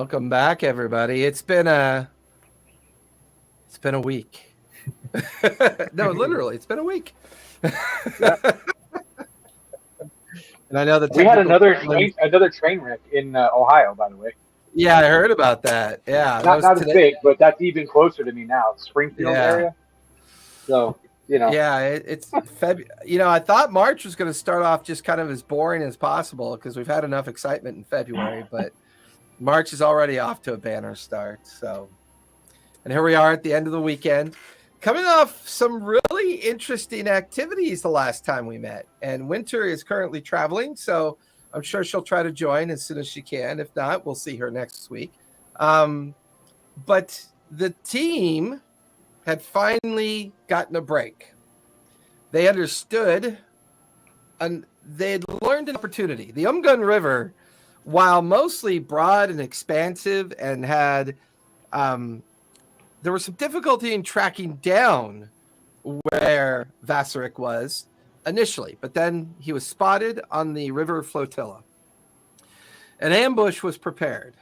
Welcome back, everybody. It's been a week. No, literally, it's been a week. Yeah. And I know that We had another train wreck in Ohio, by the way. Yeah, I heard about that. Yeah, that was Not as today. big, but that's even closer to me now. Springfield Yeah. area. So Yeah, it's February. I thought March was going to start off just kind of as boring as possible because we've had enough excitement in February, but March is already off to a banner start. So, and here we are at the end of the weekend, coming off some really interesting activities the last time we met. And Winter is currently traveling, so I'm sure she'll try to join as soon as she can. If not, we'll see her next week. But the team had finally gotten a break. They understood, and they had learned an opportunity. The Umgun River, while mostly broad and expansive and had, there was some difficulty in tracking down where Vassaric was initially, but then he was spotted on the river flotilla. An ambush was prepared,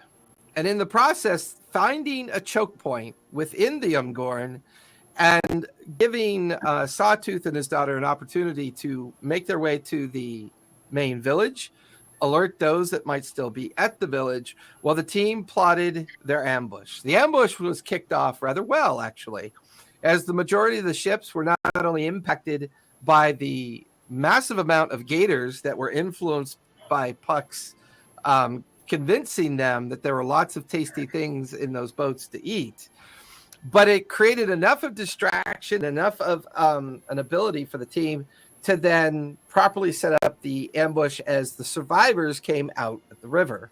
and in the process, finding a choke point within the Umgorn and giving Sawtooth and his daughter an opportunity to make their way to the main village, alert those that might still be at the village, while the team plotted their ambush. The ambush was kicked off rather well, actually, as the majority of the ships were not only impacted by the massive amount of gators that were influenced by Puck's convincing them that there were lots of tasty things in those boats to eat, but it created enough of distraction, enough of an ability for the team to then properly set up the ambush as the survivors came out at the river,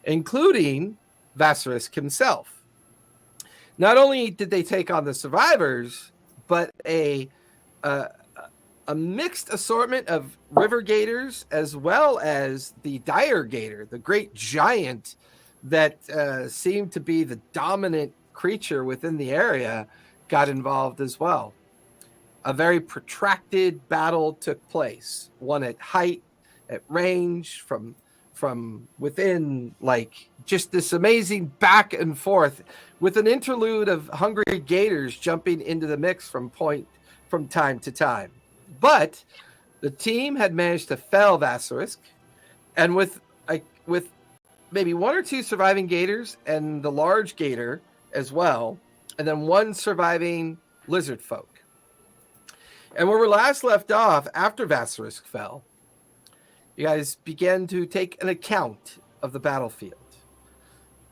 including Vassarisk himself. Not only did they take on the survivors, but a mixed assortment of river gators, as well as the dire gator, the great giant that seemed to be the dominant creature within the area, got involved as well. A very protracted battle took place, one at height, at range, from within, like just this amazing back and forth with an interlude of hungry gators jumping into the mix from time to time. But the team had managed to fell Vassarisk, and with maybe one or two surviving gators and the large gator as well, and then one surviving lizard folk. And where we last left off, after Vassarisk fell, you guys began to take an account of the battlefield.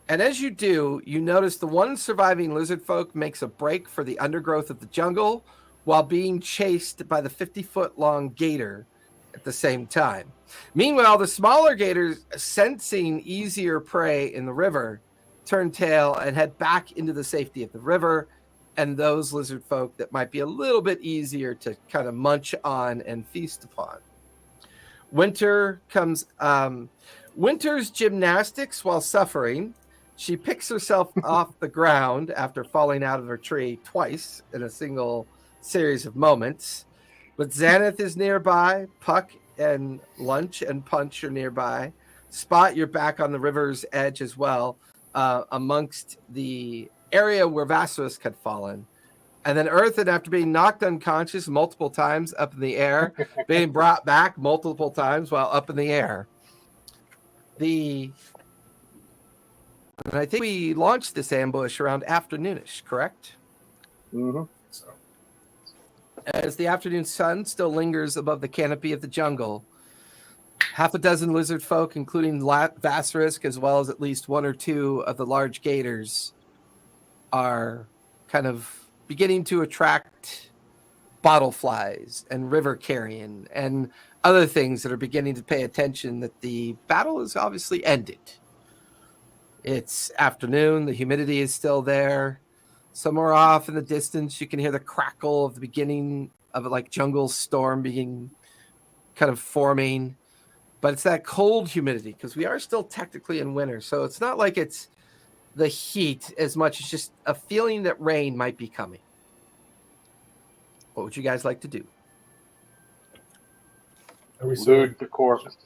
And as you do, you notice the one surviving lizard folk makes a break for the undergrowth of the jungle while being chased by the 50-foot-long gator at the same time. Meanwhile, the smaller gators, sensing easier prey in the river, turn tail and head back into the safety of the river, and those lizard folk that might be a little bit easier to kind of munch on and feast upon. Winter comes. Winter's gymnastics while suffering. She picks herself off the ground after falling out of her tree twice in a single series of moments. But Xanath is nearby. Puck and Lunch and Punch are nearby. Spot, you're back on the river's edge as well, amongst the area where Vassarisk had fallen. And then Earthen, after being knocked unconscious multiple times up in the air, being brought back multiple times while up in the air. And I think we launched this ambush around afternoonish, correct? Mm-hmm. So, as the afternoon sun still lingers above the canopy of the jungle, half a dozen lizard folk, including Vassarisk, as well as at least one or two of the large gators, are kind of beginning to attract bottleflies and river carrion and other things that are beginning to pay attention that the battle is obviously ended. It's afternoon, the humidity is still there. Somewhere off in the distance, you can hear the crackle of the beginning of a like jungle storm being kind of forming. But it's that cold humidity because we are still technically in winter. So it's not like it's the heat as much as just a feeling that rain might be coming. What would you guys like to do? The corpse.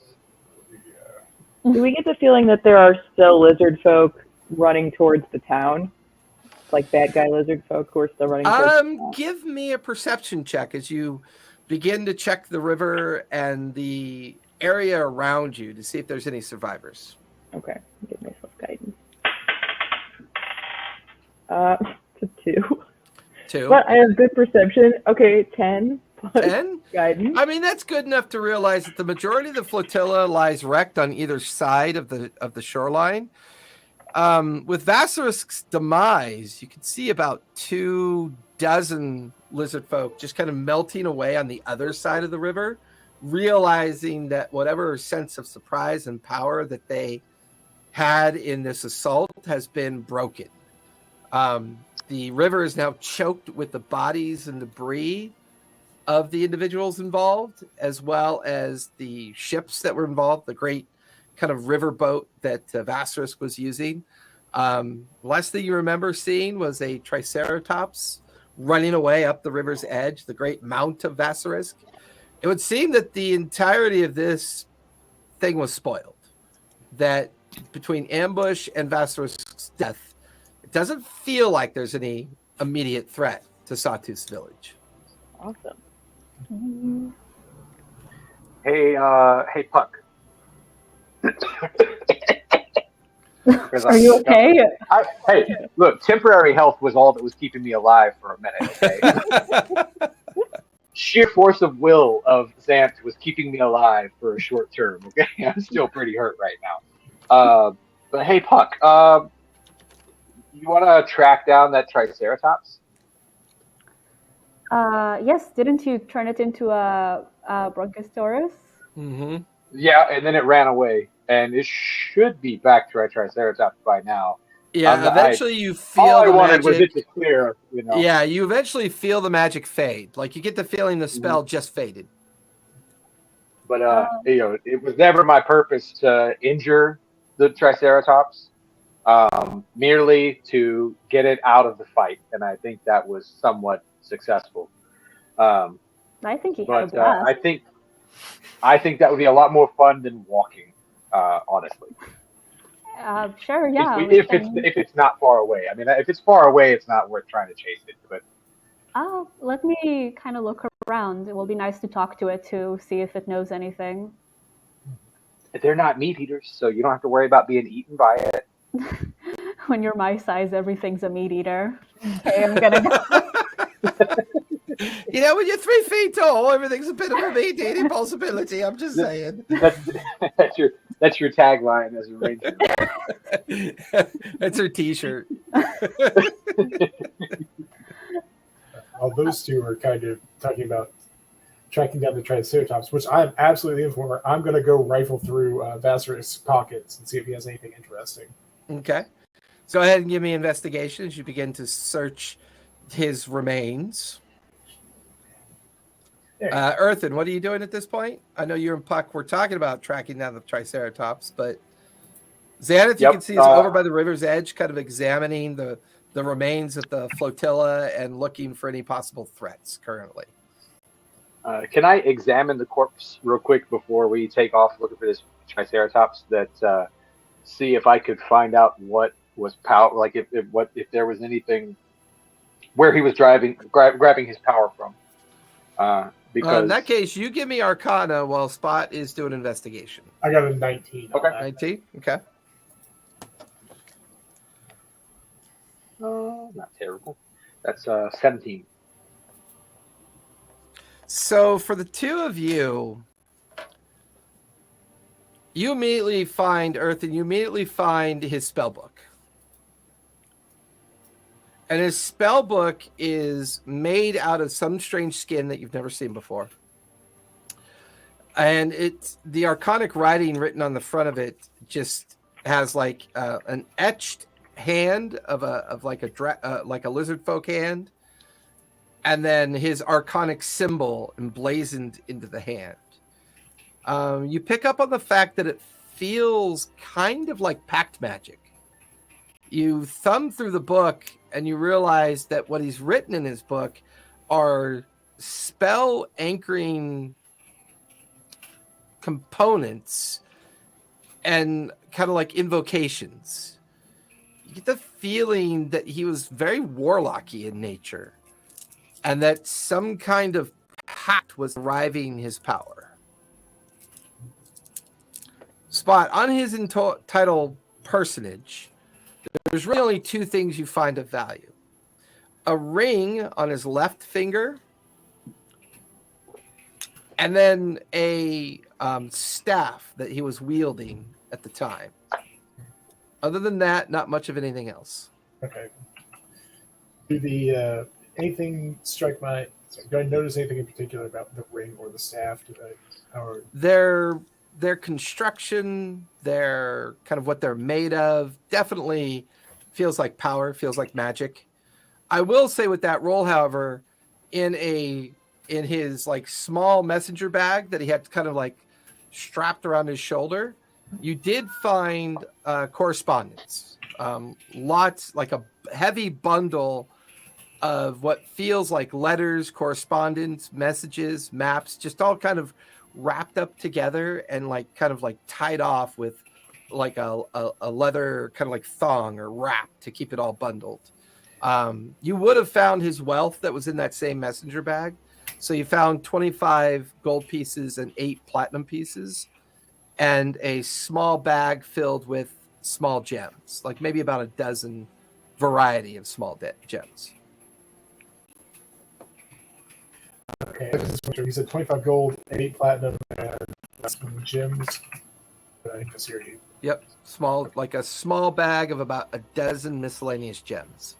Do we get the feeling that there are still lizard folk running towards the town? Like bad guy lizard folk who are still running towards the town? Give me a perception check as you begin to check the river and the area around you to see if there's any survivors. Okay, give myself guidance. It's a 2. 2. But I have good perception. Okay, 10. 10? Guidance. I mean, that's good enough to realize that the majority of the flotilla lies wrecked on either side of the shoreline. With Vassarisk's demise, you can see about 24 lizard folk just kind of melting away on the other side of the river, realizing that whatever sense of surprise and power that they had in this assault has been broken. The river is now choked with the bodies and debris of the individuals involved, as well as the ships that were involved, the great kind of river boat that Vassarisk was using. Last thing you remember seeing was a Triceratops running away up the river's edge, the great mount of Vassarisk. It would seem that the entirety of this thing was spoiled, that between ambush and Vassarisk's death, it doesn't feel like there's any immediate threat to Sawtooth's village. Awesome. Hey, Puck. Are you okay? Hey, look, temporary health was all that was keeping me alive for a minute, okay? Sheer force of will of Xanth was keeping me alive for a short term, okay? I'm still pretty hurt right now. But hey, Puck, you want to track down that Triceratops? Yes, didn't you turn it into a Bronchosaurus? Mm-hmm. Yeah, and then it ran away, and it should be back to our Triceratops by now. Yeah, eventually you feel all the I wanted magic. was it to clear, you know. Yeah, you eventually feel the magic fade. Like you get the feeling the spell just faded. But you know, it was never my purpose to injure the Triceratops, merely to get it out of the fight, and I think that was somewhat successful. I think he had a blast. I think that would be a lot more fun than walking, honestly. Sure, yeah. If it's not far away. I mean, if it's far away, it's not worth trying to chase it. But let me kind of look around. It will be nice to talk to it to see if it knows anything. They're not meat eaters, so you don't have to worry about being eaten by it. When you're my size, everything's a meat eater. Okay, I'm gonna go. You know, when you're 3 feet tall, everything's a bit of a meat eating possibility. I'm just saying. That's your tagline as a ranger. That's her T-shirt. Well, those two are kind of talking about tracking down the Triceratops, which I'm absolutely in for. I'm going to go rifle through Vassarisk's pockets and see if he has anything interesting. Okay. So go ahead and give me investigation as you begin to search his remains. Earthen, what are you doing at this point? I know you and Puck were talking about tracking down the Triceratops, but Xanath, you can see, is over by the river's edge, kind of examining the remains of the flotilla and looking for any possible threats currently. Can I examine the corpse real quick before we take off looking for this Triceratops? See if I could find out what was power, like if there was anything where he was grabbing his power from. Because in that case, you give me Arcana while Spot is doing investigation. I got a 19. Okay. 19? Okay. Not terrible. That's 17. So for the two of you, you immediately find Earthen, you immediately find his spell book. And his spell book is made out of some strange skin that you've never seen before. And it's the arcanic writing written on the front of it just has like an etched hand of like a lizard folk hand, and then his arcanic symbol emblazoned into the hand. You pick up on the fact that it feels kind of like pact magic. You thumb through the book and you realize that what he's written in his book are spell anchoring components and kind of like invocations. get the feeling that he was very warlocky in nature, and that some kind of pact was deriving his power. Spot, on his entitled personage, there's really only two things you find of value. A ring on his left finger, and then a staff that he was wielding at the time. Other than that, not much of anything else. Okay. Do the anything strike my? Do I notice anything in particular about the ring or the staff? Their construction, their kind of what they're made of, definitely feels like power, feels like magic. I will say with that roll, however, in his like small messenger bag that he had kind of like strapped around his shoulder, you did find correspondence. Lots, like a heavy bundle of what feels like letters, correspondence, messages, maps, just all kind of wrapped up together and like kind of like tied off with like a leather kind of like thong or wrap to keep it all bundled. You would have found his wealth that was in that same messenger bag. So you found 25 gold pieces and 8 platinum pieces and a small bag filled with small gems, like maybe about a dozen variety of small gems. Okay, you said 25 gold, 8 platinum, and some gems. I think that's here. Yep, small, like a small bag of about a dozen miscellaneous gems.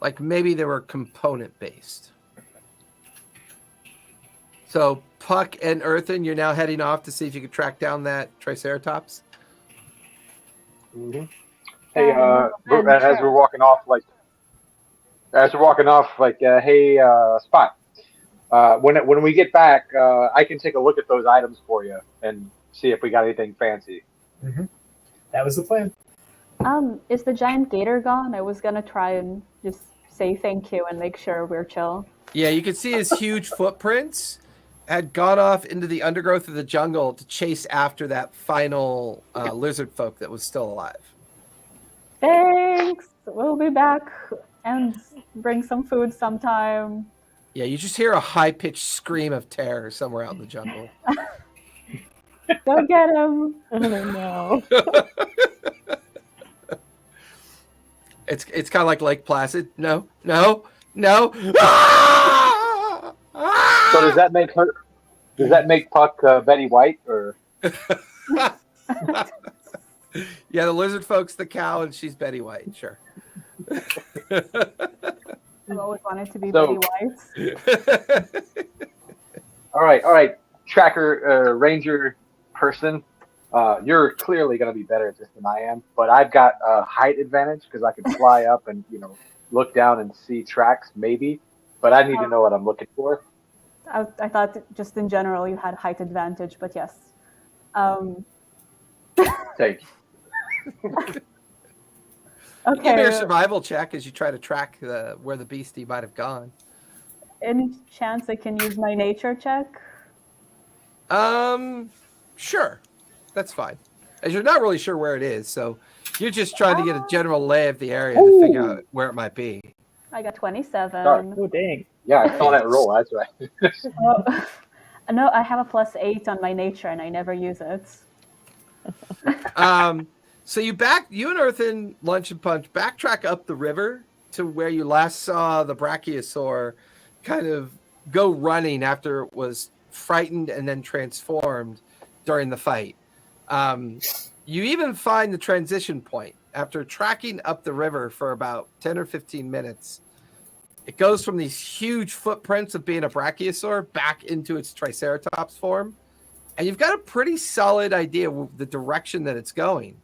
Like maybe they were component based. So Puck and Earthen, you're now heading off to see if you can track down that Triceratops. Mm-hmm. Hey, as we're walking off, hey, Spot. When we get back, I can take a look at those items for you and see if we got anything fancy. Mm-hmm. That was the plan. Is the giant gator gone? I was gonna try and just say thank you and make sure we're chill. Yeah, you could see his huge footprints had gone off into the undergrowth of the jungle to chase after that final lizard folk that was still alive. Thanks. We'll be back and bring some food sometime. Yeah, you just hear a high-pitched scream of terror somewhere out in the jungle. Go get him. Oh no. It's kind of like Lake Placid. No. Ah! Ah! So does that make her? Does that make Puck Betty White or? Yeah, the lizard folk's the cow, and she's Betty White. Sure. I've always wanted to be Betty White. All right, tracker ranger person. You're clearly going to be better at this than I am, but I've got a height advantage because I can fly up and look down and see tracks maybe, but I need to know what I'm looking for. I thought just in general you had height advantage, but yes. Thank you. Okay. Give me a survival check as you try to track where the beastie might have gone. Any chance I can use my nature check? Sure. That's fine. As you're not really sure where it is, so you're just trying to get a general lay of the area to figure out where it might be. I got 27. Sorry. Oh dang. Yeah, I saw that roll. That's right. No, I have a +8 on my nature, and I never use it. So you and Earthen, Lunch and Punch backtrack up the river to where you last saw the brachiosaur kind of go running after it was frightened and then transformed during the fight. You even find the transition point after tracking up the river for about 10 or 15 minutes. It goes from these huge footprints of being a brachiosaur back into its triceratops form. And you've got a pretty solid idea of the direction that it's going.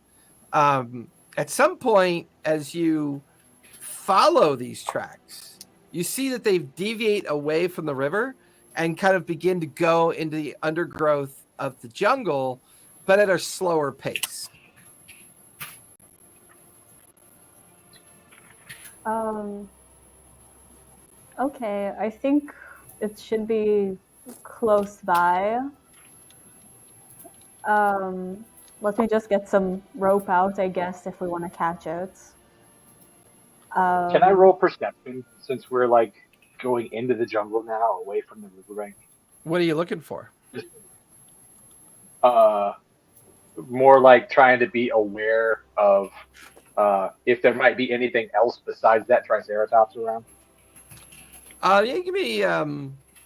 At some point, as you follow these tracks, you see that they deviate away from the river and kind of begin to go into the undergrowth of the jungle, but at a slower pace. Okay, I think it should be close by. Let me just get some rope out, I guess, if we want to catch it. Can I roll perception since we're like going into the jungle now, away from the riverbank? What are you looking for? More like trying to be aware of if there might be anything else besides that Triceratops around. Yeah,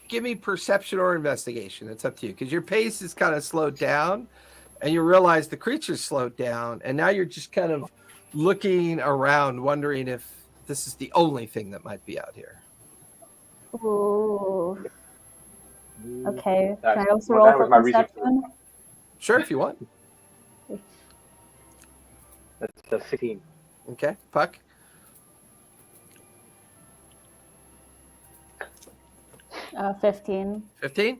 give me perception or investigation. It's up to you because your pace is kind of slowed down, and you realize the creature's slowed down, and now you're just kind of looking around, wondering if this is the only thing that might be out here. Ooh. Okay. Can I That's- also well, roll that was for my reason for- perception? Sure, if you want. That's a 16. Okay, Puck. 15. 15.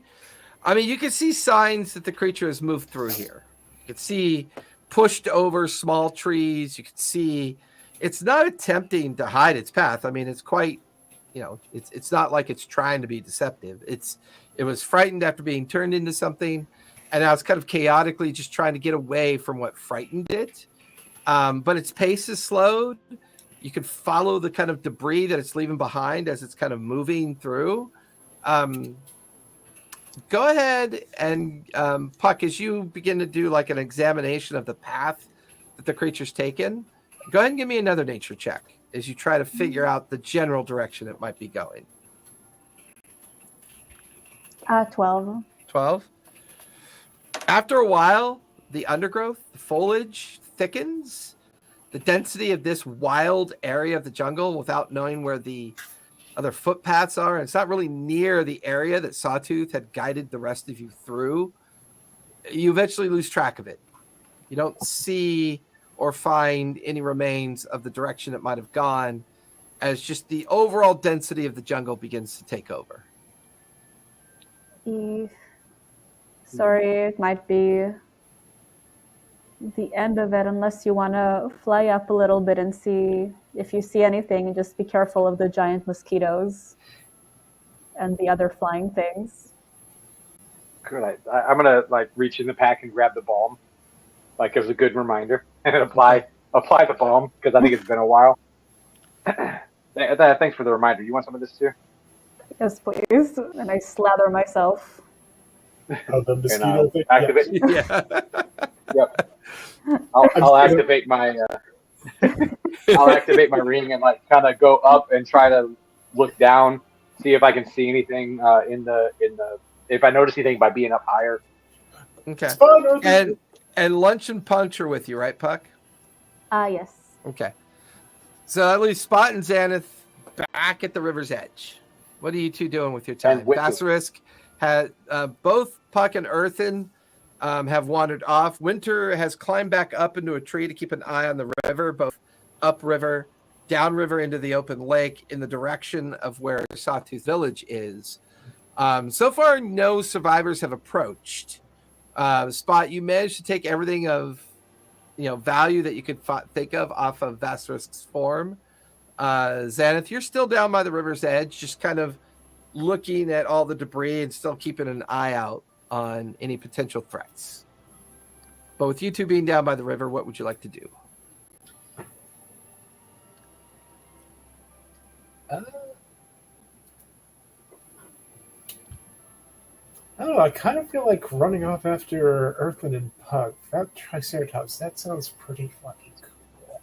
I mean, you can see signs that the creature has moved through here. You can see pushed over small trees. You can see it's not attempting to hide its path. I mean, it's quite, it's not like it's trying to be deceptive. It was frightened after being turned into something, and now it's kind of chaotically just trying to get away from what frightened it. But its pace is slowed. You can follow the kind of debris that it's leaving behind as it's kind of moving through. Go ahead and Puck, as you begin to do like an examination of the path that the creature's taken, go ahead and give me another nature check as you try to figure out the general direction it might be going. 12. 12. After a while, the undergrowth, the foliage thickens. The density of this wild area of the jungle, without knowing where the other footpaths are, and it's not really near the area that Sawtooth had guided the rest of you through, you eventually lose track of it. You don't see or find any remains of the direction it might have gone, as just the overall density of the jungle begins to take over. Sorry, it might be the end of it, unless you want to fly up a little bit and see if you see anything, and just be careful of the giant mosquitoes and the other flying things. Good. I'm gonna like reach in the pack and grab the balm, like as a good reminder, and apply the balm because I think it's been a while. Thanks for the reminder. You want some of this too? Yes, please. And I slather myself. Oh, the mosquito thing? Activate. Yeah. Yep. I'll activate my I'll activate my ring and like kind of go up and try to look down, see if I can see anything in the if I notice anything by being up higher. Okay. Spurred. And Lunch and Punch are with you, right, Puck? Yes. Okay. So at least Spot and Xanath back at the river's edge. What are you two doing with your time? Basilisk had both Puck and Earthen have wandered off. Winter has climbed back up into a tree to keep an eye on the river, both upriver, downriver into the open lake in the direction of where Sawtooth Village is. So far, no survivors have approached. Spot, you managed to take everything of value that you could think of off of Basilisk's form. Xanath, you're still down by the river's edge, just kind of looking at all the debris and still keeping an eye out on any potential threats. But with you two being down by the river, what would you like to do? I don't know. I kind of feel like running off after Earthen and Puck. That Triceratops, that sounds pretty fucking cool.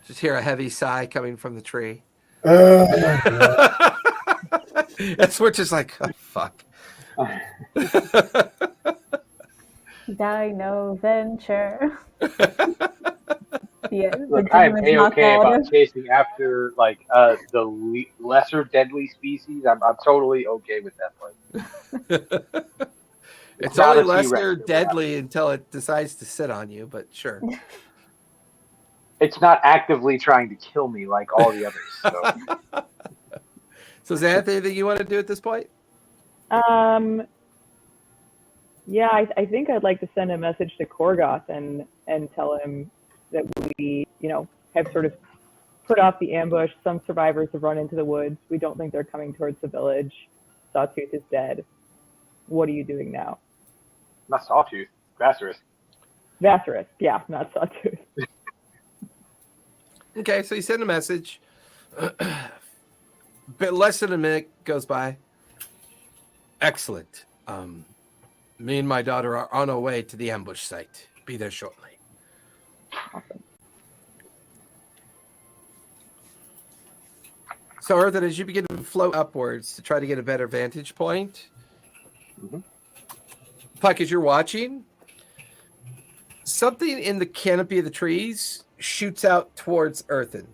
Just hear a heavy sigh coming from the tree. Yeah. That's where it's just like, oh, fuck. Dino venture. Yeah, Look, I am A-okay about chasing after like the lesser deadly species. I'm totally okay with that part. It's not only a lesser T-Rex, deadly until it decides to sit on you, but sure. It's not actively trying to kill me like all the others. So. So Xanath, anything you want to do at this point? Yeah, I think I'd like to send a message to Korgoth and tell him that we, have sort of put off the ambush. Some survivors have run into the woods. We don't think they're coming towards the village. Sawtooth is dead. What are you doing now? Not Sawtooth, Basilisk. Vassarus, yeah, not Sawtooth. Okay, so you send a message. Bit less than a minute goes by. Excellent. Me and my daughter are on our way to the ambush site. Be there shortly. Awesome. So, Earthen, as you begin to float upwards to try to get a better vantage point, Puck, as you're watching, something in the canopy of the trees shoots out towards Earthen.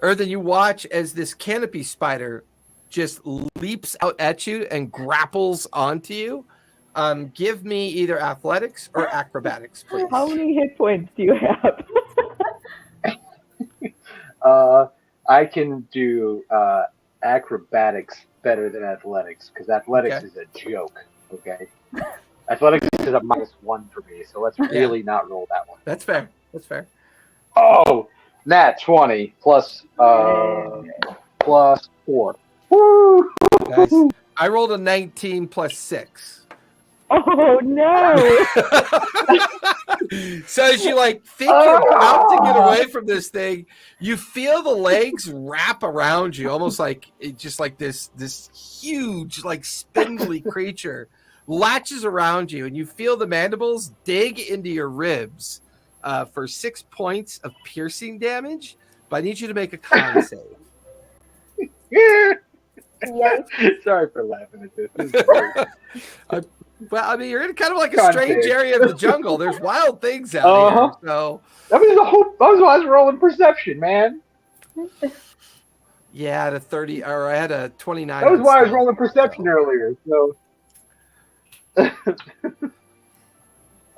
Earthen, you watch as this canopy spider just leaps out at you and grapples onto you. Give me either athletics or acrobatics, please. How many hit points do you have? I can do acrobatics better than athletics because athletics is a joke. Okay, athletics is a -1 for me, so let's really not roll that one. That's fair. That's fair. Oh, nat 20 plus 4. Woo! Nice. I rolled a 19 plus 6. Oh no! So as you think you're about to get away from this thing, you feel the legs wrap around you, almost like this huge, spindly creature latches around you, and you feel the mandibles dig into your ribs for 6 points of piercing damage. But I need you to make a con save. Yes. Sorry for laughing at this. This is great. Well, I mean, you're in kind of like a strange area of the jungle. There's wild things out here. So that was why I was rolling perception, man. Yeah, I had a 30, or I had a 29. That was why I was rolling perception earlier. So.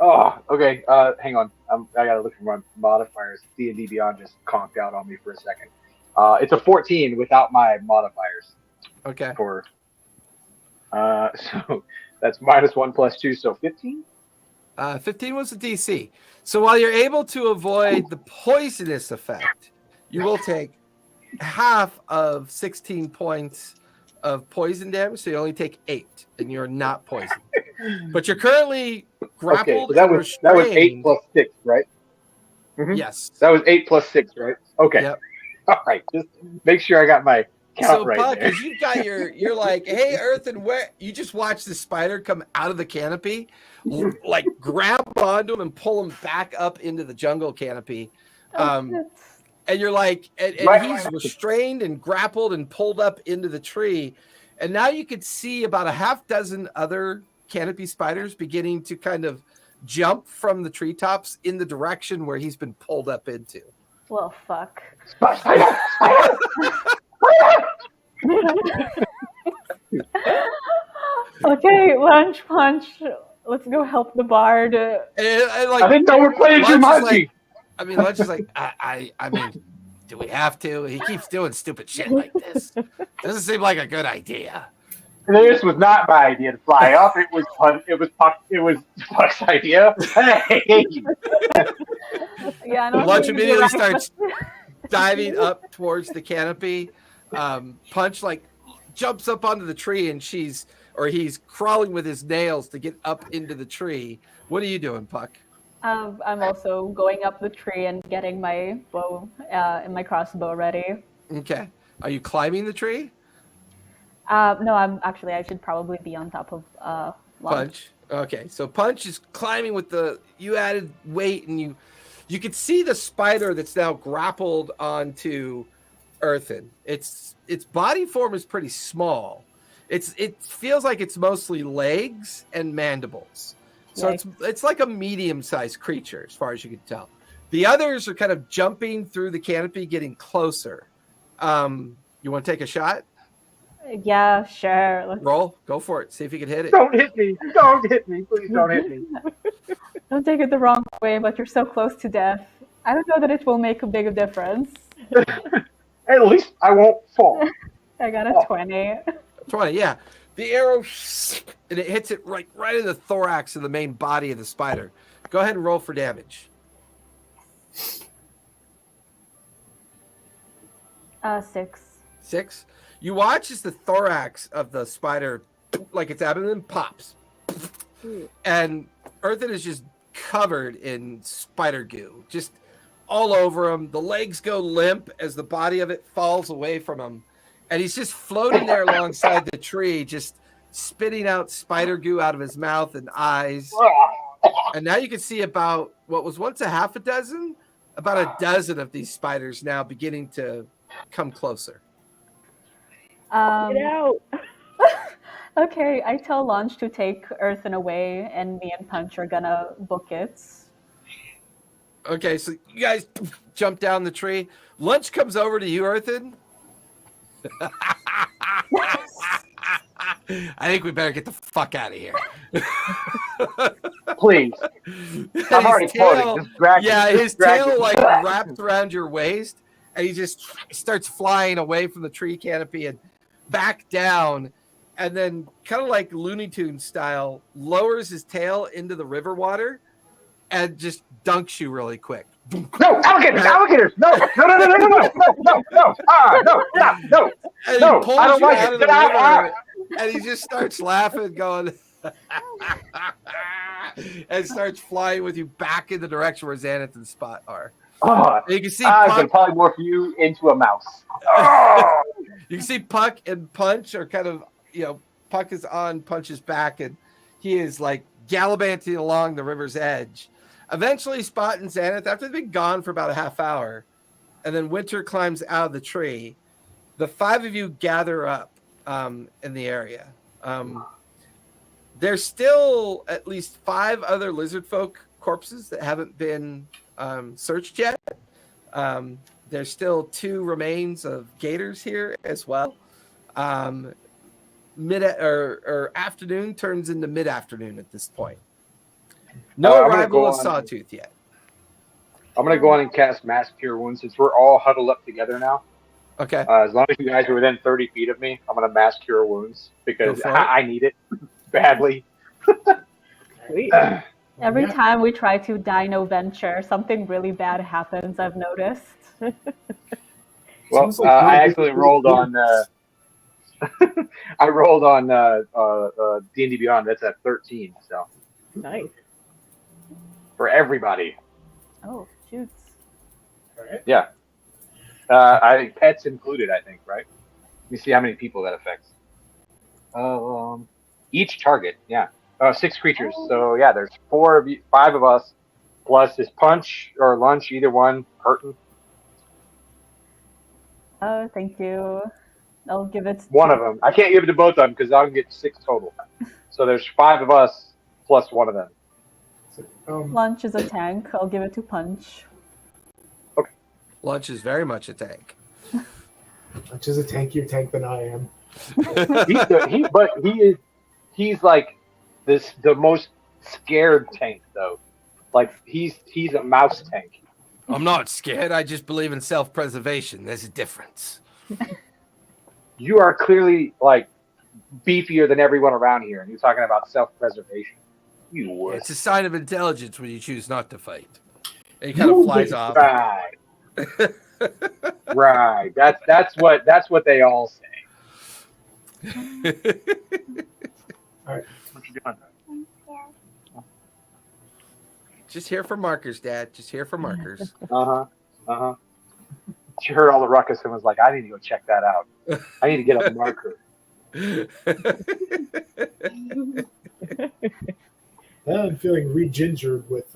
Oh, okay. Hang on. I gotta look for my modifiers. D&D Beyond just conked out on me for a second. It's a 14 without my modifiers. Okay. So that's -1 plus 2, so 15. 15 was the DC. So while you're able to avoid the poisonous effect, you will take half of 16 points of poison damage. So you only take 8, and you're not poisoned. But you're currently grappled. Okay, so that was 8 plus 6, right? Mm-hmm. Yes. That was 8 plus 6, right? Okay. Yep. All right. Just make sure I got my count right Puck, there. as you've got you're like, hey, Earthen, where you just watch the spider come out of the canopy, grab onto him and pull him back up into the jungle canopy. And you're like, and he's restrained and grappled and pulled up into the tree. And now you could see about a half dozen other canopy spiders beginning to kind of jump from the treetops in the direction where he's been pulled up into. Well, fuck. Spider! Okay, lunch punch. Let's go help the bard. And I didn't know we're playing Jumanji. Lunch is like, I mean, do we have to? He keeps doing stupid shit like this. Doesn't seem like a good idea. This was not my idea to fly up. It was Puck's idea. Hey. Yeah, no, Lunch immediately starts diving up towards the canopy. Punch jumps up onto the tree, and he's crawling with his nails to get up into the tree. What are you doing, Puck? I'm also going up the tree and getting my bow and my crossbow ready. Okay. Are you climbing the tree? No, I should probably be on top of Punch. Okay, so Punch is climbing with you added weight, and you can see the spider that's now grappled onto Earthen. Its body form is pretty small. It feels like it's mostly legs and mandibles. So it's like a medium-sized creature as far as you can tell. The others are kind of jumping through the canopy, getting closer. You want to take a shot? Yeah, sure. Let's roll. Go for it. See if you can hit it. Don't hit me. Don't hit me. Please don't hit me. Don't take it the wrong way, but you're so close to death. I don't know that it will make a big difference. At least I won't fall. I got a 20. 20, yeah. The arrow, and it hits it right in the thorax of the main body of the spider. Go ahead and roll for damage. 6. 6. You watch as the thorax of the spider, like its abdomen, pops. And Earthen is just covered in spider goo, just all over him. The legs go limp as the body of it falls away from him. And he's just floating there alongside the tree, just spitting out spider goo out of his mouth and eyes. And now you can see about what was once a half a dozen, about a dozen of these spiders now beginning to come closer. Get out. Okay, I tell Launch to take Earthen away, and me and Punch are gonna book it. Okay, so you guys jump down the tree. Lunch comes over to you, Earthen. I think we better get the fuck out of here. Please. I'm already floating. Just drag his tail like wrapped around your waist, and he just starts flying away from the tree canopy and back down, and then kind of like Looney Tunes style, lowers his tail into the river water and just dunks you really quick. No, alligators! No! And he No, pulls I don't you like out it. of the Get out. river, and he just starts laughing, going, and starts flying with you back in the direction where Xanath and Spot are. Oh, And you can see I Puck, can polymorph you into a mouse. you can see Puck and Punch are kind of, Puck is on Punch's back, and he is like gallivanting along the river's edge. Eventually, Spot and Xanath, after they've been gone for about a half hour, and then Winter climbs out of the tree, the five of you gather up in the area. There's still at least 5 other lizard folk corpses that haven't been searched yet. There's still 2 remains of gators here as well. Afternoon turns into mid-afternoon at this point. No arrival of Sawtooth yet. I'm going to go on and cast Mass Cure Wounds since we're all huddled up together now. Okay. As long as you guys are within 30 feet of me, I'm going to Mass Cure Wounds because I need it badly. Sweet. Every time we try to dino venture, something really bad happens, I've noticed. Well, I actually rolled on... I rolled on D&D Beyond. That's at 13, so... Nice. For everybody. Oh, shoots. All right. Yeah. I think pets included, I think, right? Let me see how many people that affects. Each target, yeah. 6 creatures. So, yeah, there's 5 of us, plus this Punch or Lunch, either one, hurting. Oh, thank you. I'll give it... One of them. I can't give it to both of them because I'll get 6 total. So there's 5 of us, plus one of them. Lunch is a tank. I'll give it to Punch. Okay. Lunch is very much a tank. Lunch is a tankier tank than I am. He's like the most scared tank though. Like he's a mouse tank. I'm not scared. I just believe in self-preservation. There's a difference. You are clearly like beefier than everyone around here, and you're talking about self-preservation. You wuss. It's a sign of intelligence when you choose not to fight. And he kind of flies off. Right. Right. That's what they all say. All right. What you doing? Just here for markers, Dad. Just here for markers. She heard all the ruckus and was like, I need to go check that out. I need to get a marker. Now I'm feeling re-gingered with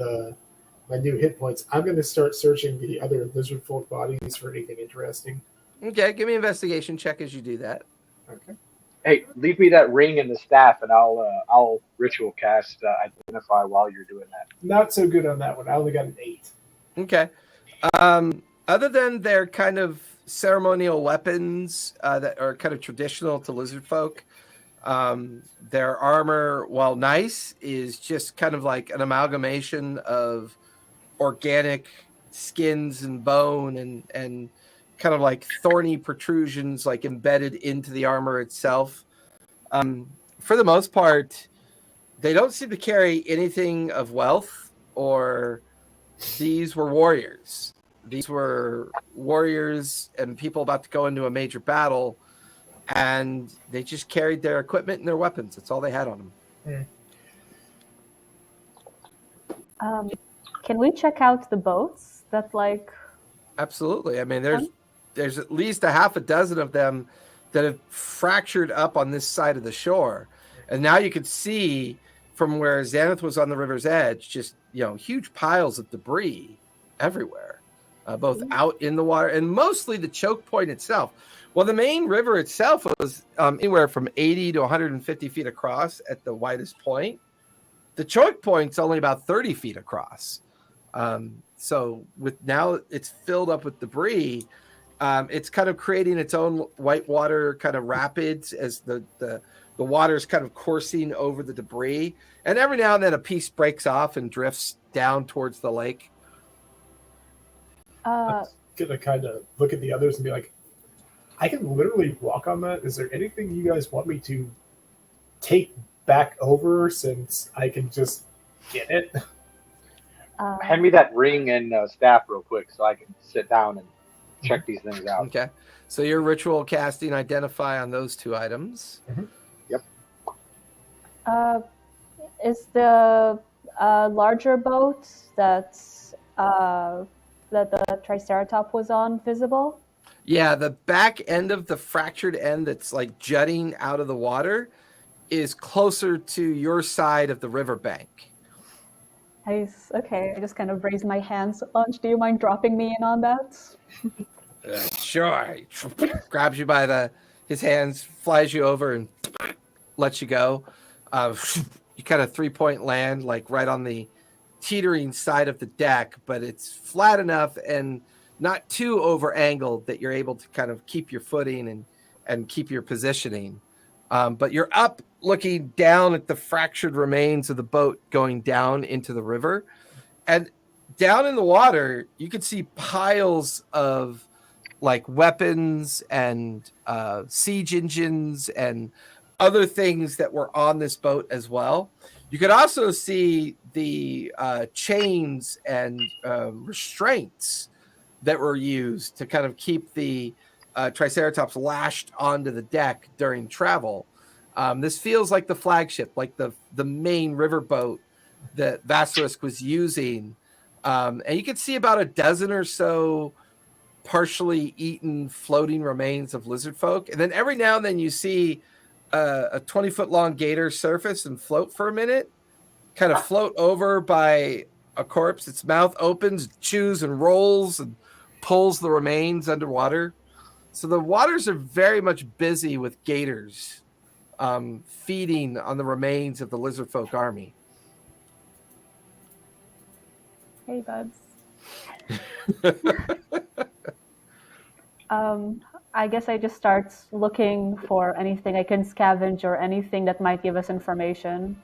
my new hit points. I'm going to start searching the other lizard folk bodies for anything interesting. Okay, give me an investigation check as you do that. Okay. Hey, leave me that ring and the staff, and I'll ritual cast identify while you're doing that. Not so good on that one. I only got an 8. Okay. Other than their kind of ceremonial weapons that are kind of traditional to lizard folk, their armor, while nice, is just kind of like an amalgamation of organic skins and bone and kind of like thorny protrusions like embedded into the armor itself. For the most part, they don't seem to carry anything of wealth, or these were warriors. These were warriors and people about to go into a major battle, and they just carried their equipment and their weapons. That's all they had on them. Can we check out the boats that like? Absolutely. I mean, there's at least a half a dozen of them that have fractured up on this side of the shore, and now you can see from where Xanath was on the river's edge, just huge piles of debris everywhere, both out in the water and mostly the choke point itself. Well, the main river itself was anywhere from 80 to 150 feet across at the widest point. The choke point's only about 30 feet across. So with now it's filled up with debris. It's kind of creating its own whitewater kind of rapids as the water's kind of coursing over the debris. And every now and then a piece breaks off and drifts down towards the lake. I'm gonna kind of look at the others and be like, I can literally walk on that. Is there anything you guys want me to take back over since I can just get it? Hand me that ring and staff real quick so I can sit down and check these things out. Okay. So your ritual casting identify on those two items. Mm-hmm. Yep. Is the larger boat that the Triceratop was on visible? Yeah, the back end of the fractured end that's like jutting out of the water is closer to your side of the riverbank. Nice. Okay, I just kind of raise my hands. Lunch, do you mind dropping me in on that? Sure. He grabs you by his hands, flies you over, and lets you go. You kind of 3-point land, like right on the teetering side of the deck, but it's flat enough and not too over angled that you're able to kind of keep your footing and keep your positioning. But you're up looking down at the fractured remains of the boat going down into the river. And down in the water, you can see piles of like weapons and siege engines and other things that were on this boat as well. You could also see the chains and restraints that were used to kind of keep the Triceratops lashed onto the deck during travel. This feels like the flagship, like the main riverboat that Vasilisk was using. And you can see about a dozen or so partially eaten floating remains of lizard folk. And then every now and then you see a 20-foot long gator surface and float for a minute, kind of float over by a corpse. Its mouth opens, chews and rolls and pulls the remains underwater. So the waters are very much busy with gators feeding on the remains of the lizard folk army. Hey, buds. I guess I just start looking for anything I can scavenge or anything that might give us information.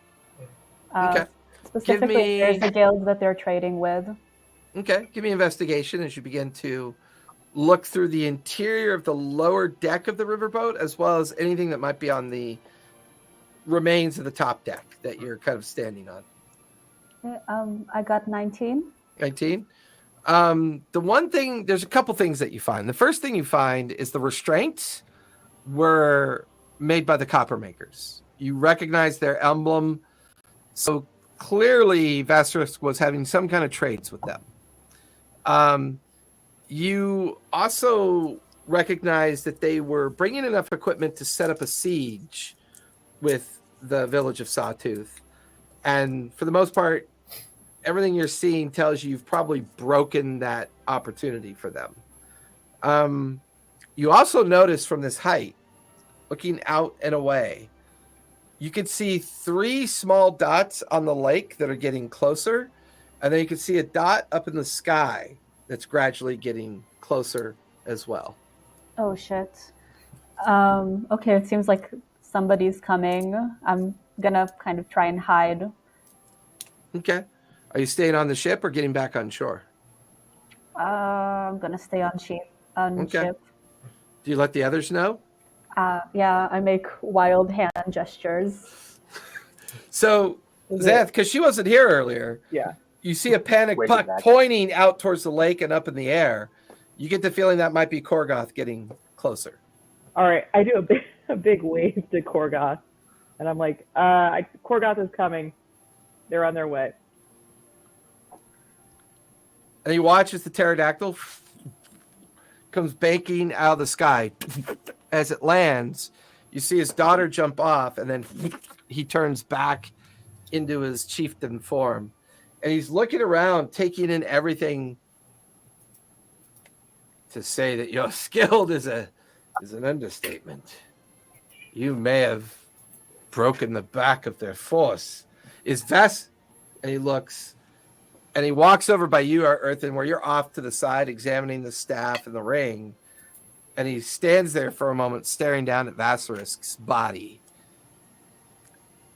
Okay. Specifically, there's the guilds that they're trading with. Okay. Give me investigation as you begin to look through the interior of the lower deck of the riverboat, as well as anything that might be on the remains of the top deck that you're kind of standing on. I got 19. 19. The one thing, there's a couple things that you find. The first thing you find is the restraints were made by the copper makers. You recognize their emblem. So clearly Vasilisk was having some kind of trades with them. You also recognize that they were bringing enough equipment to set up a siege with the village of Sawtooth. And for the most part, everything you're seeing tells you you've probably broken that opportunity for them. You also notice from this height, looking out and away, you can see 3 small dots on the lake that are getting closer. And then you can see a dot up in the sky that's gradually getting closer as well. Oh, shit. Okay, it seems like somebody's coming. I'm going to kind of try and hide. Okay. Are you staying on the ship or getting back on shore? I'm going to stay on ship. Do you let the others know? Yeah, I make wild hand gestures. So, Xanath, because she wasn't here earlier, Yeah. you see a panic Waving puck back. pointing out towards the lake and up in the air. You get the feeling that might be Korgoth getting closer. All right, I do a big wave to Korgoth, and I'm like, Korgoth is coming. They're on their way. And he watches the pterodactyl comes banking out of the sky. As it lands, you see his daughter jump off, and then he turns back into his chieftain form. And he's looking around, taking in everything. To say that you're skilled is an understatement. You may have broken the back of their force. Is Vess? And he looks, and he walks over by you, Earthen, where you're off to the side examining the staff and the ring. And he stands there for a moment, staring down at Vassarisk's body.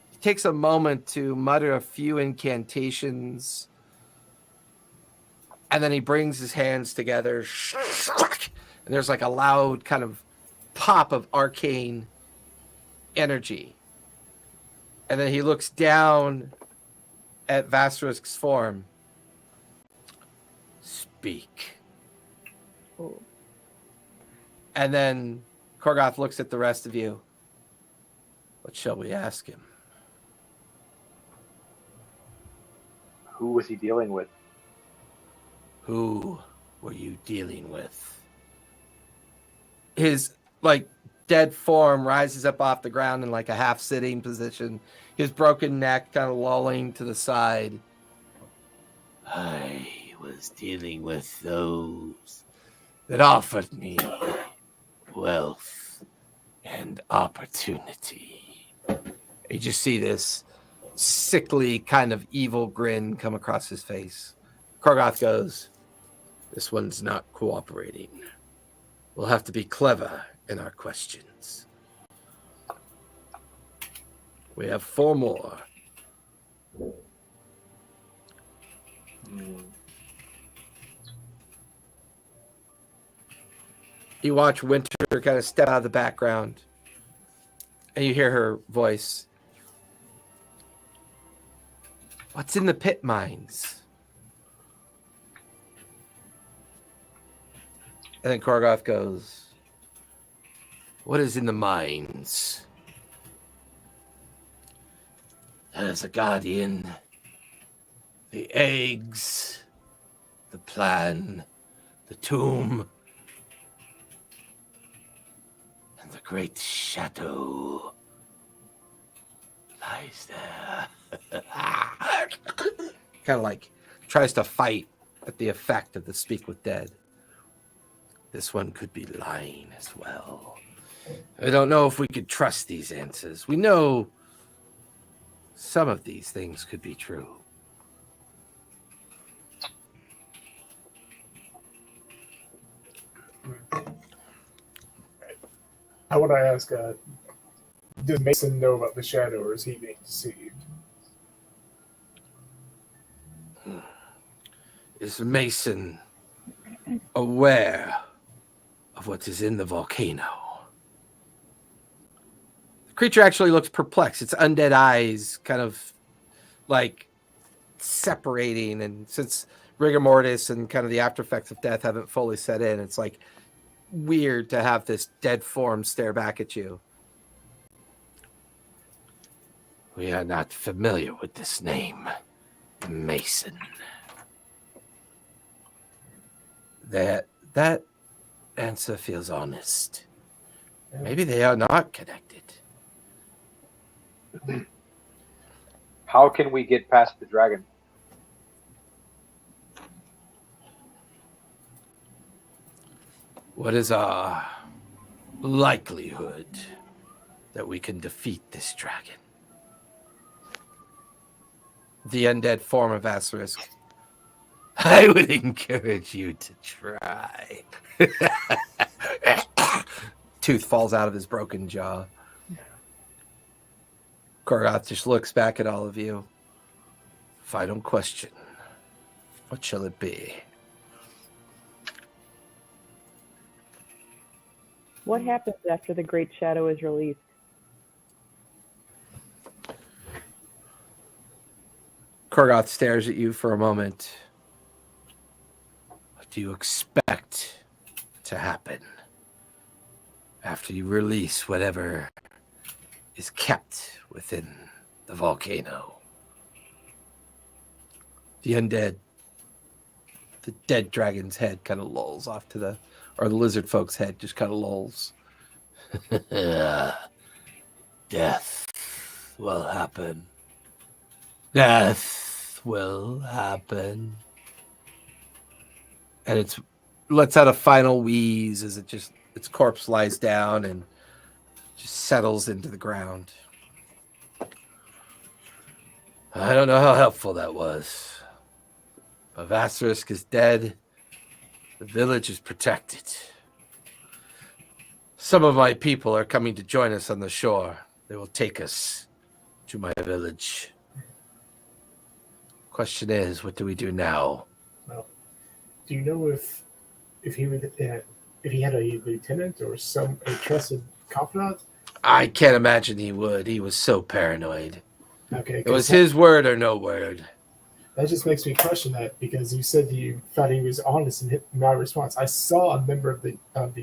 He takes a moment to mutter a few incantations. And then he brings his hands together. And there's like a loud kind of pop of arcane energy. And then he looks down at Vassarisk's form. Speak. Oh. And then Korgoth looks at the rest of you. What shall we ask him? Who was he dealing with? Who were you dealing with? His, like, dead form rises up off the ground in, like, a half-sitting position. His broken neck kind of lolling to the side. I was dealing with those that offered me wealth and opportunity. You just see this sickly kind of evil grin come across his face. Korgoth goes, this one's not cooperating. We'll have to be clever in our questions. We have 4 more. You watch Winter kind of step out of the background, and you hear her voice. What's in the pit mines? And then Korgoth goes, what is in the mines? There's a guardian, the eggs, the plan, the tomb, and the great shadow lies there. Kind of like tries to fight at the effect of the speak with dead. This one could be lying as well. I don't know if we could trust these answers. We know some of these things could be true. I want to ask, does Mason know about the shadow, or is he being deceived? Is Mason aware of what is in the volcano? The creature actually looks perplexed. Its undead eyes kind of like separating, and since rigor mortis and kind of the after effects of death haven't fully set in, it's like weird to have this dead form stare back at you. We are not familiar with this name, Mason. That answer feels honest. Maybe they are not connected. How can we get past the dragon? What is our likelihood that we can defeat this dragon? The undead form of Vassarisk. I would encourage you to try. Tooth falls out of his broken jaw. Korgoth just looks back at all of you. Final question. What shall it be? What happens after the Great Shadow is released? Korgoth stares at you for a moment. What do you expect to happen after you release whatever is kept within the volcano? The undead, The dead dragon's head kind of lolls off to the, or the lizard folk's head just kind of lolls. Death will happen. Death will happen. And it lets out a final wheeze as its corpse lies down and just settles into the ground. I don't know how helpful that was. But Vasterisk is dead. The village is protected. Some of my people are coming to join us on the shore. They will take us to my village. Question is, what do we do now? Well, do you know if he had a lieutenant or a trusted confidant? I can't imagine he would. He was so paranoid. Okay, It was his word or no word. That just makes me question that, because you said you thought he was honest in my response. I saw a member of the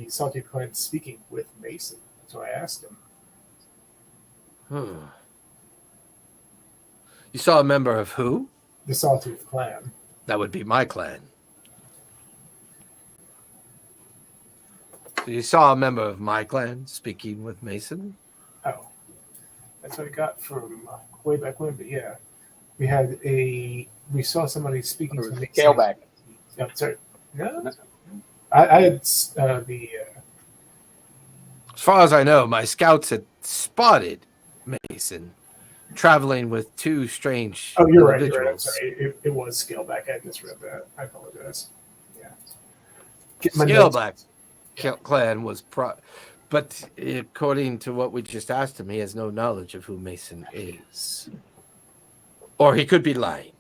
Sawtooth clan speaking with Mason, so I asked him. You saw a member of who? The Sawtooth clan. That would be my clan. So you saw a member of my clan speaking with Mason? Oh, that's what I got from way back when. But yeah, we saw somebody speaking to Mason. Scaleback. No, sorry. No, I had the. As far as I know, my scouts had spotted Mason traveling with two strange Oh, you're right. individuals. You're right. I'm sorry. It was Scaleback. I misread that. I apologize. Yeah. Scaleback clan was but according to what we just asked him, he has no knowledge of who Mason is. Or he could be lying.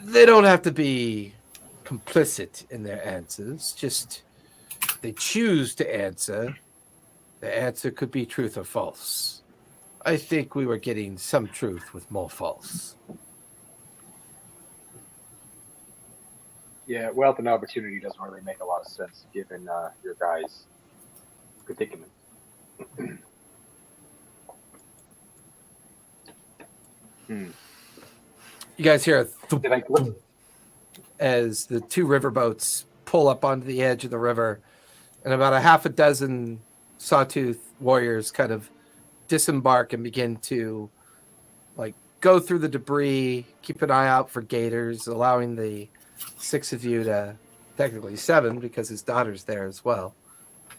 They don't have to be complicit in their answers. Just they choose to answer. The answer could be truth or false. I think we were getting some truth with more false. Yeah, wealth and opportunity doesn't really make a lot of sense given your guys' predicament. You guys hear a Did I click? as the two riverboats pull up onto the edge of the river, and about a half a dozen Sawtooth warriors kind of disembark and begin to go through the debris, keep an eye out for gators, allowing the six of you to, technically seven because his daughter's there as well,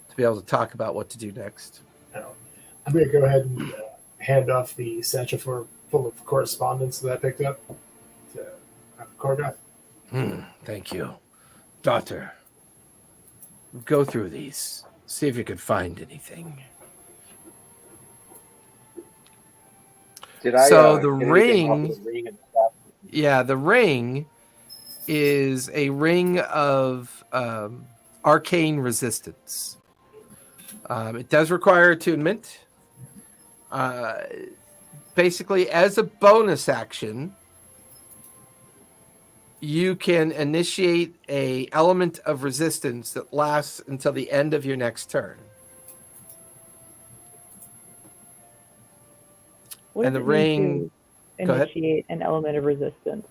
to be able to talk about what to do next. I'm going to go ahead and hand off the satchel full of correspondence that I picked up to Korgoth. Thank you. Daughter, go through these. See if you could find anything. The ring is a ring of arcane resistance. It does require attunement. Basically, as a bonus action, you can initiate an element of resistance that lasts until the end of your next turn. What And does the it mean ring. to Go ahead. initiate an element of resistance?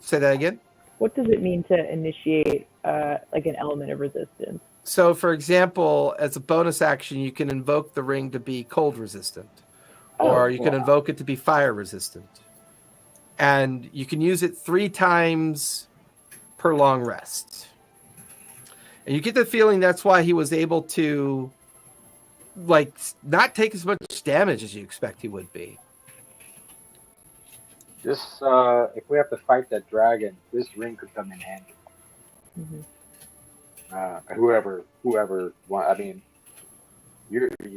Say that again. What does it mean to initiate an element of resistance? So, for example, as a bonus action, you can invoke the ring to be cold resistant, or you can invoke it to be fire resistant. And you can use it 3 times per long rest. And you get the feeling that's why he was able to, not take as much damage as you expect he would be. This, if we have to fight that dragon, this ring could come in handy. Mm-hmm. Whoever won, I mean,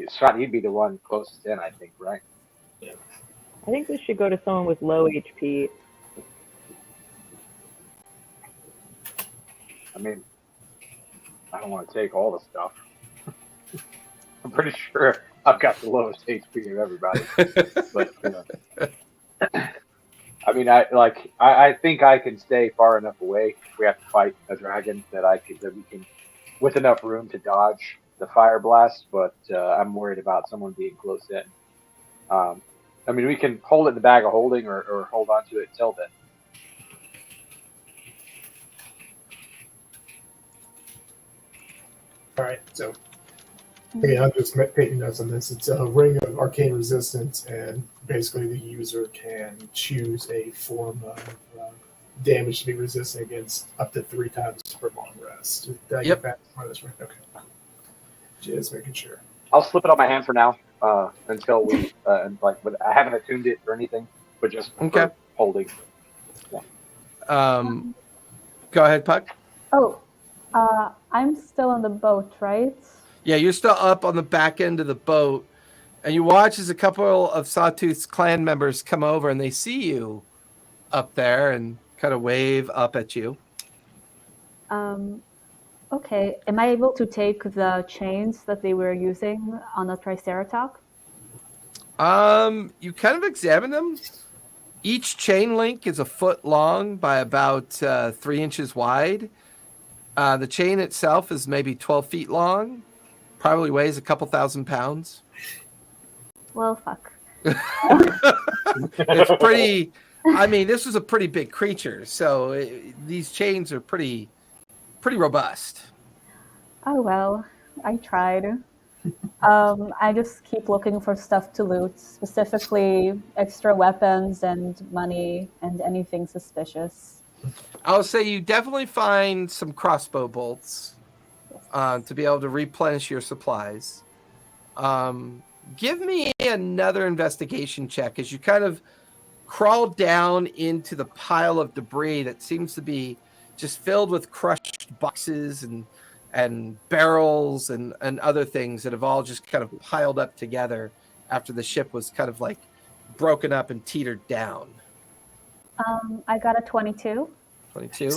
Scott, you'd be the one closest in, I think, right? Yeah. I think this should go to someone with low HP. I mean, I don't want to take all the stuff. I'm pretty sure I've got the lowest HP of everybody. But I mean, I think I can stay far enough away if we have to fight a dragon that we can, with enough room to dodge the fire blast. But I'm worried about someone being close in. I mean, we can hold it in the bag of holding or hold on to it until then. All right, so again, I'm just taking notes on this. It's a ring of arcane resistance, and basically the user can choose a form of damage to be resistant against up to 3 times per long rest. Did I get that part of this right? Okay. Just making sure. I'll slip it on my hand for now until we but I haven't attuned it or anything, but just for holding. Yeah. Go ahead, Puck. Oh, I'm still on the boat, right? Yeah, you're still up on the back end of the boat, and you watch as a couple of Sawtooth's clan members come over, and they see you up there and kind of wave up at you. Okay. Am I able to take the chains that they were using on the Triceratops? You kind of examine them. Each chain link is a foot long by about 3 inches wide. The chain itself is maybe 12 feet long. Probably weighs a couple thousand pounds. Well, fuck. It's pretty. I mean, this was a pretty big creature, so these chains are pretty robust. Oh well, I tried. I just keep looking for stuff to loot, specifically extra weapons and money and anything suspicious. I'll say you definitely find some crossbow bolts to be able to replenish your supplies. Give me another investigation check as you kind of crawl down into the pile of debris that seems to be just filled with crushed boxes and barrels and other things that have all just kind of piled up together after the ship was kind of like broken up and teetered down. I got a 22. 22.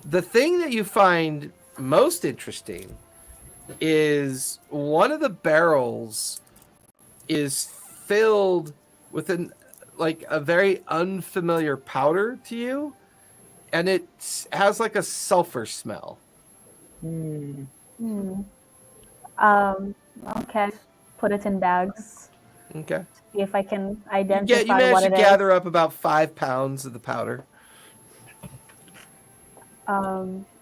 The thing that you find most interesting is one of the barrels is filled with a very unfamiliar powder to you, and it has like a sulfur smell. Okay. Put it in bags. Okay. See if I can identify You managed what to it gather up about 5 pounds of the powder.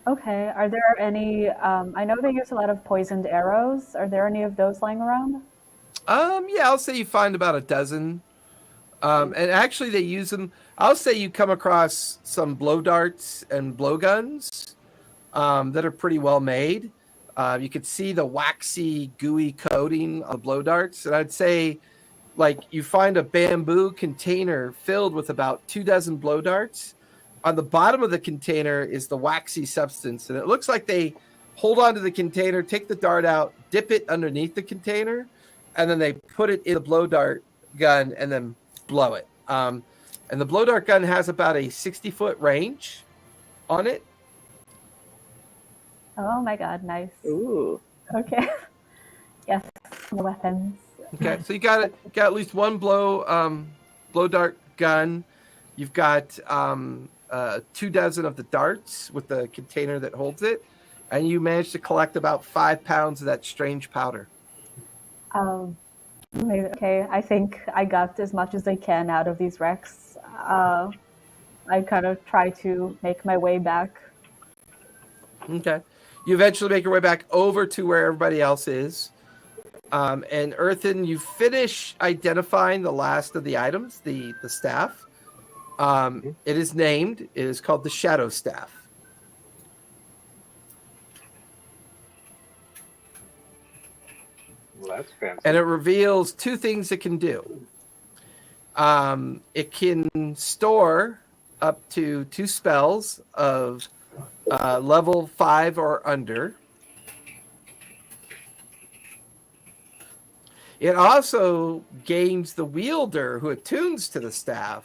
Okay. Are there any? I know they use a lot of poisoned arrows. Are there any of those lying around? Yeah, I'll say you find about a dozen. And actually they use them. I'll say you come across some blow darts and blowguns that are pretty well made. You could see the waxy, gooey coating of blow darts. And I'd say like you find a bamboo container filled with about 2 dozen blow darts. On the bottom of the container is the waxy substance. And it looks like they hold onto the container, take the dart out, dip it underneath the container, and then they put it in the blow dart gun and then blow it. And the blow dart gun has about a 60-foot range on it. Oh my god, nice. Ooh. Okay. Yes, more weapons. Okay, so you got at least one blow dart gun. You've got 2 dozen of the darts with the container that holds it, and you managed to collect about 5 pounds of that strange powder. Okay, I think I got as much as I can out of these wrecks. I kind of try to make my way back. Okay. You eventually make your way back over to where everybody else is. And Earthen, you finish identifying the last of the items, the staff. It is named. It is called the Shadow Staff. Well, that's fancy. And it reveals 2 things it can do. It can store up to 2 spells of level 5 or under. It also gains the wielder who attunes to the staff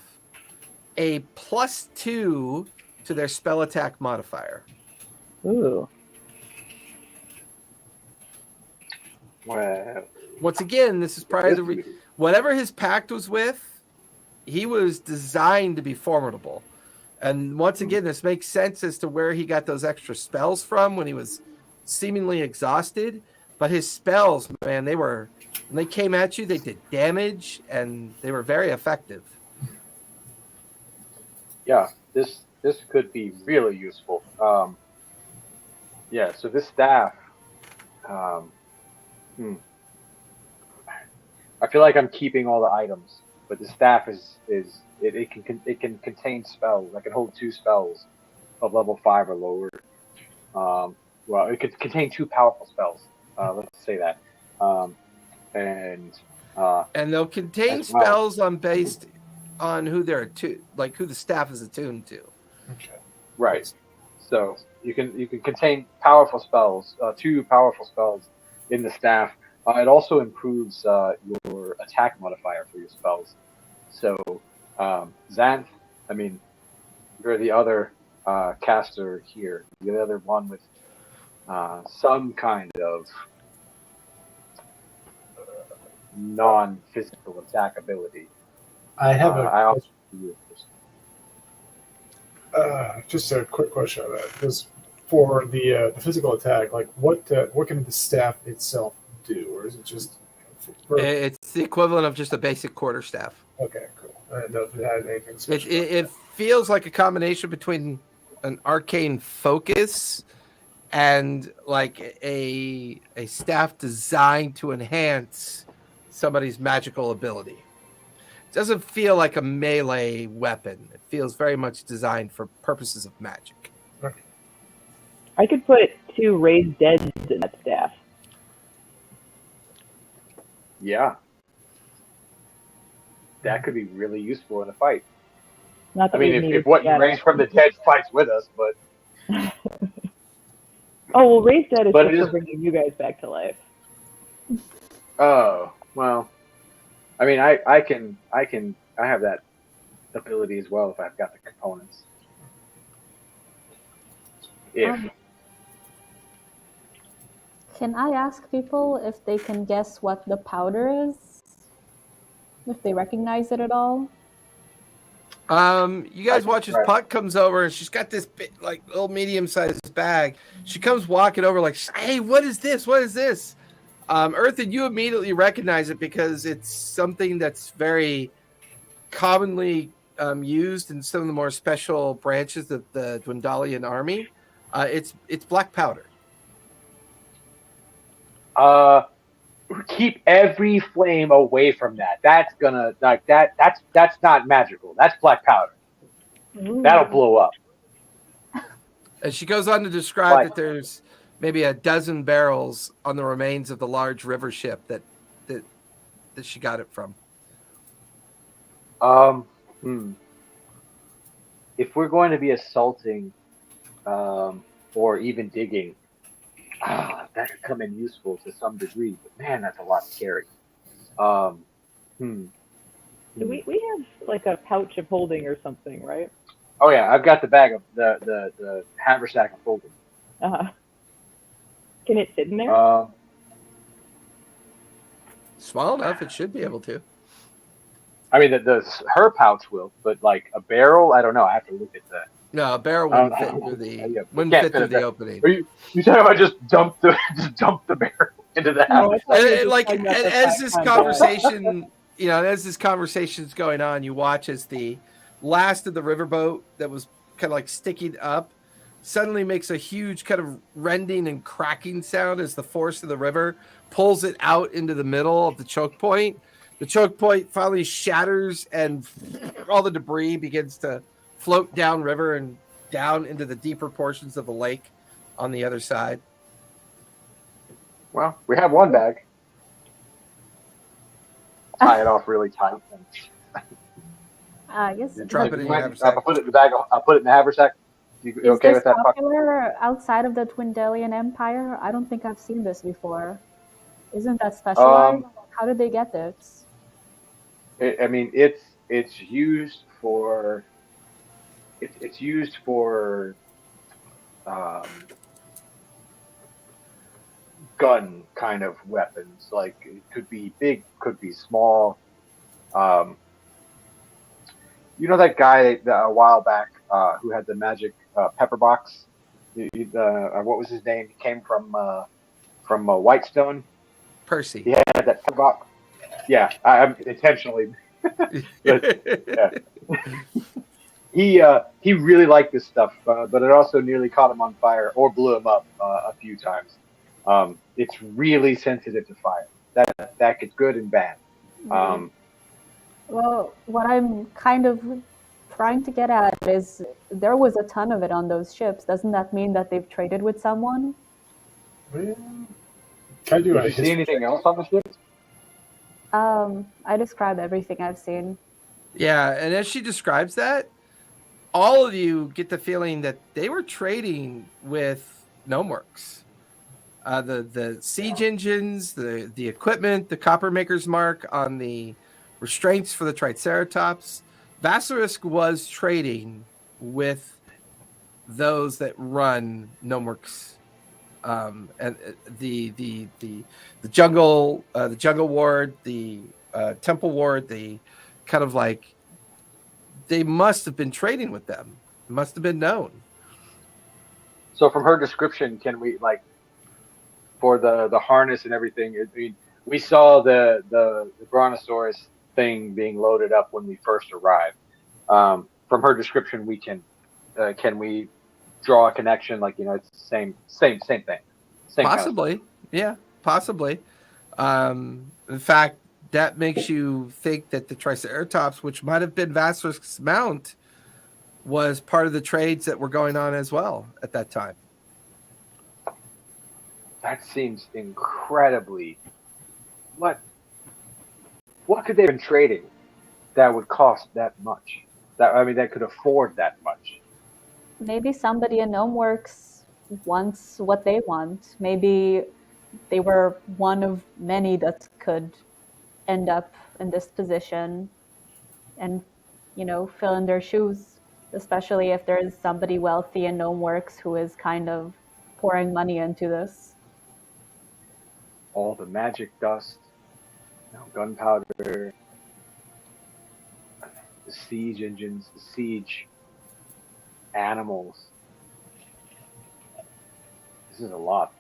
a +2 to their spell attack modifier. Ooh. Well, Once again, this is probably whatever his pact was with, he was designed to be formidable. And once again, this makes sense as to where he got those extra spells from when he was seemingly exhausted. But his spells, man, when they came at you, they did damage and they were very effective. yeah, this could be really useful. Yeah, so this staff, Um, I feel like I'm keeping all the items, but the staff it can contain spells. I can hold 2 spells of level 5 or lower. Well, it could contain 2 powerful spells. Let's say that. And they'll contain spells based on who they're attuned, like who the staff is attuned to. Okay. Right. So you can contain powerful spells, 2 powerful spells in the staff. It also improves your attack modifier for your spells. So Xanth, I mean, you're the other caster here. You're the other one with some kind of non-physical attack ability. I have just a quick question on that. Because for the physical attack, like what can the staff itself do, or is it just? It's the equivalent of just a basic quarterstaff. Okay, cool. I didn't know if it had anything special. It feels like a combination between an arcane focus and like a staff designed to enhance somebody's magical ability. It doesn't feel like a melee weapon. It feels very much designed for purposes of magic. Okay. I could put 2 raised deads in that staff. Yeah. That could be really useful in a fight. Not that I mean, if what you raise from the dead fights with us, but... Oh, well, raised dead is But just for bringing you guys back to life. Oh, well... I mean, I have that ability as well if I've got the components. Can I ask people if they can guess what the powder is? If they recognize it at all? You guys watch as Puck comes over and she's got this big, like little medium-sized bag. She comes walking over like, "Hey, what is this? What is this?" Earthen, you immediately recognize it because it's something that's very commonly used in some of the more special branches of the Dwendalian army. It's black powder. Keep every flame away from that. That's gonna that's not magical. That's black powder. Ooh. That'll blow up. And she goes on to describe that there's maybe a dozen barrels on the remains of the large river ship that she got it from. If we're going to be assaulting or even digging, that could come in useful to some degree, but man, that's a lot to carry. We have like a pouch of holding or something, right? Oh yeah, I've got the bag of the haversack of holding. Can it fit in there? Small enough, it should be able to. I mean, her pouch will, but like a barrel, I don't know. I have to look at that. No, a barrel wouldn't fit through the opening. Are you talking about just dump the barrel into the house? As this conversation, as this conversation's going on, you watch as the last of the riverboat that was kind of like sticking up suddenly makes a huge kind of rending and cracking sound as the force of the river pulls it out into the middle of the choke point. The choke point finally shatters and all the debris begins to float downriver and down into the deeper portions of the lake on the other side. Well, we have one bag. Tie it off really tight. Yes. Drop it in your haversack. I'll put it in the bag. I'll put it in the haversack. You okay with that? Is this popular outside of the Dwendalian Empire? I don't think I've seen this before. Isn't that specialized? How did they get this? It's used for. It's used for gun kind of weapons. Like it could be big, could be small. You know that guy a while back who had the magic pepper box? What was his name? He came from Whitestone. Percy. He had that pepper box. Yeah, I'm intentionally. Yeah. He really liked this stuff, but it also nearly caught him on fire or blew him up a few times. It's really sensitive to fire. That gets good and bad. Well, what I'm kind of trying to get at is there was a ton of it on those ships. Doesn't that mean that they've traded with someone? Well, can I do Did a you see history anything check? else on the ship? I describe everything I've seen. Yeah, and as she describes that, all of you get the feeling that they were trading with Gnomeworks. The siege engines, the equipment, the Coppermaker's mark on the restraints for the Triceratops. Vassarisk was trading with those that run Gnomeworks, and the jungle ward, the temple ward, the kind of like they must have been trading with them. Must have been known. So from her description, can we like for the harness and everything? I mean, we saw the brontosaurus thing being loaded up when we first arrived. From her description, we can we draw a connection? Like, you know, it's the same thing. Same Possibly, kind of yeah, possibly. In fact, that makes you think that the Triceratops, which might have been Vassarisk's mount, was part of the trades that were going on as well at that time. That seems incredibly. What could they have been trading that would cost that much? That could afford that much. Maybe somebody in Gnomeworks wants what they want. Maybe they were one of many that could end up in this position and, you know, fill in their shoes, especially if there is somebody wealthy in Gnomeworks who is kind of pouring money into this. All the magic dust, gunpowder, the siege engines, the siege animals. This is a lot.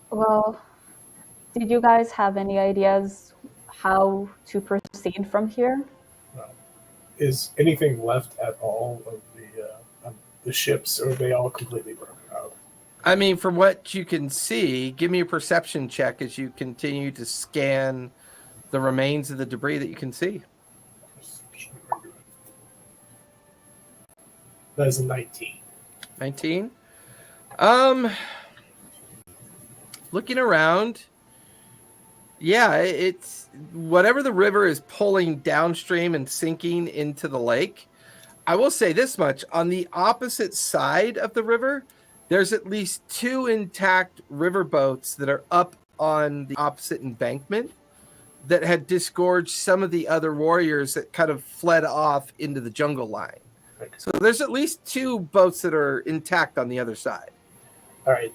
Well, did you guys have any ideas how to proceed from here? Is anything left at all of the ships, or are they all completely broken out? I mean, from what you can see, give me a perception check as you continue to scan the remains of the debris that you can see. That is a 19. 19. Looking around, yeah, it's whatever the river is pulling downstream and sinking into the lake. I will say this much: on the opposite side of the river, there's at least 2 intact river boats that are up on the opposite embankment that had disgorged some of the other warriors that kind of fled off into the jungle line. So there's at least 2 boats that are intact on the other side. All right.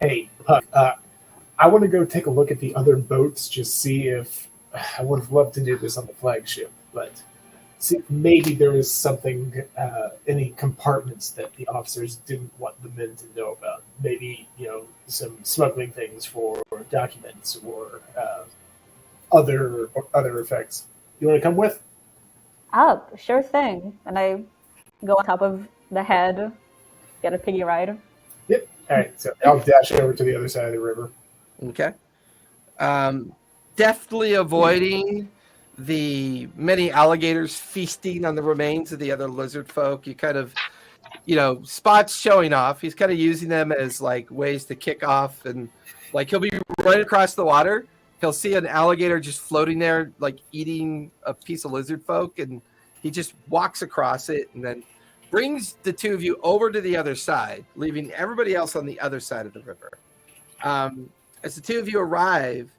Hey, Puck, I want to go take a look at the other boats, just see if I would have loved to do this on the flagship, but see if maybe there is something, any compartments that the officers didn't want the men to know about. Maybe, you know, some smuggling things for documents or other effects. You want to come with? Up, sure thing. And I go on top of the head, get a piggy ride. Yep. All right. So I'll dash over to the other side of the river. Okay. Deftly avoiding the many alligators feasting on the remains of the other lizard folk. You kind of, you know, Spot's showing off. He's kind of using them as like ways to kick off, and like he'll be right across the water. He'll see an alligator just floating there, like eating a piece of lizard folk, and he just walks across it and then brings the 2 of you over to the other side, leaving everybody else on the other side of the river. As the 2 of you arrive,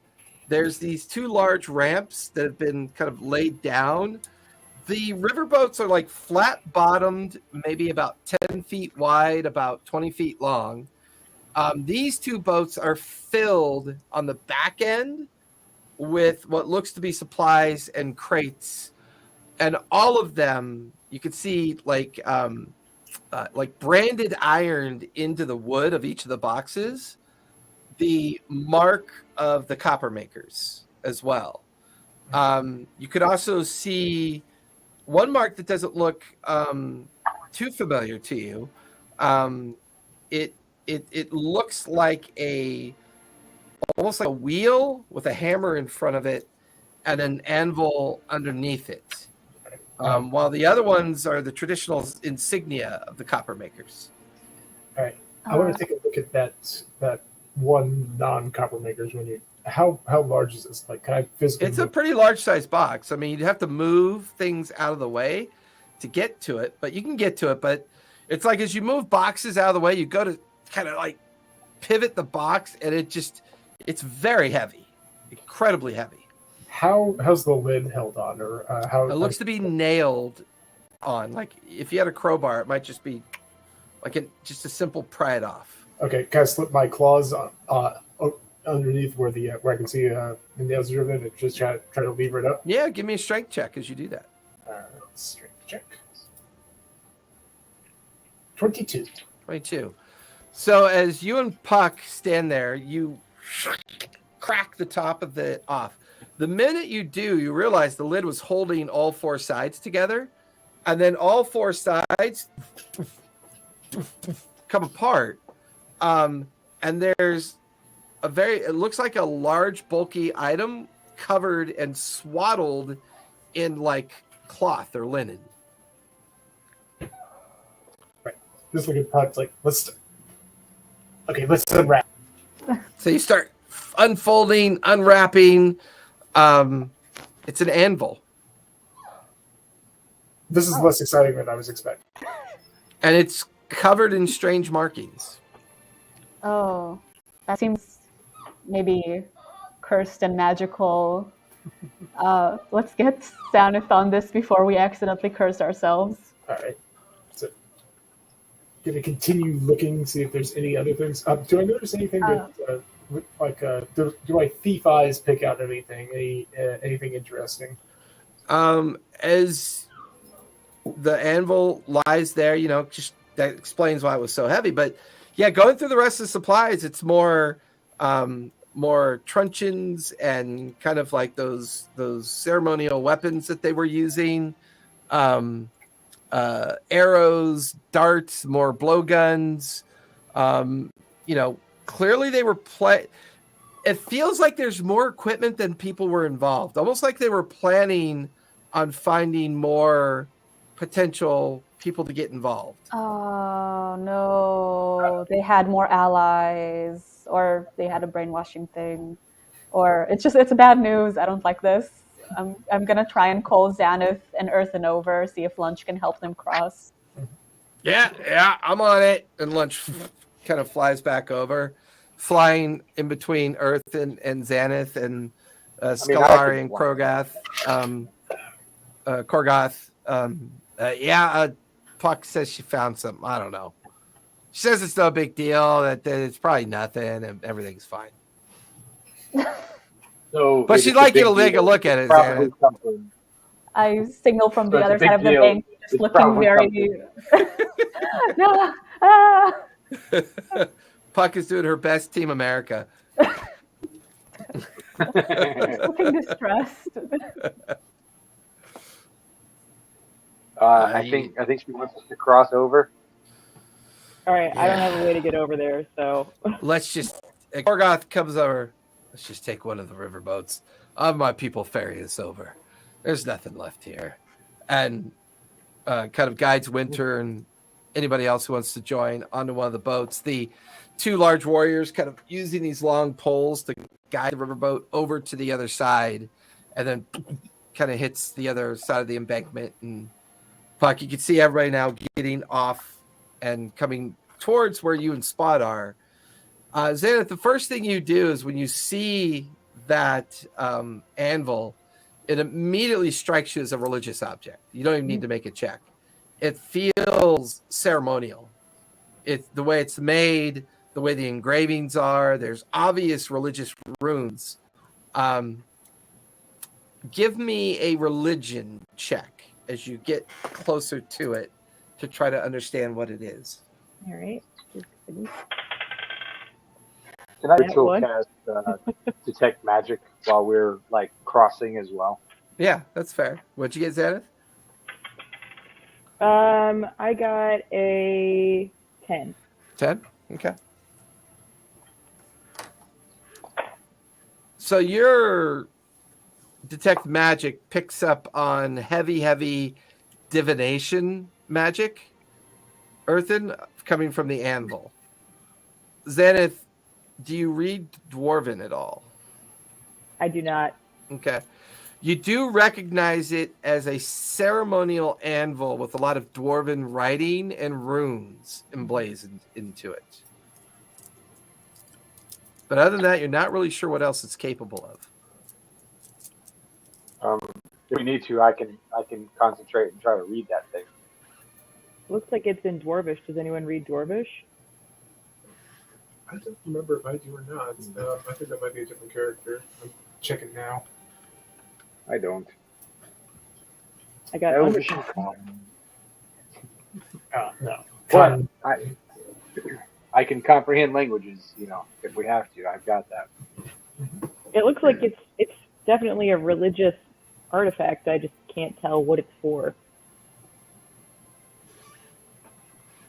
there's these 2 large ramps that have been kind of laid down. The riverboats are like flat bottomed, maybe about 10 feet wide, about 20 feet long. These 2 boats are filled on the back end with what looks to be supplies and crates, and all of them you could see like branded ironed into the wood of each of the boxes the mark of the Coppermakers as well. You could also see one mark that doesn't look too familiar to you. It looks like almost like a wheel with a hammer in front of it and an anvil underneath it. While the other ones are the traditional insignia of the copper makers. All right. I want to take a look at that one non-copper makers. How large is this? Like, can I physically? It's a pretty large size box. I mean, you'd have to move things out of the way to get to it, but you can get to it. But it's like as you move boxes out of the way, you go to kind of like pivot the box, and it's very heavy, incredibly heavy. How's the lid held on, or how? It looks to be nailed on. Like if you had a crowbar, it might just be like just a simple pry it off. Okay, can I slip my claws underneath where I can see the nails are driven and just try to lever it up? Yeah, give me a strength check as you do that. Strength check. 22. 22. So as you and Puck stand there, you crack the top of it off. The minute you do, you realize the lid was holding all four sides together, and then all four sides come apart. And there's it looks like a large, bulky item covered and swaddled in like cloth or linen. Right. Just look at Puck, like, let's unwrap. So you start unfolding, unwrapping. It's an anvil. This is less exciting than I was expecting. And it's covered in strange markings. Oh, that seems maybe cursed and magical. Let's get Xanath on this before we accidentally curse ourselves. All right. So, gonna continue looking, see if there's any other things. Do I notice anything that, do my thief eyes pick out anything? Anything interesting? As the anvil lies there, just that explains why it was so heavy. But yeah, going through the rest of the supplies, it's more truncheons and kind of like those ceremonial weapons that they were using. Arrows, darts, more blowguns. Clearly they were it feels like there's more equipment than people were involved. Almost like they were planning on finding more potential people to get involved. Oh no, they had more allies, or they had a brainwashing thing, or it's bad news. I don't like this. I'm gonna try and call Xanath and Earthen over, see if Lunch can help them cross. Yeah, I'm on it. And Lunch kind of flies back over, flying in between Earth and Xanath and Skalari and Krogath, Korgoth. Puck says she found something. I don't know. She says it's no big deal, that it's probably nothing and everything's fine. So, but she'd like you to take a look at it, Xanath. I signal from the other side of the bank, just looking very... Puck is doing her best Team America. Looking distressed. I think she wants us to cross over. All right, I don't have a way to get over there, so let's just. Korgoth comes over. Let's just take one of the river boats. My people ferry us over. There's nothing left here, and kind of guides Winter and anybody else who wants to join onto one of the boats. The two large warriors kind of using these long poles to guide the riverboat over to the other side, and then kind of hits the other side of the embankment. And Puck, you can see everybody now getting off and coming towards where you and Spot are. Xanath, the first thing you do is when you see that anvil, it immediately strikes you as a religious object. You don't even need to make a check. It feels ceremonial. It's the way it's made, the way the engravings are. There's obvious religious runes. Give me a religion check as you get closer to it to try to understand what it is. all right. Can I ritual cast detect magic while we're like crossing as well? Yeah, that's fair. What'd you get, Xanath? I got a 10. 10? Okay. So your detect magic picks up on heavy divination magic, Earthen, coming from the anvil. Zenith, do you read Dwarven at all? I do not. Okay. You do recognize it as a ceremonial anvil with a lot of Dwarven writing and runes emblazoned into it. But other than that, you're not really sure what else it's capable of. If we need to, I can concentrate and try to read that thing. Looks like it's in Dwarvish. Does anyone read Dwarvish? I don't remember if I do or not. I think that might be a different character. I'm checking now. I don't. I got Elvish. No. But I can comprehend languages, if we have to. I've got that. It looks like it's definitely a religious artifact. I just can't tell what it's for.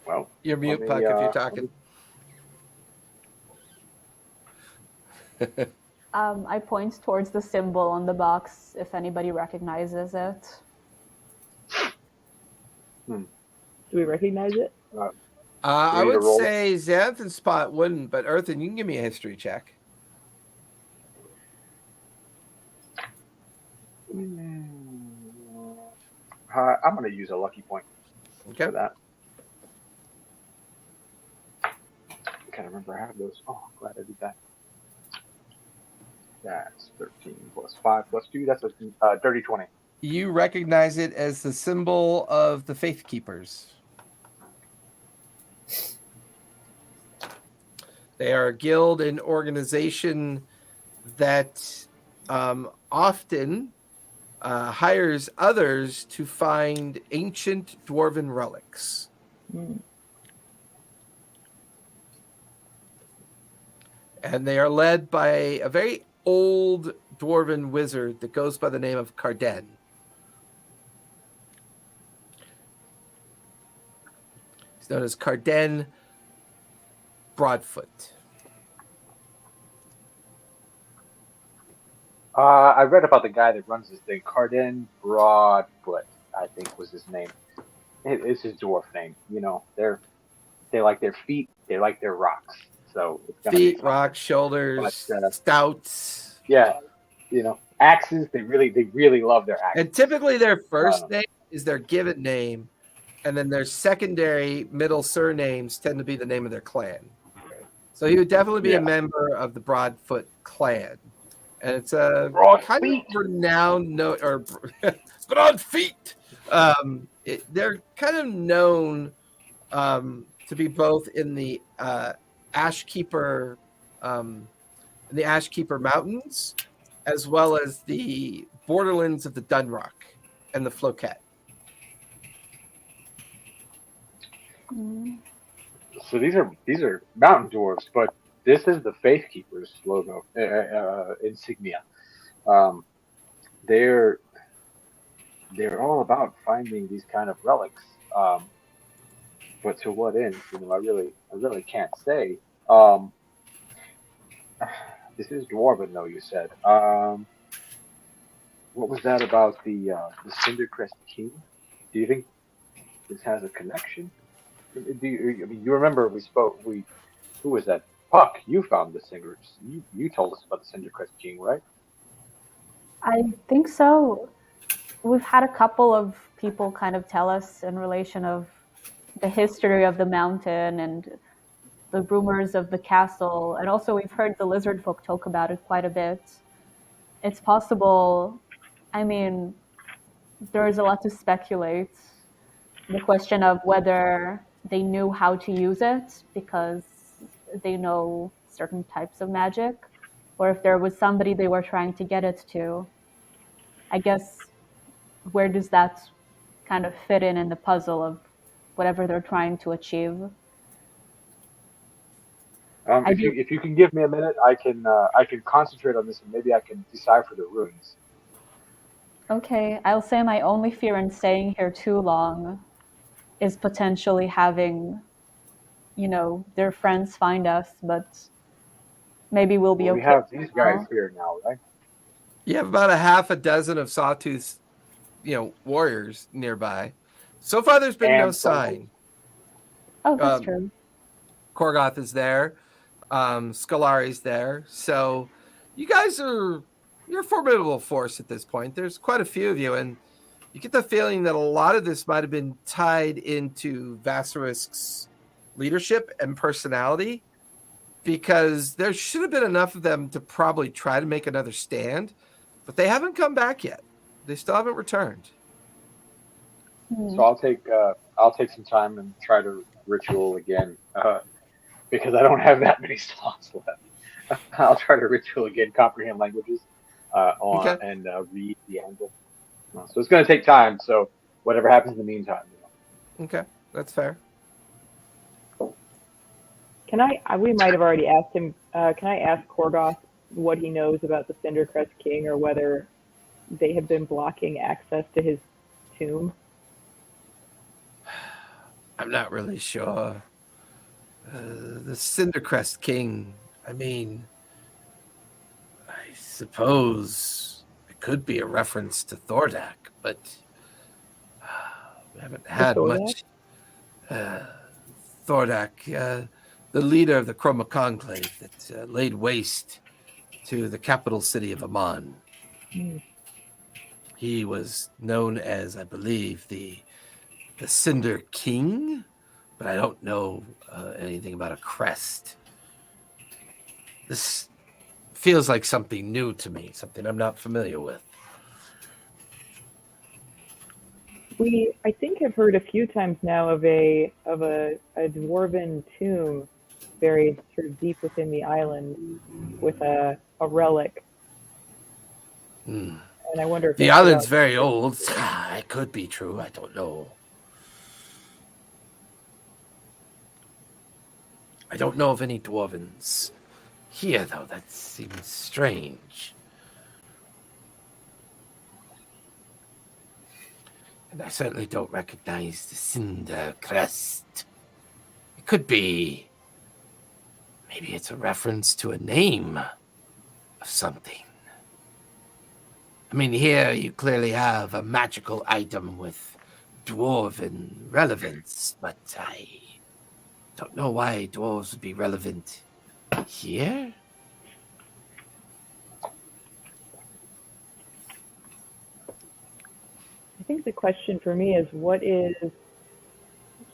Well, You're mute, me, Puck, if you're talking. I point towards the symbol on the box if anybody recognizes it. Do we recognize it? I need to would roll? say Xanth and Spot wouldn't, but Earthen, you can give me a history check. I'm going to use a lucky point Okay. for that. I can't remember I have those. Oh, glad I did that. That's 13 plus 5 plus 2. That's a dirty 20. You recognize it as the symbol of the Faith Keepers. They are a guild and organization that often hires others to find ancient dwarven relics. And they are led by a very old dwarven wizard that goes by the name of Carden. He's known as Carden Broadfoot. I read about the guy that runs this thing. Carden Broadfoot, I think was his name. It's his dwarf name. They like their feet. They like their rocks. So it's gonna be Feet, fun. rocks, shoulders, But, stouts. Yeah, axes. They really love their axes. And typically their first name is their given name, and then their secondary middle surnames tend to be the name of their clan. So he would definitely be a member of the Broadfoot clan. And it's a kind of renowned or Broad Feet. They're kind of known to be both in the Ashkeeper Mountains, as well as the borderlands of the Dunrock and the Floquet. So these are mountain dwarves, but this is the Faith Keepers logo insignia. They're all about finding these kind of relics, but to what end? I really can't say. This is dwarven, though. You said. What was that about the Cindercrest King? Do you think this has a connection? You remember we spoke? Who was that? Puck, you found the singers. You told us about the Cindercrest King, right? I think so. We've had a couple of people kind of tell us in relation of the history of the mountain and the rumors of the castle. And also we've heard the lizard folk talk about it quite a bit. It's possible. I mean, there is a lot to speculate. The question of whether they knew how to use it because they know certain types of magic, or if there was somebody they were trying to get it to. I guess, where does that kind of fit in the puzzle of whatever they're trying to achieve? If you can give me a minute, I can concentrate on this and maybe I can decipher the runes. Okay, I'll say my only fear in staying here too long is potentially having their friends find us, but maybe we'll be Well, okay. we have these guys now. here now, right? You have about a half a dozen of Sawtooth's, warriors nearby. So far, there's been no And some- sign. Oh, that's Um, true. Korgoth is there. Scolari's there. So you guys you're a formidable force at this point. There's quite a few of you, and you get the feeling that a lot of this might have been tied into Vassarisk's leadership and personality, because there should have been enough of them to probably try to make another stand, but they haven't come back yet. They still haven't returned. Hmm. So I'll take some time and try to ritual again, because I don't have that many slots left. I'll try to ritual again, comprehend languages, Okay. and read the angle. So it's going to take time. So whatever happens in the meantime. Okay, that's fair. We might have already asked him. Can I ask Korgoth what he knows about the Cindercrest King, or whether they have been blocking access to his tomb? I'm not really sure. The Cindercrest King, I suppose it could be a reference to Thordak, but we haven't had Thordak? much. Thordak, the leader of the Chroma Conclave that laid waste to the capital city of Amman. Hmm. He was known as, I believe, the Cinder King, but I don't know anything about a crest. This feels like something new to me, something I'm not familiar with. I think I've heard a few times now of a dwarven tomb buried sort of deep within the island with a relic. Hmm. And I wonder if The that's island's about- very old. It could be true. I don't know. I don't know of any dwarvens here, though. That seems strange. And I certainly don't recognize the Cinder Crest. It could be... Maybe it's a reference to a name of something. Here you clearly have a magical item with dwarven relevance, but I don't know why dwarves would be relevant here. I think the question for me is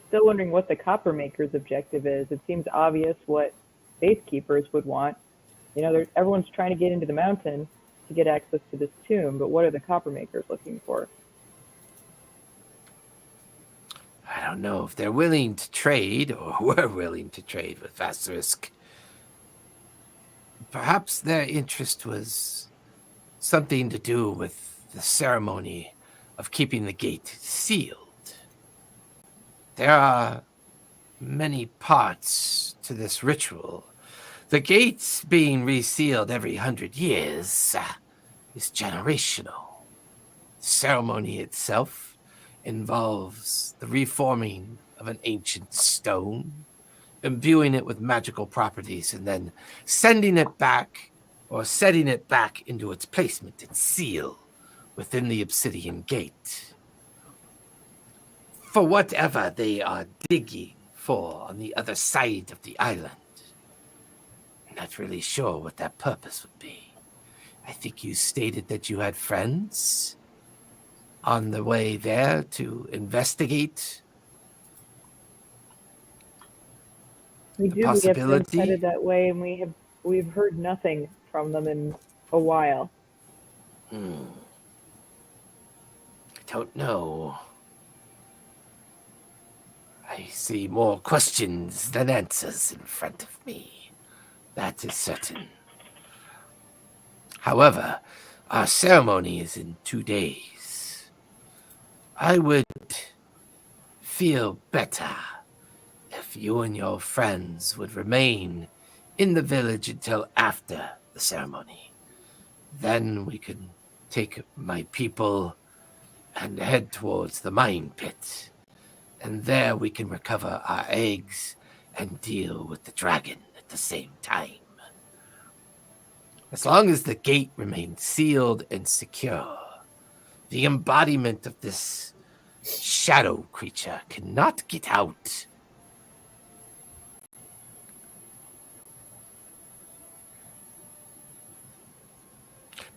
still wondering what the copper maker's objective is. It seems obvious what faith keepers would want. Everyone's trying to get into the mountain to get access to this tomb, but what are the copper makers looking for? I don't know if they're willing to trade or were willing to trade with Vassarisk. Perhaps their interest was something to do with the ceremony of keeping the gate sealed. There are many parts to this ritual. The gates being resealed every 100 years is generational. The ceremony itself involves the reforming of an ancient stone, imbuing it with magical properties, and then sending it back or setting it back into its placement and seal within the obsidian gate. For whatever they are digging for on the other side of the island. Not really sure what that purpose would be. I think you stated that you had friends on the way there to investigate. We The do. We have friends possibility? headed that way, and we've heard nothing from them in a while. I don't know. I see more questions than answers in front of me. That is certain. However, our ceremony is in 2 days. I would feel better if you and your friends would remain in the village until after the ceremony. Then we can take my people and head towards the mine pit. And there we can recover our eggs and deal with the dragon at the same time. As long as the gate remains sealed and secure, the embodiment of this shadow creature cannot get out.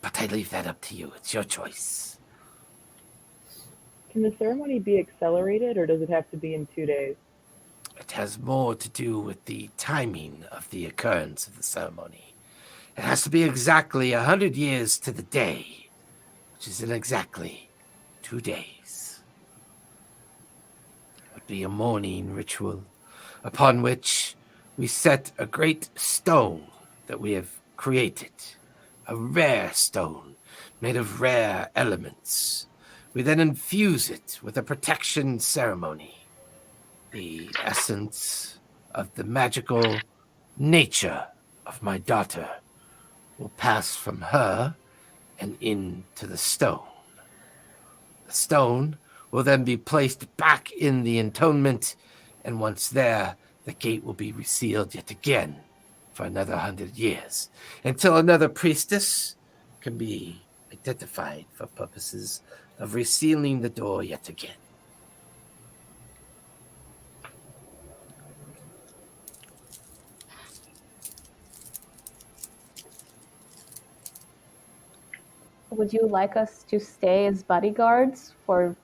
But I leave that up to you. It's your choice. Can the ceremony be accelerated, or does it have to be in 2 days? It has more to do with the timing of the occurrence of the ceremony. It has to be exactly 100 years to the day, which is in exactly 2 days. It would be a mourning ritual upon which we set a great stone that we have created, a rare stone made of rare elements. We then infuse it with a protection ceremony. The essence of the magical nature of my daughter will pass from her and into the stone. The stone will then be placed back in the entombment, and once there, the gate will be resealed yet again for another 100 years, until another priestess can be identified for purposes of resealing the door yet again. Would you like us to stay as bodyguards for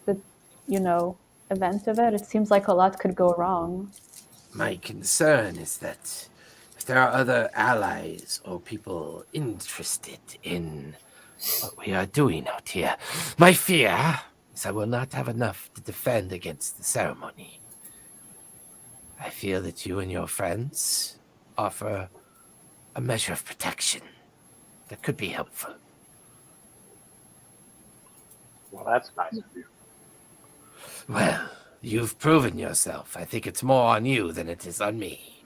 the, event of it? It seems like a lot could go wrong. My concern is that if there are other allies or people interested in what we are doing out here, my fear is I will not have enough to defend against the ceremony. I feel that you and your friends offer a measure of protection that could be helpful. Well, that's nice of you. Well, you've proven yourself. I think it's more on you than it is on me.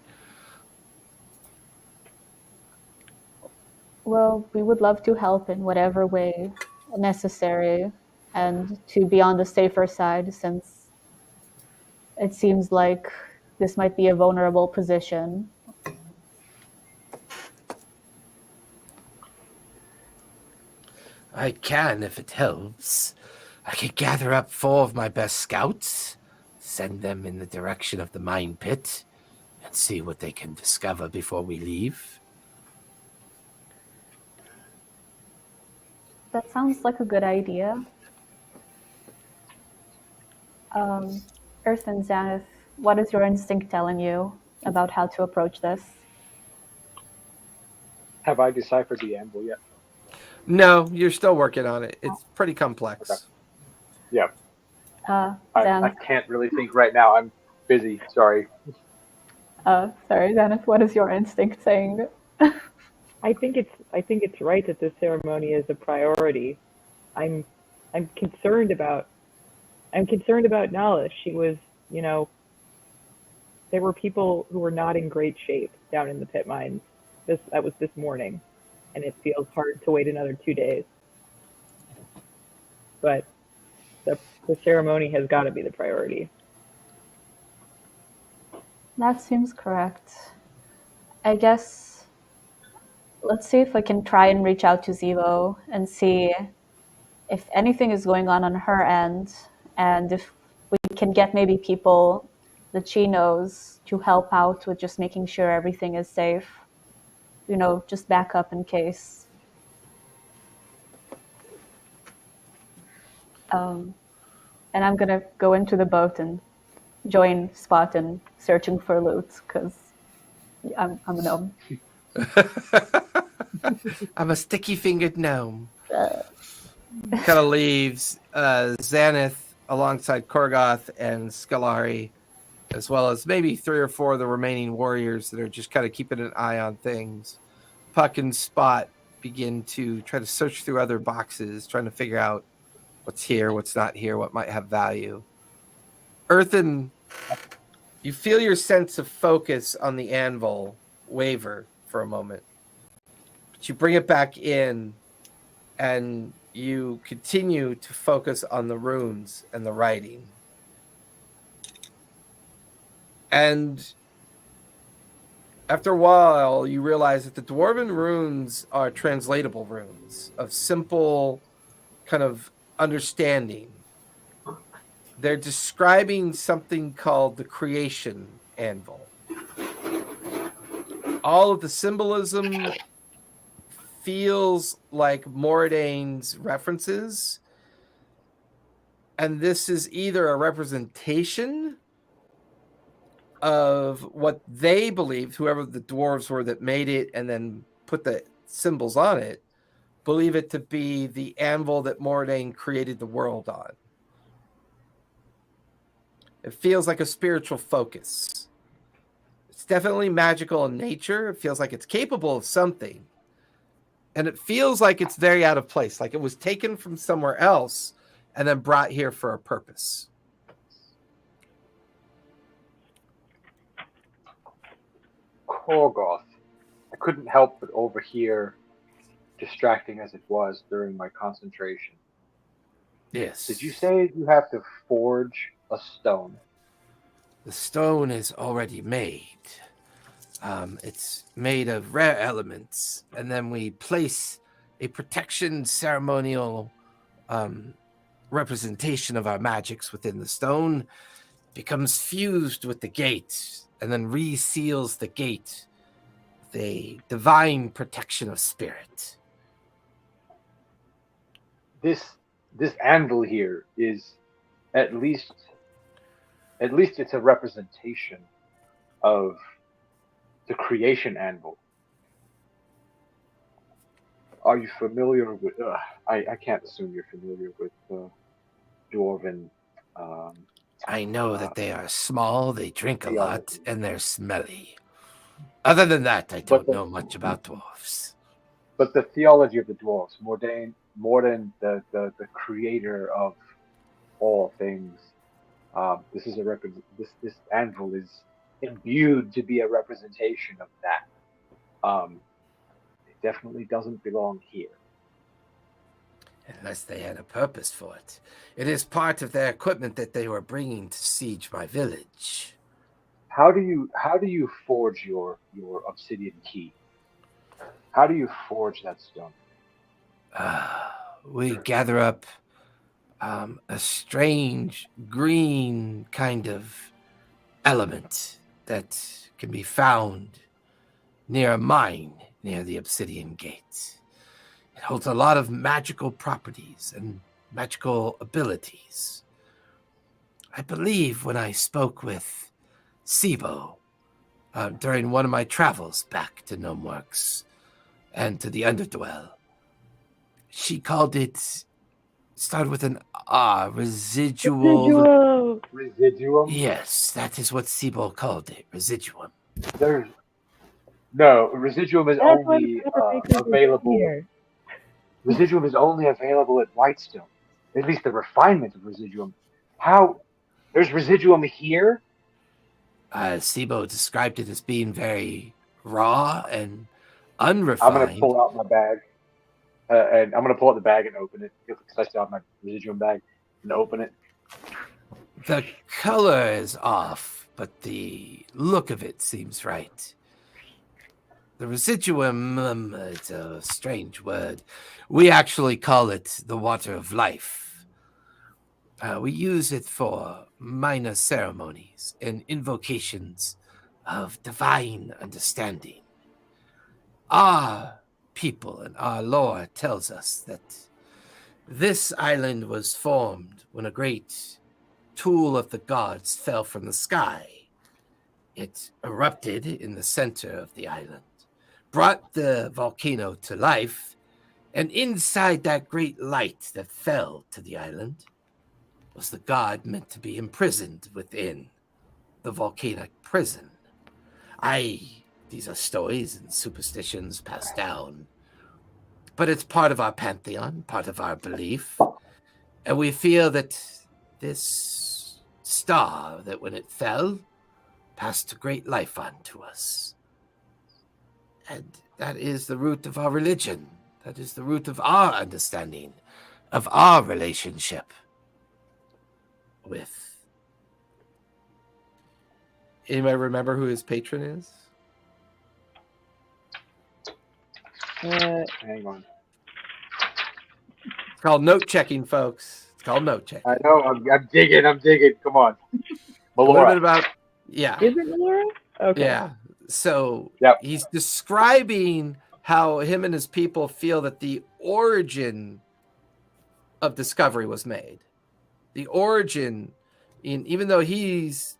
Well, we would love to help in whatever way necessary and to be on the safer side, since it seems like this might be a vulnerable position. I can if it helps. I could gather up 4 of my best scouts, send them in the direction of the mine pit, and see what they can discover before we leave. That sounds like a good idea. Earth and Xanath, what is your instinct telling you about how to approach this? Have I deciphered the amble yet? No, you're still working on it. It's pretty complex. Okay. Yeah. I Xanath, can't really think right now. I'm busy. Sorry. sorry, Xanath, what is your instinct saying? I think it's right that this ceremony is a priority. I'm concerned about Nala. She was, there were people who were not in great shape down in the pit mines. That was this morning, and it feels hard to wait another 2 days. But the ceremony has got to be the priority. That seems correct. I guess let's see if I can try and reach out to Zivo and see if anything is going on her end, and if we can get maybe people that she knows to help out with just making sure everything is safe. Just back up in case. And I'm gonna go into the boat and join Spot in searching for loot, because I'm a gnome. I'm a sticky-fingered gnome. Kind of leaves Xanath alongside Korgoth and Skalari, as well as maybe 3 or 4 of the remaining warriors that are just kind of keeping an eye on things. Puck and Spot begin to try to search through other boxes, trying to figure out what's here, what's not here, what might have value. Earthen, you feel your sense of focus on the anvil waver for a moment. But you bring it back in, and you continue to focus on the runes and the writing. And After a while, you realize that the dwarven runes are translatable runes of simple kind of understanding. They're describing something called the creation anvil. All of the symbolism feels like Mordane's references, and this is either a representation of what they believed, whoever the dwarves were that made it and then put the symbols on it, believe it to be the anvil that Mordane created the world on. It feels like a spiritual focus. It's definitely magical in nature. It feels like it's capable of something. And it feels like it's very out of place, like it was taken from somewhere else and then brought here for a purpose. Korgoth. I couldn't help but overhear, distracting as it was during my concentration. Yes. Did you say you have to forge a stone? The stone is already made. It's made of rare elements, and then we place a protection ceremonial representation of our magics within the stone, becomes fused with the gate, and then reseals the gate with a divine protection of spirit. This anvil here is at least it's a representation of the creation anvil. Are you familiar with? I can't assume you're familiar with dwarven. I know that they are small, they drink a lot, and they're smelly. Other than that, I don't know much about dwarves. But the theology of the dwarves, more than the creator of all things, this is this anvil is imbued to be a representation of that. It definitely doesn't belong here. Unless they had a purpose for it. It is part of their equipment that they were bringing to siege my village. How do you forge your obsidian key? How do you forge that stone? We gather up a strange green kind of element that can be found near a mine near the Obsidian Gate. It holds a lot of magical properties and magical abilities. I believe when I spoke with Sibo during one of my travels back to Gnomeworks and to the Underdwell, she called it, started with an R, residual. Residuum? Yes, that is what Sibo called it, residuum. No, residuum is only available. Here. Residuum is only available at Whitestone. At least the refinement of residuum. How? There's residuum here? Sibo described it as being very raw and unrefined. I'm going to pull out my bag. And I'm going to pull out the bag and open it. Because I still have my residuum bag. And open it. The color is off, but the look of it seems right. The residuum, it's a strange word. We actually call it the water of life. We use it for minor ceremonies and invocations of divine understanding. Our people and our lore tells us that this island was formed when a great tool of the gods fell from the sky. It erupted in the center of the island, brought the volcano to life, and inside that great light that fell to the island was the god meant to be imprisoned within the volcanic prison. These are stories and superstitions passed down, but it's part of our pantheon, part of our belief, and we feel that this star, that when it fell, passed a great life on to us. And that is the root of our religion. That is the root of our understanding of our relationship with. Anybody remember who his patron is? Hang on. It's called note checking, folks. It's called note checking. I know. I'm digging. Come on. A little bit Melora. about, yeah. Is it Laura? Okay. Yeah. So Yep. he's describing how him and his people feel that the origin of discovery was made. The origin, even though he's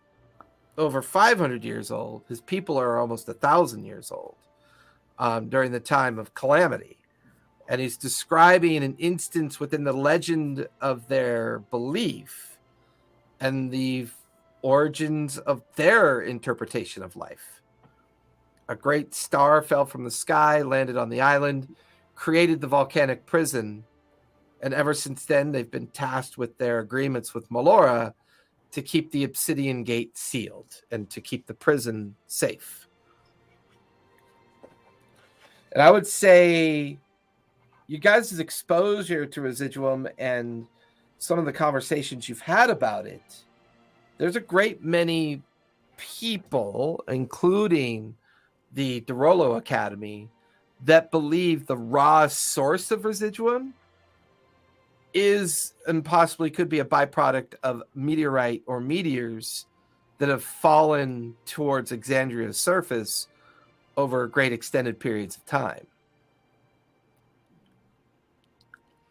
over 500 years old, his people are almost 1,000 years old during the time of calamity. And he's describing an instance within the legend of their belief and the origins of their interpretation of life. A great star fell from the sky, landed on the island, created the volcanic prison, and ever since then they've been tasked with their agreements with Melora to keep the obsidian gate sealed and to keep the prison safe. And I would say you guys' exposure to Residuum and some of the conversations you've had about it, there's a great many people, including the Derolo Academy, that believe the raw source of Residuum is and possibly could be a byproduct of meteorite or meteors that have fallen towards Exandria's surface over great extended periods of time.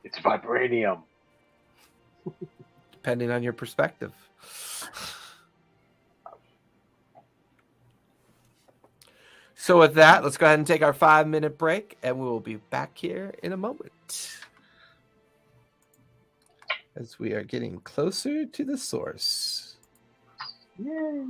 It's vibranium. Depending on your perspective. So with that, let's go ahead and take our 5-minute break, and we will be back here in a moment as we are getting closer to the source. Yay.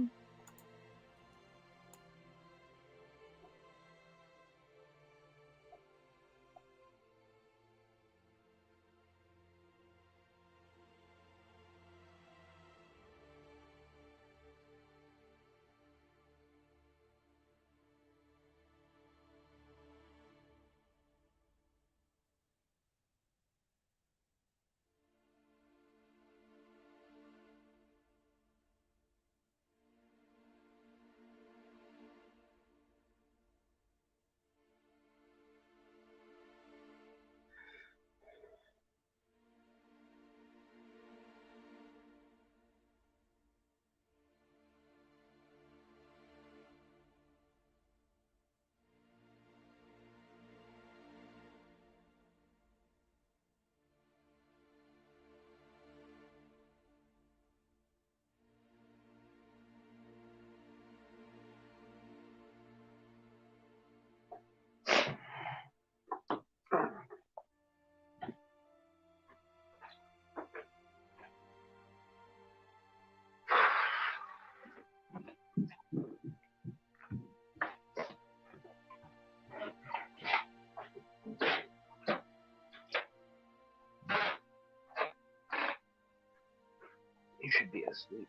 You should be asleep.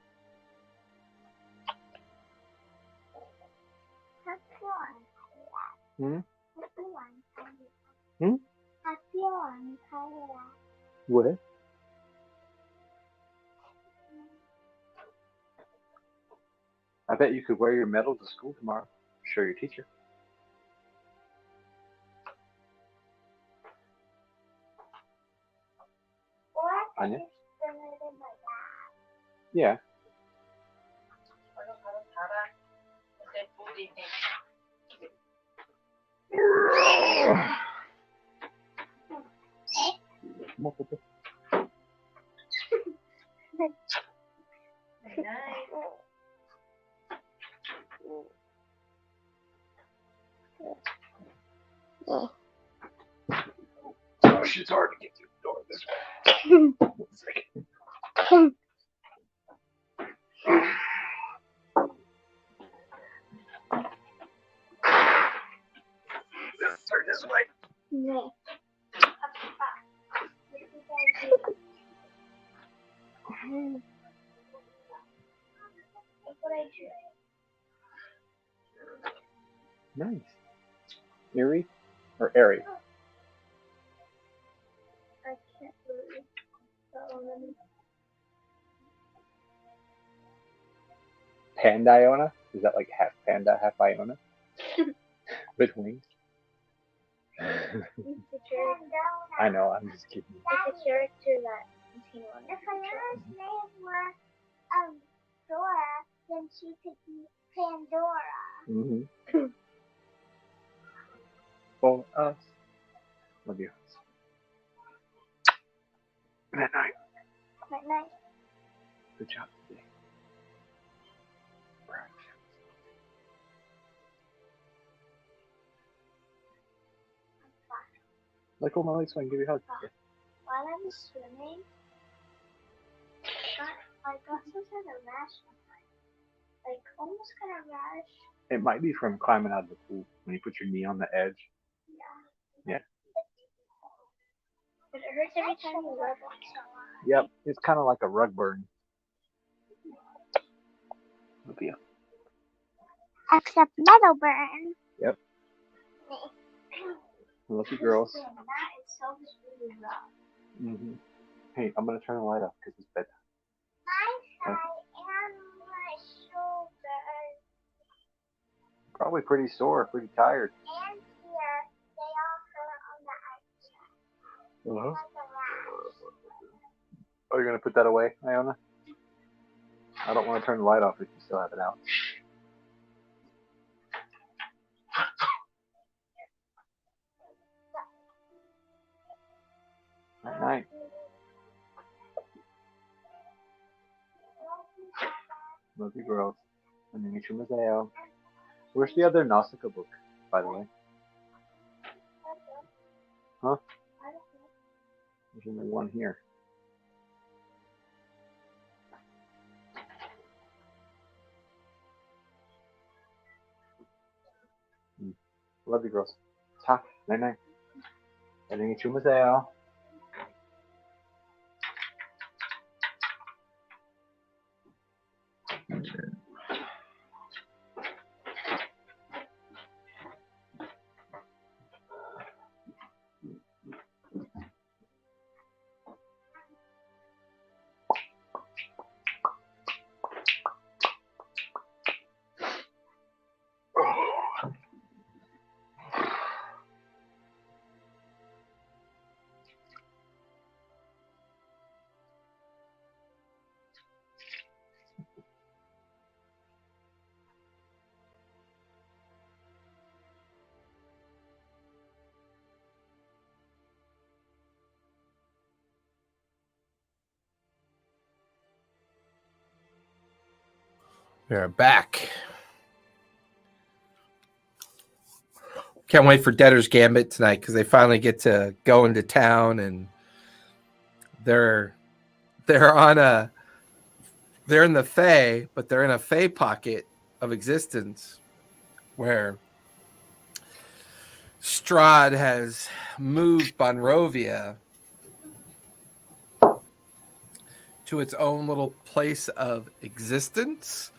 Hmm? Hmm? What? I bet you could wear your medal to school tomorrow. Show your teacher. Anya? Yeah. Oh, shit's hard to get through the door this way. 1 second. Let's turn this way. No. Nice. Eerie or airy? I can't believe Pandiona? Is that like half panda, half Iona? With wings? I know, I'm just kidding. Like a character that contains one. If Alara's name were Dora, then she could be Pandora. Mm-hmm. For us. Love you. Good night. Good night. Good job today. Let go of my legs so I can give you a hug. Yeah. While I was swimming, I got some sort of rash on my, like almost got a rash. It might be from climbing out of the pool when you put your knee on the edge. Yeah. But it hurts every time you rub it. Yep, it's kind of like a rug burn. Except metal burn. Yep. Love you, girls. That itself is really rough. Mm-hmm. Hey, I'm gonna turn the light off because it's bedtime. My side and my shoulders. Probably pretty sore, pretty tired. And here, they all hurt on the outside. Uh-huh. Like a rash. Oh, you're gonna put that away, Iona? I don't want to turn the light off if you still have it out. Night night. Love you, girls. And then you Museo. Where's the other Nausicaa book, by the way? Huh? There's only one here. Love you, girls. Ta. Night night. And then you Museo. We're back. Can't wait for Debtor's Gambit tonight because they finally get to go into town and they're in the Fae, but they're in a Fae pocket of existence where Strahd has moved Bonrovia to its own little place of existence,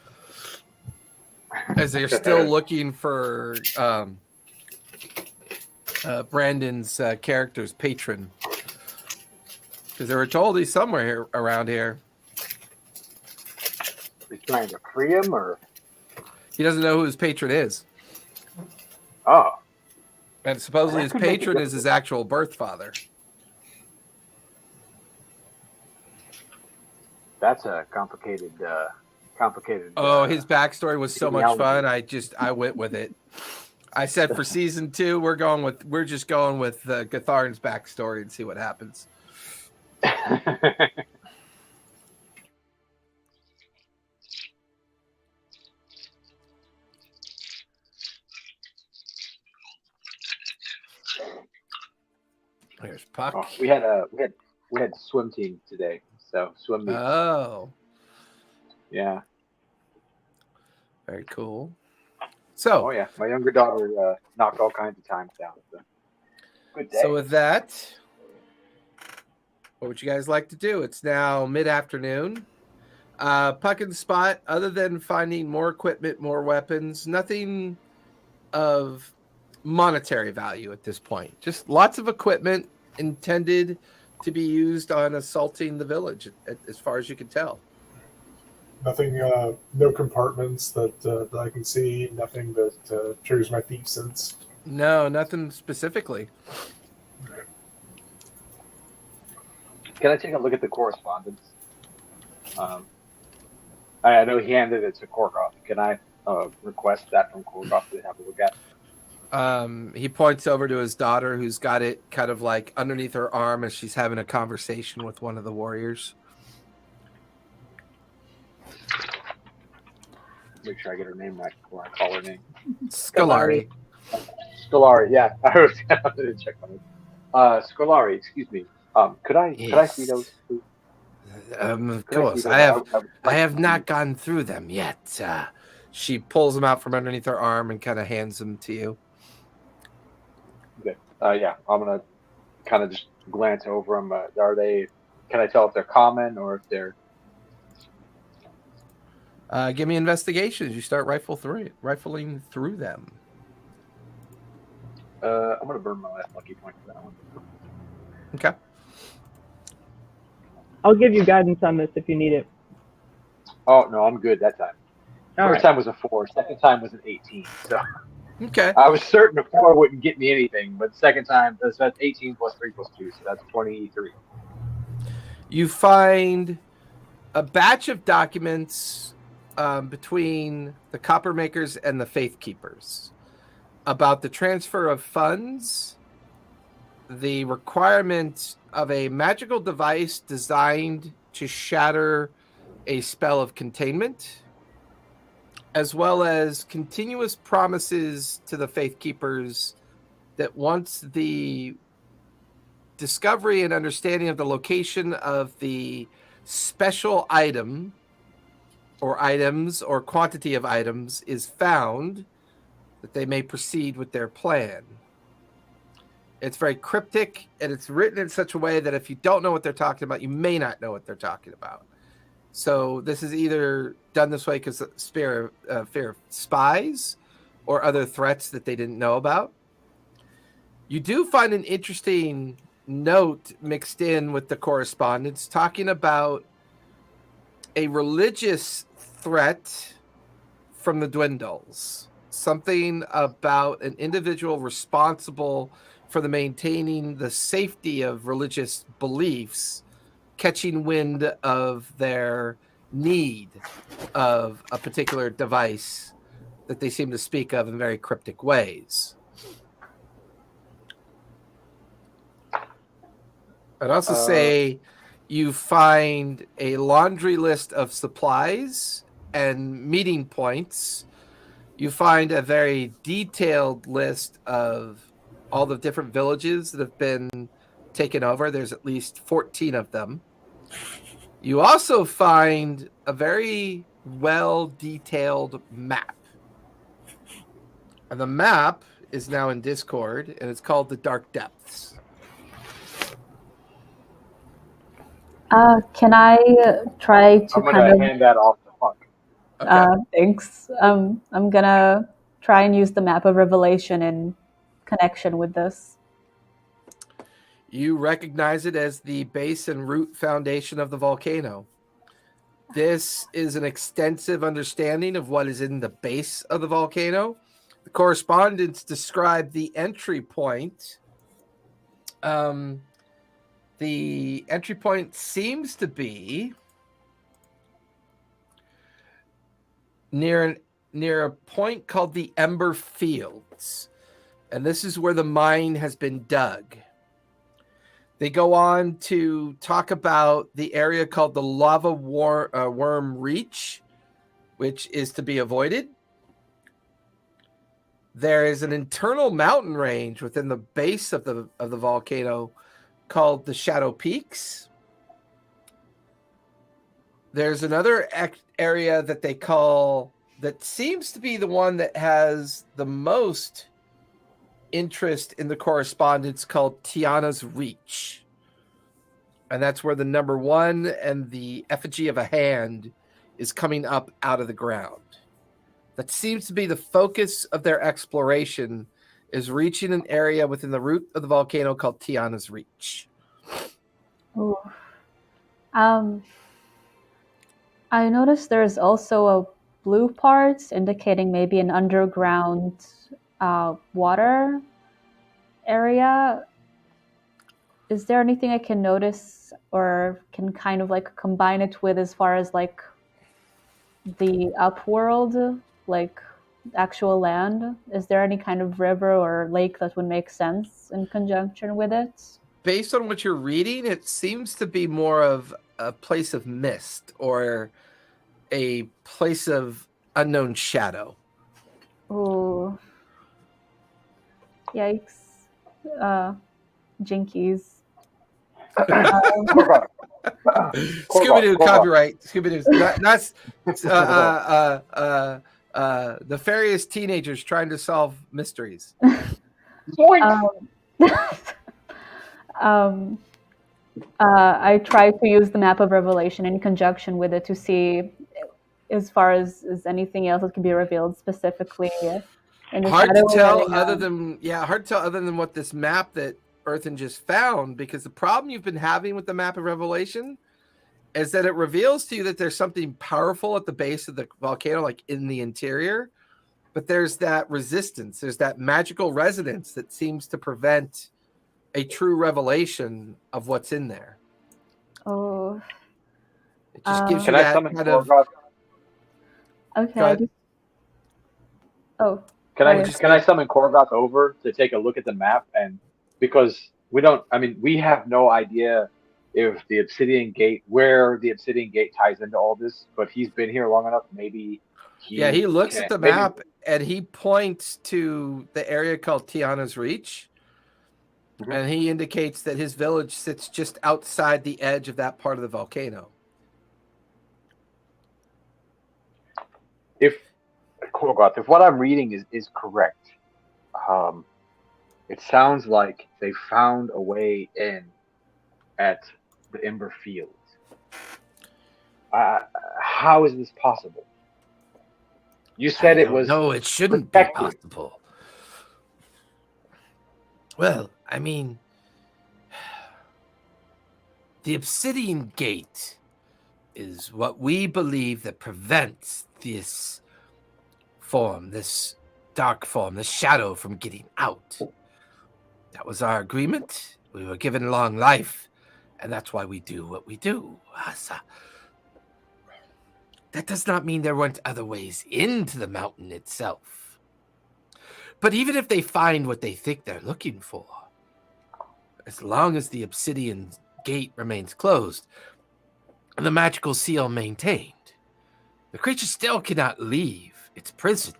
as they're still looking for Brandon's character's patron, because they were told he's somewhere here around here. He's trying to free him, or He doesn't know who his patron is, oh, and supposedly his patron is his actual birth father. that's a complicated. Oh, his backstory was so much fun. I went with it. I said for season 2, we're just going with Gatharn's backstory and see what happens. There's Puck. Oh, we had swim team today, so swim meet. Oh, Yeah. very cool. So, Oh yeah, my younger daughter knocked all kinds of times down. So. Good day. so with that, what would you guys like to do? It's now mid-afternoon. Puck and Spot, other than finding more equipment, more weapons, nothing of monetary value at this point. Just lots of equipment intended to be used on assaulting the village, as far as you can tell. Nothing, no compartments that I can see. Nothing that triggers my thief sense. No, nothing specifically. Can I take a look at the correspondence? I know he handed it to Korgoth. Can I request that from Korgoth to have a look at? He points over to his daughter, who's got it kind of like underneath her arm as she's having a conversation with one of the warriors. Make sure I get her name right before I call her name. Scolari. Scolari, yeah. I was going to check on it. Scolari, excuse me. Could I see those, please? Of course. I have not gone through them yet. She pulls them out from underneath her arm and kind of hands them to you. Okay. Yeah, I'm gonna kind of just glance over them. Are they? Can I tell if they're common or if they're? Give me investigations. You start rifling through them. I'm gonna burn my last lucky point for that one. Okay. I'll give you guidance on this if you need it. Oh no, I'm good that time. First time was a 4. Second time was an 18. So Okay. I was certain a 4 wouldn't get me anything, but second time that's 18 plus 3 plus 2, so that's 23. You find a batch of documents between the copper makers and the faith keepers about the transfer of funds, the requirement of a magical device designed to shatter a spell of containment, as well as continuous promises to the faith keepers that once the discovery and understanding of the location of the special item or items or quantity of items is found, that they may proceed with their plan. It's very cryptic, and it's written in such a way that if you don't know what they're talking about, you may not know what they're talking about. So this is either done this way because of fear of spies or other threats that they didn't know about. You do find an interesting note mixed in with the correspondence talking about a religious threat from the Dwindles. Something about an individual responsible for the maintaining the safety of religious beliefs catching wind of their need of a particular device that they seem to speak of in very cryptic ways. I'd also say you find a laundry list of supplies and meeting points. You find a very detailed list of all the different villages that have been taken over. There's at least 14 of them. You also find a very well-detailed map. And the map is now in Discord, and it's called the Dark Depths. Can I try to I'm gonna hand that off to Funk. Okay. Thanks. I'm gonna try and use the map of Revelation in connection with this. You recognize it as the base and root foundation of the volcano. This is an extensive understanding of what is in the base of the volcano. The correspondence described the entry point. The entry point seems to be near a point called the Ember Fields. And this is where the mine has been dug. They go on to talk about the area called the Lava Worm Reach, which is to be avoided. There is an internal mountain range within the base of the volcano called the Shadow Peaks. There's another area that they call, that seems to be the one that has the most interest in the correspondence, called Tiana's Reach. And that's where the number 1 and the effigy of a hand is coming up out of the ground. That seems to be the focus of their exploration, is reaching an area within the root of the volcano called Tiana's Reach. Ooh. I noticed there's also a blue part indicating maybe an underground water area. Is there anything I can notice or can kind of like combine it with as far as like the upworld, like actual land? Is there any kind of river or lake that would make sense in conjunction with it? Based on what you're reading, it seems to be more of a place of mist or a place of unknown shadow. Ooh. Yikes. Jinkies. Scooby-Doo copyright. Scooby-Doo's not nefarious teenagers trying to solve mysteries. I try to use the map of revelation in conjunction with it to see as far as anything else that can be revealed specifically. Hard to tell other than what this map that Earthen just found, because the problem you've been having with the map of revelation is that it reveals to you that there's something powerful at the base of the volcano, like in the interior, but there's that resistance, there's that magical resonance that seems to prevent a true revelation of what's in there. Oh. It just gives you Can I that summon kind of... Okay. Can I summon Korgoth over to take a look at the map? And because we have no idea if the Obsidian Gate, where the Obsidian Gate ties into all this, but he's been here long enough. Maybe he looks at the map and he points to the area called Tiana's Reach. Mm-hmm. And he indicates that his village sits just outside the edge of that part of the volcano. If what I'm reading is correct, it sounds like they found a way in at the Ember Fields. How is this possible? You said it was... No, it shouldn't be possible. Well, I mean, the Obsidian Gate is what we believe that prevents this form, this dark form, this shadow from getting out. That was our agreement. We were given long life, and that's why we do what we do. That does not mean there weren't other ways into the mountain itself. But even if they find what they think they're looking for, as long as the Obsidian Gate remains closed and the magical seal maintained, the creature still cannot leave its prison.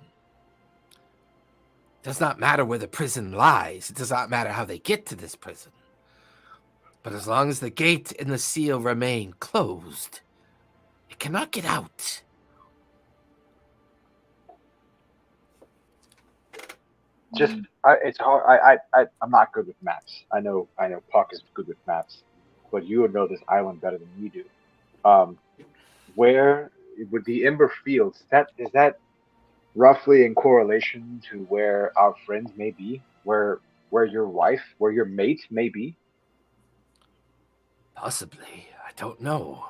It does not matter where the prison lies. It does not matter how they get to this prison. But as long as the gate and the seal remain closed, it cannot get out. It's hard. I'm not good with maps. I know Puck is good with maps, but you would know this island better than we do. Where would the Ember Fields? Is that roughly in correlation to where our friends may be? Where your wife, where your mate may be? Possibly. I don't know.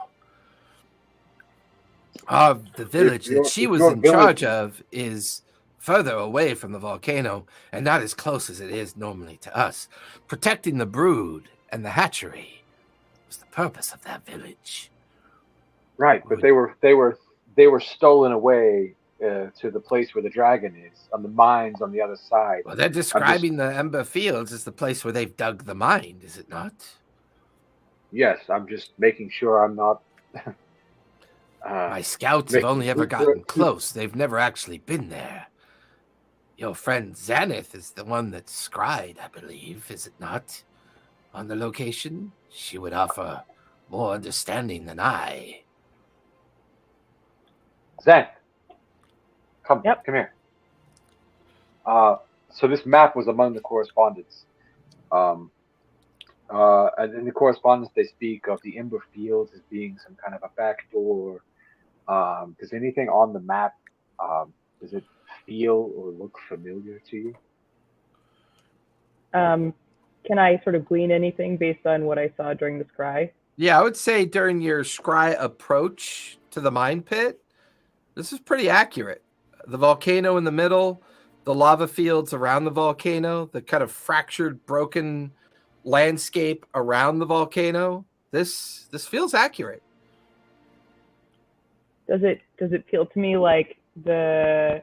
The village that she was in charge of is further away from the volcano and not as close as it is normally to us. Protecting the brood and the hatchery was the purpose of that village. Right, but they were stolen away to the place where the dragon is, on the mines on the other side. Well, they're describing the Ember Fields as the place where they've dug the mine, is it not? Yes, I'm just making sure I'm not... My scouts have only ever gotten close. They've never actually been there. Your friend Xaneth is the one that scried, I believe, is it not? On the location, she would offer more understanding than I. Xaneth, come here. So this map was among the correspondence. And in the correspondence, they speak of the Ember Fields as being some kind of a back door. Does anything on the map, does it feel or look familiar to you? Can I sort of glean anything based on what I saw during the scry? Yeah, I would say during your scry approach to the mine pit, this is pretty accurate. The volcano in the middle, the lava fields around the volcano, the kind of fractured, broken landscape around the volcano. This feels accurate. Does it feel to me like the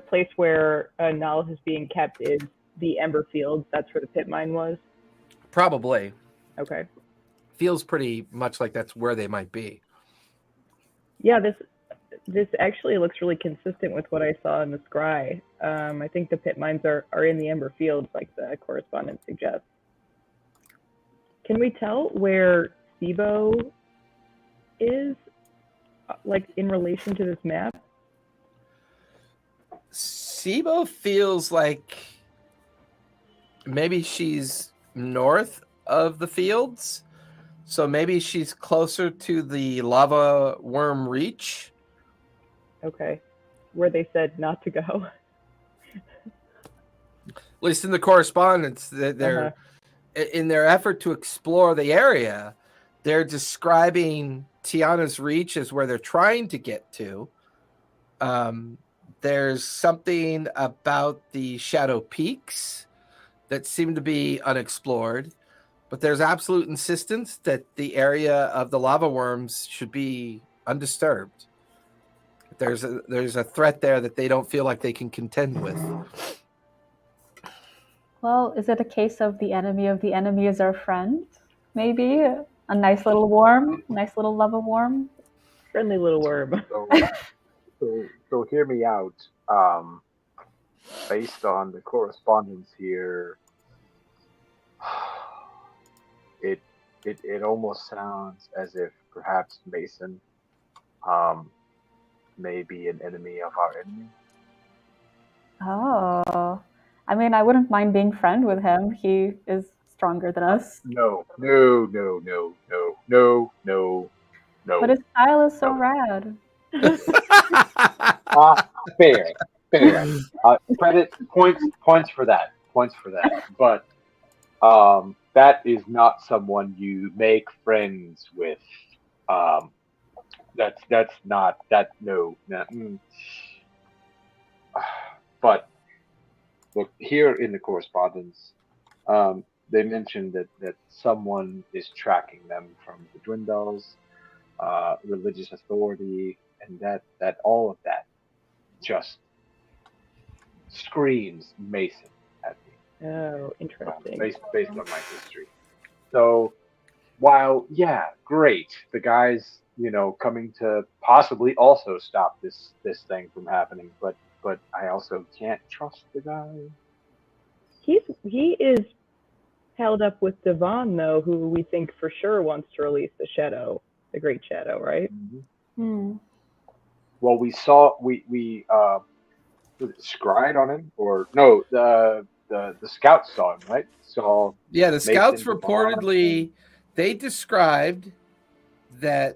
place where knowledge is being kept is the Ember Fields? That's where the pit mine was? Probably. Okay. Feels pretty much like that's where they might be. Yeah, this actually looks really consistent with what I saw in the scry. I think the pit mines are in the Ember Fields, like the correspondence suggests. Can we tell where Sibo is, like, in relation to this map? Sibo feels like maybe she's north of the fields. So maybe she's closer to the lava worm reach. Okay. Where they said not to go. At least in the correspondence, that they're in their effort to explore the area, they're describing Tiana's Reach as where they're trying to get to. There's something about the Shadow Peaks that seem to be unexplored, but there's absolute insistence that the area of the lava worms should be undisturbed. There's a threat there that they don't feel like they can contend with. Well, is it a case of the enemy is our friend? Maybe a nice little worm, nice little lava worm. Friendly little worm. So hear me out. Based on the correspondence here, it almost sounds as if perhaps Mason may be an enemy of our enemy. Oh, I mean, I wouldn't mind being friend with him. He is stronger than us. No. But his style is so rad. Fair. Credit points for that. But that is not someone you make friends with. That's not that. No. But look, here in the correspondence, they mentioned that someone is tracking them from the Dwindles, religious authority, and that all of that just screams Mason at me. Oh, interesting. Based on my history. So while great, the guys, coming to possibly also stop this thing from happening, but I also can't trust the guy. He is held up with Devon, though, who we think for sure wants to release the Shadow, the Great Shadow, right? Mm-hmm. Well, we saw we was it scried on him, or no, the scouts saw him, right? So yeah, the scouts reportedly they described a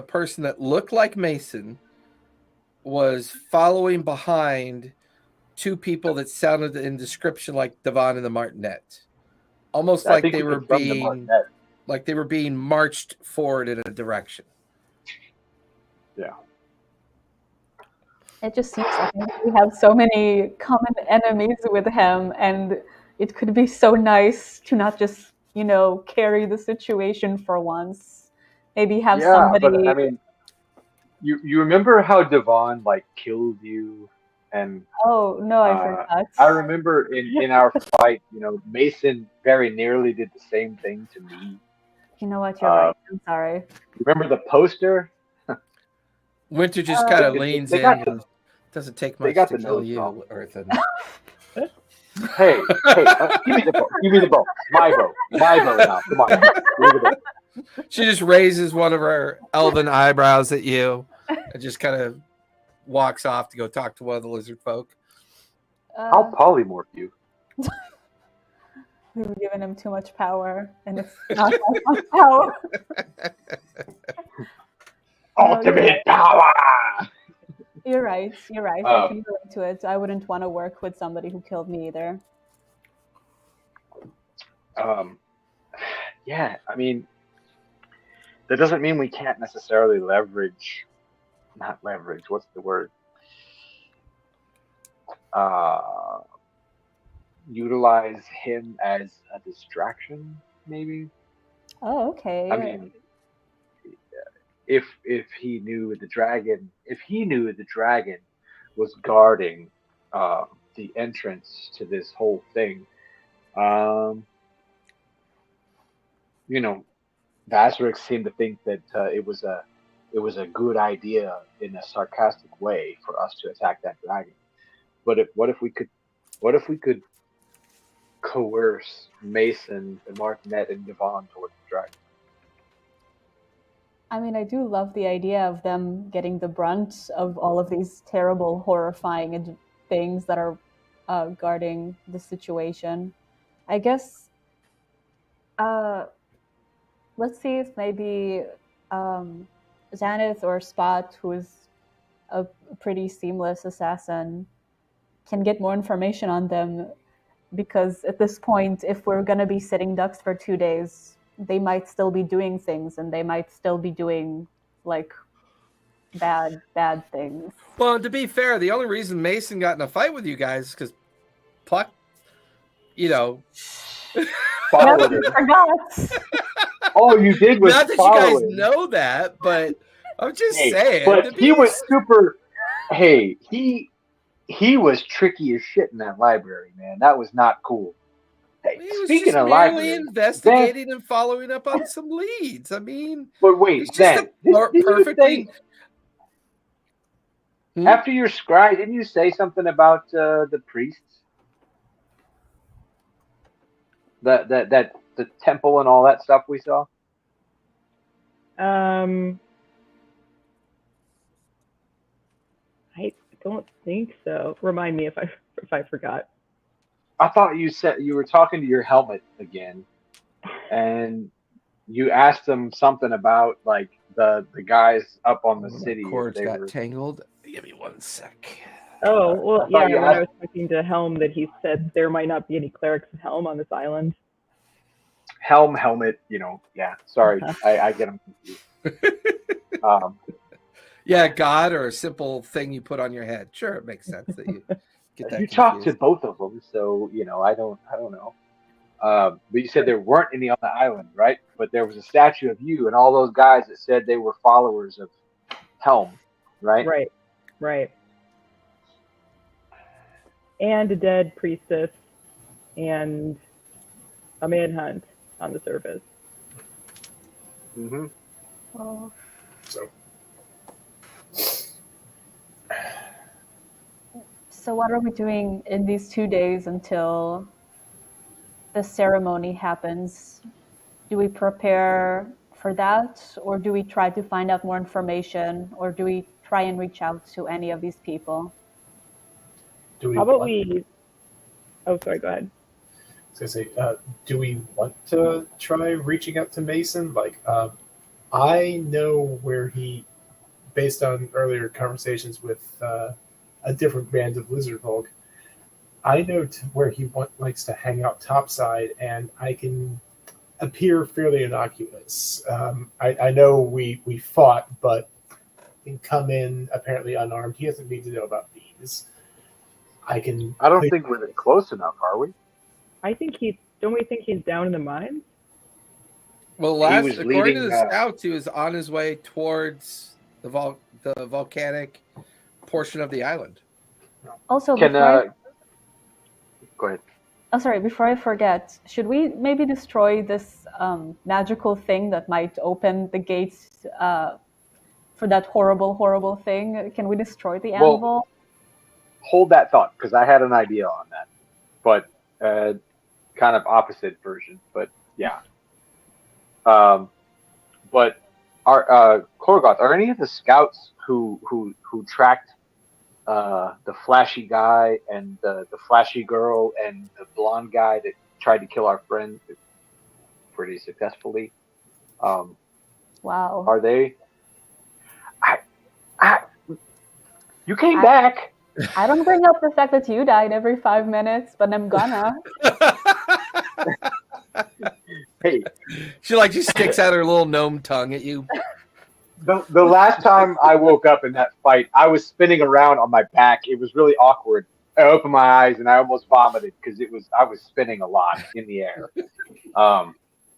person that looked like Mason was following behind two people that sounded in description like Devon and the Martinet, almost like they were being marched forward in a direction. Yeah. It just seems like we have so many common enemies with him, and it could be so nice to not just, carry the situation for once. Maybe have somebody. But I mean, you remember how Devon killed you, and oh no, I forgot. I remember in our fight, Mason very nearly did the same thing to me. You know what? You're right. I'm sorry. Remember the poster? Winter just kind of leans in. And doesn't take much to kill you, Earthen. Hey, give me the bow. My bow now. Come on. Give me the bow. She just raises one of her elven eyebrows at you and just kind of walks off to go talk to one of the lizard folk. I'll polymorph you. We've given him too much power, and it's not that much power. Ultimate power! You're right. I can relate to it. I wouldn't want to work with somebody who killed me either. Yeah, I mean, that doesn't mean we can't necessarily what's the word? utilize him as a distraction, maybe. Oh, okay. I mean, if he knew the dragon, was guarding the entrance to this whole thing, Vassarix seemed to think that it was a good idea in a sarcastic way for us to attack that dragon. But what if we could coerce Mason and Martinet and Devon towards the dragon? I mean, I do love the idea of them getting the brunt of all of these terrible, horrifying things that are guarding the situation. I guess, let's see if maybe Xaneth or Spot, who is a pretty seamless assassin, can get more information on them. Because at this point, if we're going to be sitting ducks for 2 days, they might still be doing things, and they might still be doing like bad things. Well, to be fair, the only reason Mason got in a fight with you guys is because Puck, followed it. Forgot. All you did was not that follow you guys him. know that, but I'm just saying. But he was super. Hey, he was tricky as shit in that library, man. That was not cool. Hey, He was speaking just of merely library, investigating and following up on some leads. I mean, but wait, it's just Zan, didn't you perfectly. say, after your scry, didn't you say something about the priests? That the temple and all that stuff we saw. I don't think so. Remind me if I forgot. I thought you said you were talking to your helmet again, and you asked them something about like the guys up on the city. Cords They got were... tangled. Give me 1 sec. Oh, well, I thought yeah, you when I asked- was talking to Helm, that he said there might not be any clerics of Helm on this island. helmet. Yeah. Sorry, I get them confused. Yeah, God, or a simple thing you put on your head. Sure, it makes sense that you get that. You talked to confused. both of them, so I don't know. But you said there weren't any on the island, right? But there was a statue of you and all those guys that said they were followers of Helm, right? Right. And a dead priestess and a manhunt on the surface. Mm-hmm. Oh. So what are we doing in these 2 days until the ceremony happens? Do we prepare for that, or do we try to find out more information, or do we try and reach out to any of these people? How about we... Oh, sorry, go ahead. I was gonna say, do we want to try reaching out to Mason? I know where he, based on earlier conversations with a different band of lizard folk, I know where he likes to hang out topside, and I can appear fairly innocuous. I know we fought, but can come in apparently unarmed. He doesn't need to know about these. I don't think we're close enough, are we? I think don't we think he's down in the mines? Well, was according leading, to the scouts, he was on his way towards the volcanic portion of the island. Also, Go ahead. before I forget, should we maybe destroy this magical thing that might open the gates for that horrible thing? Can we destroy the anvil? Hold that thought, because I had an idea on that, but kind of opposite version. But yeah. But our Korgoth, are any of the scouts who tracked the flashy guy and the flashy girl and the blonde guy that tried to kill our friend pretty successfully? Wow. Are they? You came back. I don't bring up the fact that you died every 5 minutes, but I'm gonna. Hey, She sticks out her little gnome tongue at you. the last time I woke up in that fight, I was spinning around on my back. It was really awkward. I opened my eyes and I almost vomited because I was spinning a lot in the air.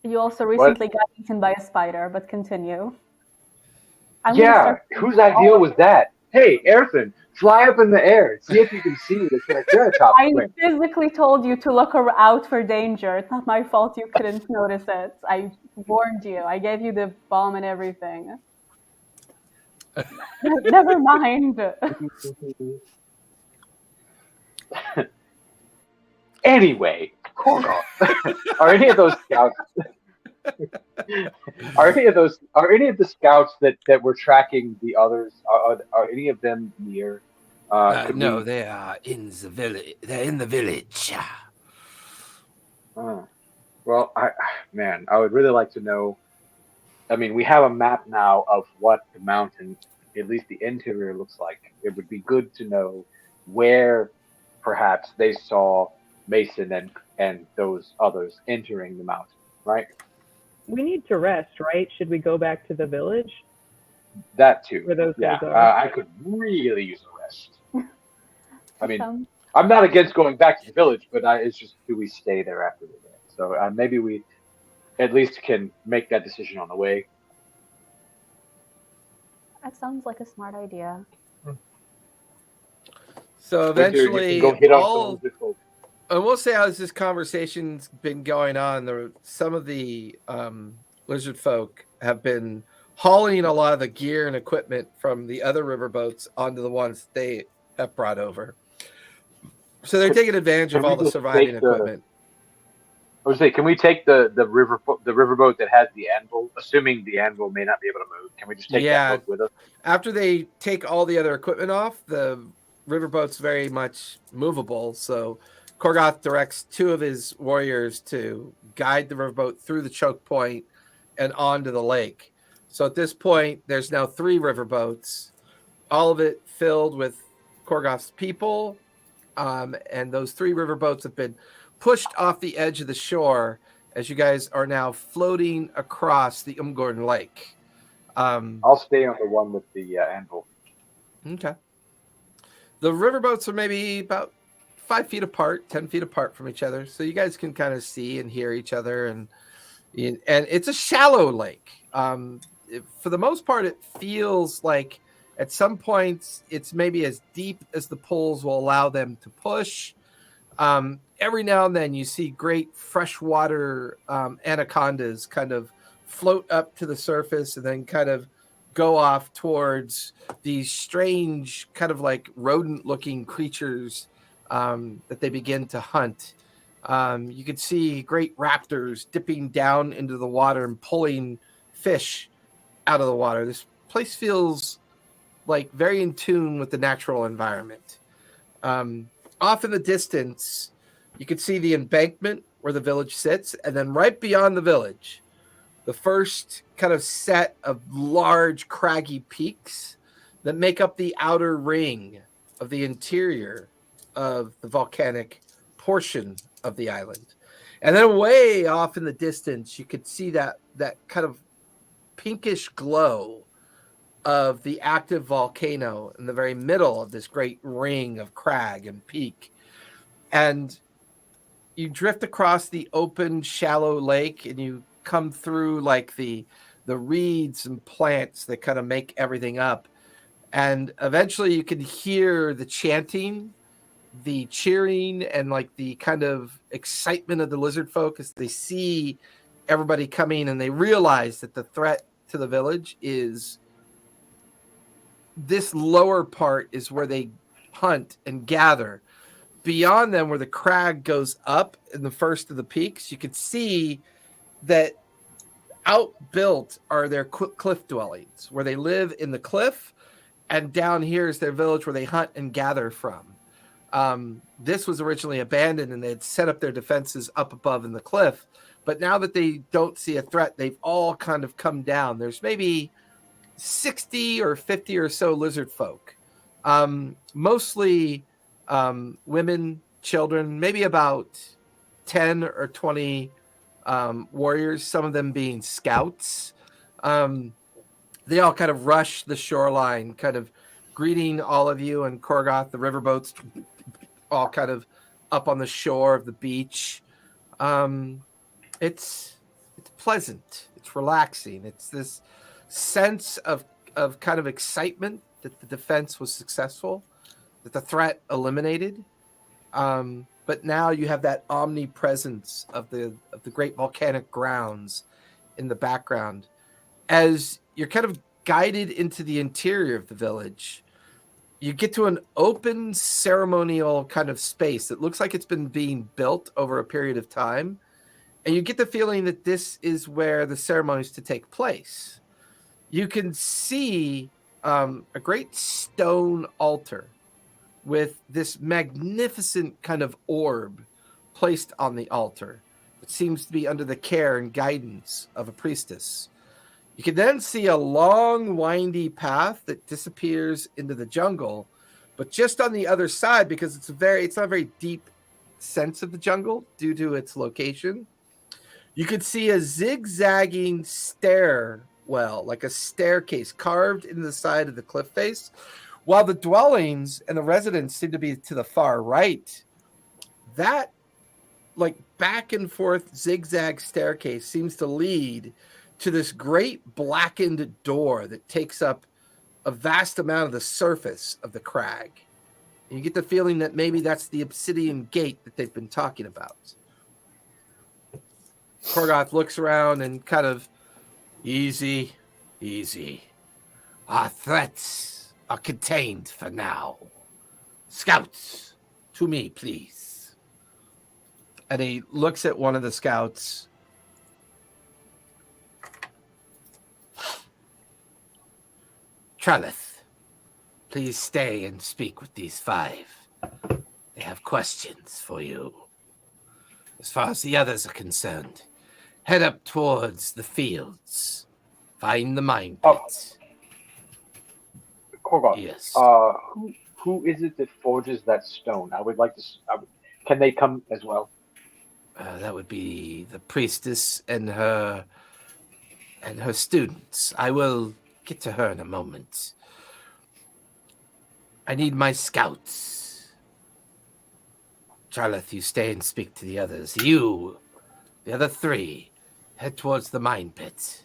You also What? recently got eaten by a spider, but continue. I'm gonna Yeah, start whose idea was that? Hey, Airfin, fly up in the air. See if you can see the Triceratops I print. physically told you to look out for danger. It's not my fault you couldn't notice it. I warned you. I gave you the bomb and everything. Never mind. Anyway, Korgoth, are any of those scouts? Are any of the scouts that were tracking the others? Are any of them near? No, they are in the village. They're in the village. Well, I would really like to know. I mean, we have a map now of what the mountain, at least the interior, looks like. It would be good to know where, perhaps, they saw Mason and those others entering the mountain. Right. We need to rest, right? Should we go back to the village? That too. Where those Yeah, guys are? I could really use a rest. I mean, Sounds- I'm not against going back to the village, but it's just, do we stay there after the day? So maybe we at least can make that decision on the way. That sounds like a smart idea. So Victor, you eventually, can go hit on some of the folks. and we'll say as this conversation's been going on, some of the lizard folk have been hauling a lot of the gear and equipment from the other riverboats onto the ones they have brought over. So they're taking advantage of all the surviving equipment. I was say, can we take the riverboat that has the anvil? Assuming the anvil may not be able to move, can we just take that boat with us? After they take all the other equipment off, the riverboat's very much movable. So Korgoth directs 2 of his warriors to guide the riverboat through the choke point and onto the lake. So at this point, there's now 3 riverboats, all of it filled with Korgoth's people. And those 3 riverboats have been pushed off the edge of the shore as you guys are now floating across the Umgorn Lake. I'll stay on the one with the anvil. Okay. The riverboats are maybe about 5 feet apart, 10 feet apart from each other, so you guys can kind of see and hear each other. And it's a shallow lake. For the most part, it feels like at some points it's maybe as deep as the poles will allow them to push. Every now and then you see great freshwater anacondas kind of float up to the surface and then kind of go off towards these strange kind of like rodent-looking creatures that they begin to hunt. You can see great raptors dipping down into the water and pulling fish out of the water. This place feels like very in tune with the natural environment. Off in the distance, you can see the embankment where the village sits, and then right beyond the village, the first kind of set of large craggy peaks that make up the outer ring of the interior of the volcanic portion of the island. And then way off in the distance, you could see that kind of pinkish glow of the active volcano in the very middle of this great ring of crag and peak. And you drift across the open, shallow lake, and you come through like the reeds and plants that kind of make everything up. And eventually you can hear the chanting, the cheering, and like the kind of excitement of the lizard folk as they see everybody coming, and they realize that the threat to the village is this lower part is where they hunt and gather. Beyond them, where the crag goes up in the first of the peaks, you can see that outbuilt are their cliff dwellings, where they live in the cliff, and down here is their village where they hunt and gather from. This was originally abandoned, and they had set up their defenses up above in the cliff. But now that they don't see a threat, they've all kind of come down. There's maybe 60 or 50 or so lizard folk, mostly women, children, maybe about 10 or 20 warriors, some of them being scouts. They all kind of rush the shoreline, kind of greeting all of you, and Korgoth, the riverboats all kind of up on the shore of the beach. It's pleasant. It's relaxing. It's this sense of kind of excitement that the defense was successful, that the threat eliminated. But now you have that omnipresence of the great volcanic grounds in the background. As you're kind of guided into the interior of the village, you get to an open ceremonial kind of space that looks like it's been being built over a period of time. And you get the feeling that this is where the ceremony is to take place. You can see a great stone altar with this magnificent kind of orb placed on the altar. It seems to be under the care and guidance of a priestess. You can then see a long, windy path that disappears into the jungle, but just on the other side, because it's not a very deep sense of the jungle due to its location. You could see a zigzagging stairwell, like a staircase carved into the side of the cliff face, while the dwellings and the residents seem to be to the far right. That, like, back and forth zigzag staircase seems to lead to this great blackened door that takes up a vast amount of the surface of the crag. And you get the feeling that maybe that's the obsidian gate that they've been talking about. Korgoth looks around and kind of, easy. Our threats are contained for now. Scouts, to me, please. And he looks at one of the scouts. Trelith, please stay and speak with these 5. They have questions for you. As far as the others are concerned, head up towards the fields. Find the mine pits. Korgoth, Yes. who is it that forges that stone? I would like to. Can they come as well? That would be the priestess and her students. I will get to her in a moment. I need my scouts. Charlotte, you stay and speak to the others. You, the other 3, head towards the mine pit.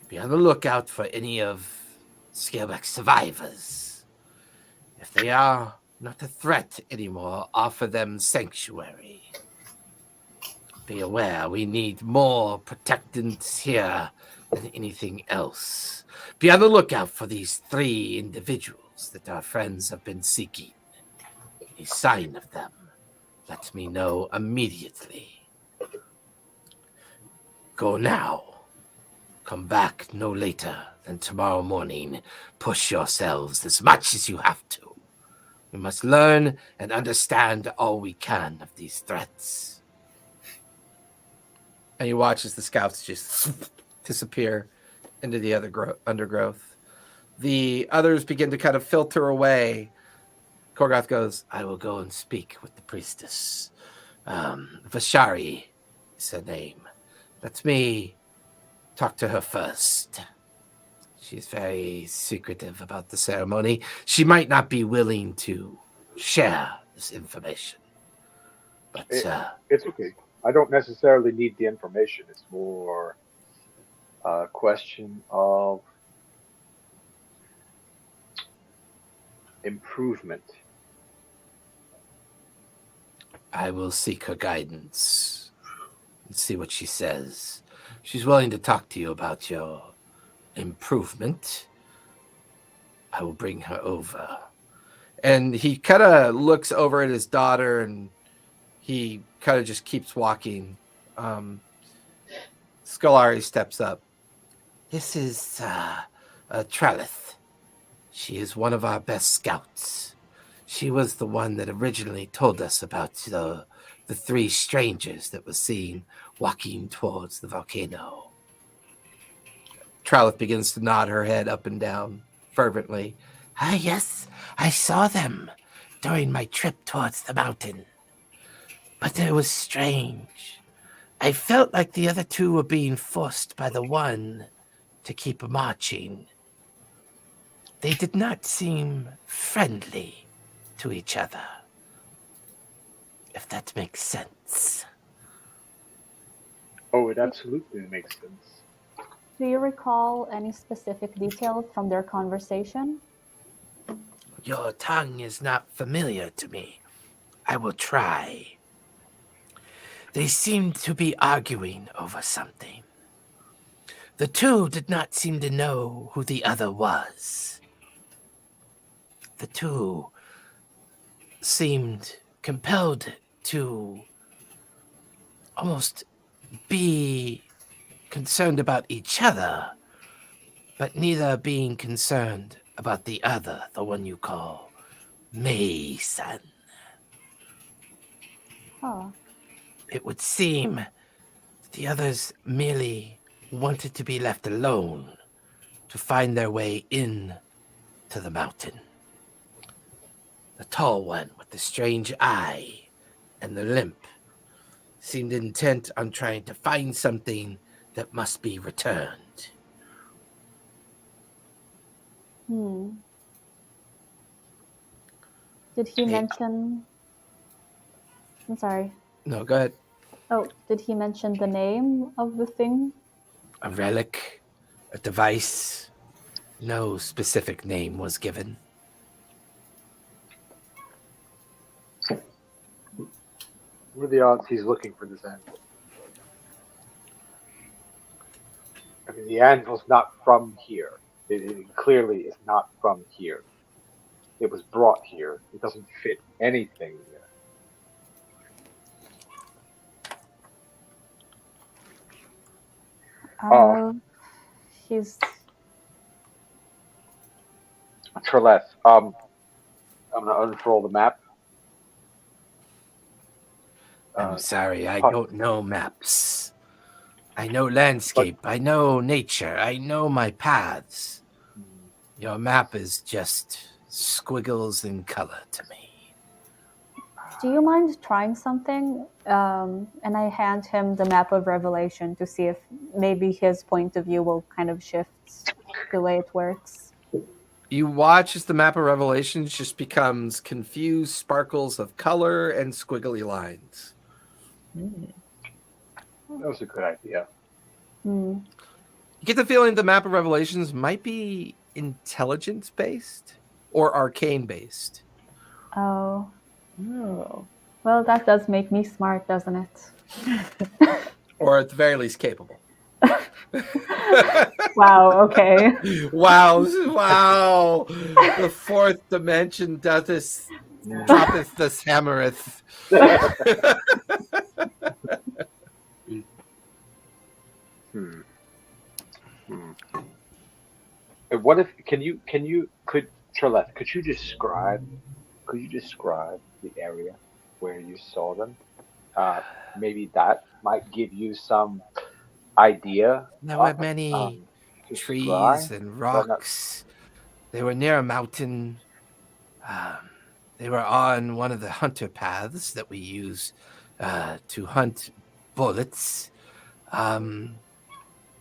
Be on the lookout for any of Scaleback's survivors. If they are not a threat anymore, offer them sanctuary. Be aware, we need more protectants here than anything else. Be on the lookout for these 3 individuals that our friends have been seeking. Any sign of them, let me know immediately. Go now. Come back no later than tomorrow morning. Push yourselves as much as you have to. We must learn and understand all we can of these threats. And you watch as the scouts just disappear into the other undergrowth. The others begin to kind of filter away. Korgoth goes, I will go and speak with the priestess. Vashari is her name. Let me talk to her first. She's very secretive about the ceremony. She might not be willing to share this information. But it's okay. I don't necessarily need the information. It's more a question of improvement. I will seek her guidance and see what she says. She's willing to talk to you about your improvement. I will bring her over. And he kind of looks over at his daughter and he kind of just keeps walking. Scolari steps up. This is Trelith. She is one of our best scouts. She was the one that originally told us about the 3 strangers that were seen walking towards the volcano. Trelith begins to nod her head up and down fervently. Ah, yes, I saw them during my trip towards the mountain. But it was strange. I felt like the other 2 were being forced by the one to keep marching. They did not seem friendly to each other. if that makes sense. Oh, it absolutely makes sense. Do you recall any specific details from their conversation? Your tongue is not familiar to me. I will try. They seemed to be arguing over something. The two did not seem to know who the other was. The two seemed compelled to almost be concerned about each other, but neither being concerned about the other, the one you call Mason. Oh, It would seem the others merely wanted to be left alone to find their way in to the mountain. The tall one with the strange eye and the limp seemed intent on trying to find something that must be returned. Did he Hey. mention... I'm sorry. No, go ahead. Oh, did he mention the name of the thing? A relic, a device. No specific name was given. What are the odds he's looking for this anvil? I mean, the anvil's not from here. It clearly is not from here. It was brought here. It doesn't fit anything here. He's... Treleth, I'm gonna unfurl the map. I'm sorry, I fuck. don't know maps. I know landscape, I know nature, I know my paths. Your map is just squiggles in color to me. Do you mind trying something? And I hand him the map of Revelation to see if maybe his point of view will kind of shift the way it works. You watch as the map of Revelations just becomes confused sparkles of color and squiggly lines. That was a good idea. You get the feeling the map of Revelations might be intelligence-based or arcane-based. Oh. Oh. Well, that does make me smart, doesn't it? Or at the very least capable. Wow, okay. Wow. The fourth dimension droppeth this hammereth. And what if could Treleth, could you describe the area where you saw them? Maybe that might give you some idea. There were many to trees scry, and but not- rocks. They were near a mountain. They were on one of the hunter paths that we use to hunt bullets.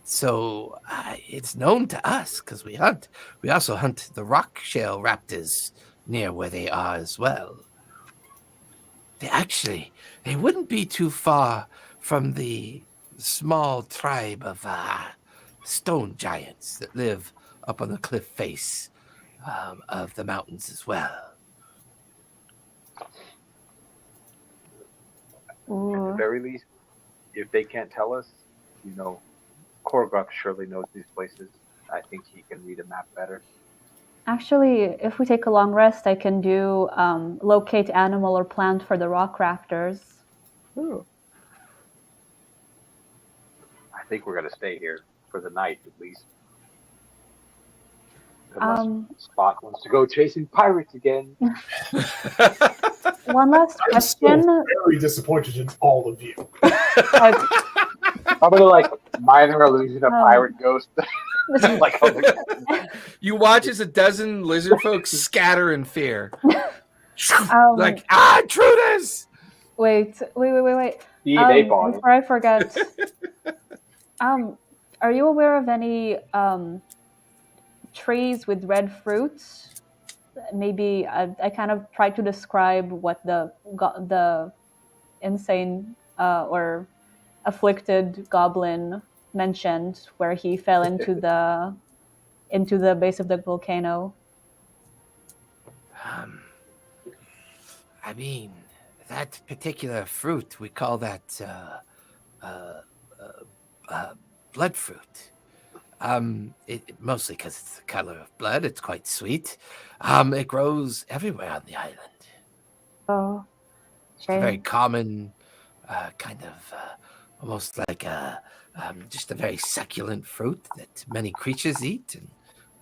So it's known to us because we hunt. We also hunt the rock shell raptors near where they are as well. They wouldn't be too far from the small tribe of stone giants that live up on the cliff face of the mountains as well. At the very least, if they can't tell us, Korgoth surely knows these places. I think he can read a map better. Actually, if we take a long rest, I can do locate animal or plant for the rock raptors. Ooh. I think we're gonna stay here for the night at least. Unless Spot wants to go chasing pirates again. One last I'm still question. very disappointed in all of you. I'm gonna minor illusion of pirate ghost. You watch as a dozen lizard folks scatter in fear. Intruders! Wait. They bought it. Before I forget, are you aware of any trees with red fruits? Maybe I kind of tried to describe what the insane or afflicted goblin mentioned, where he fell into the base of the volcano? I mean, that particular fruit, we call that blood fruit. Mostly because it's the color of blood. It's quite sweet. It grows everywhere on the island. Oh, It's a very shame. common kind of almost like just a very succulent fruit that many creatures eat and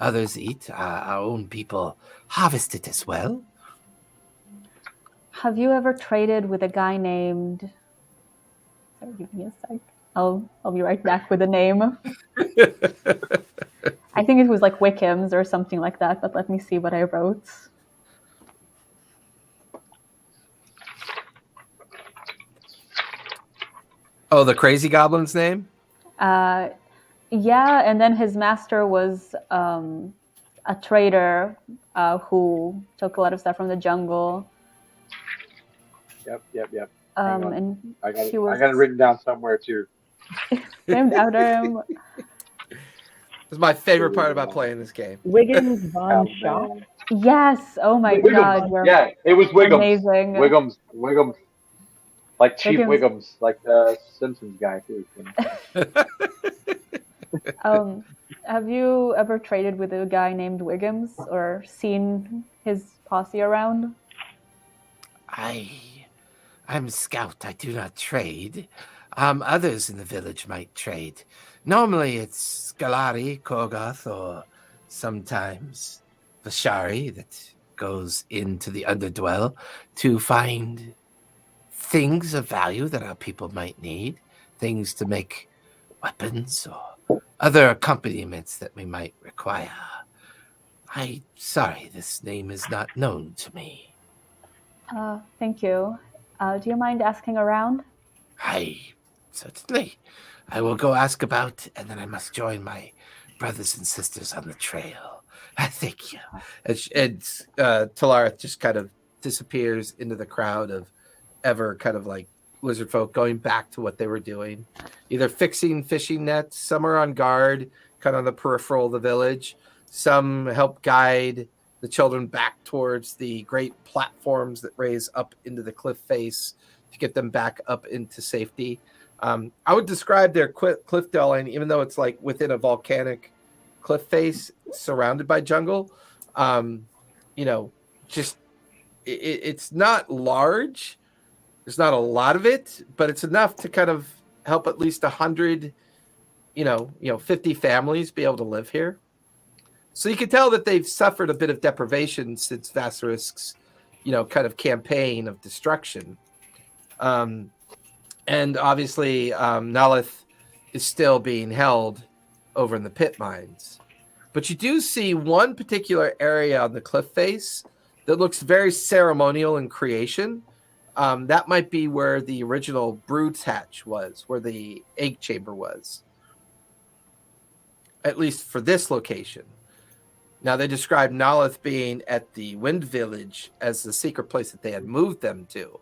others eat. Our own people harvest it as well. Have you ever traded with a guy named... Sorry, give me a sec. I'll be right back with the name. I think it was like Wickham's or something like that, but let me see what I wrote. Oh, the crazy goblin's name? Yeah, and then his master was a trader who took a lot of stuff from the jungle. Yep. Hang on. And I got he it. was I got it written down somewhere too. named after him. This is my favorite part about playing this game. Wiggins Von Shaw. man. Yes. Oh my Wiggums. God. You're Yeah, it was Wiggums. amazing. Wiggums. Like Chief Wiggums. Wiggums, like the Simpsons guy too. Have you ever traded with a guy named Wiggums or seen his posse around? I'm a scout. I do not trade. Others in the village might trade. Normally it's Skalari, Korgoth, or sometimes Vashari that goes into the Underdwell to find things of value that our people might need, things to make weapons or other accompaniments that we might require. Sorry, this name is not known to me. Thank you. Do you mind asking around? Certainly. I will go ask about, and then I must join my brothers and sisters on the trail. Thank you. And Talarith just kind of disappears into the crowd of ever kind of like lizard folk going back to what they were doing, either fixing fishing nets. Some are on guard, kind of on the peripheral of the village. Some help guide the children back towards the great platforms that raise up into the cliff face to get them back up into safety. I would describe their cliff dwelling, even though it's like within a volcanic cliff face surrounded by jungle. It's not large. There's not a lot of it, but it's enough to kind of help at least 100, 50 families be able to live here. So you can tell that they've suffered a bit of deprivation since Vasarisk's, kind of campaign of destruction. And obviously, Nalith is still being held over in the pit mines. But you do see one particular area on the cliff face that looks very ceremonial in creation. That might be where the original brood's hatch was, where the egg chamber was. At least for this location. Now, they described Nalith being at the Wind Village as the secret place that they had moved them to.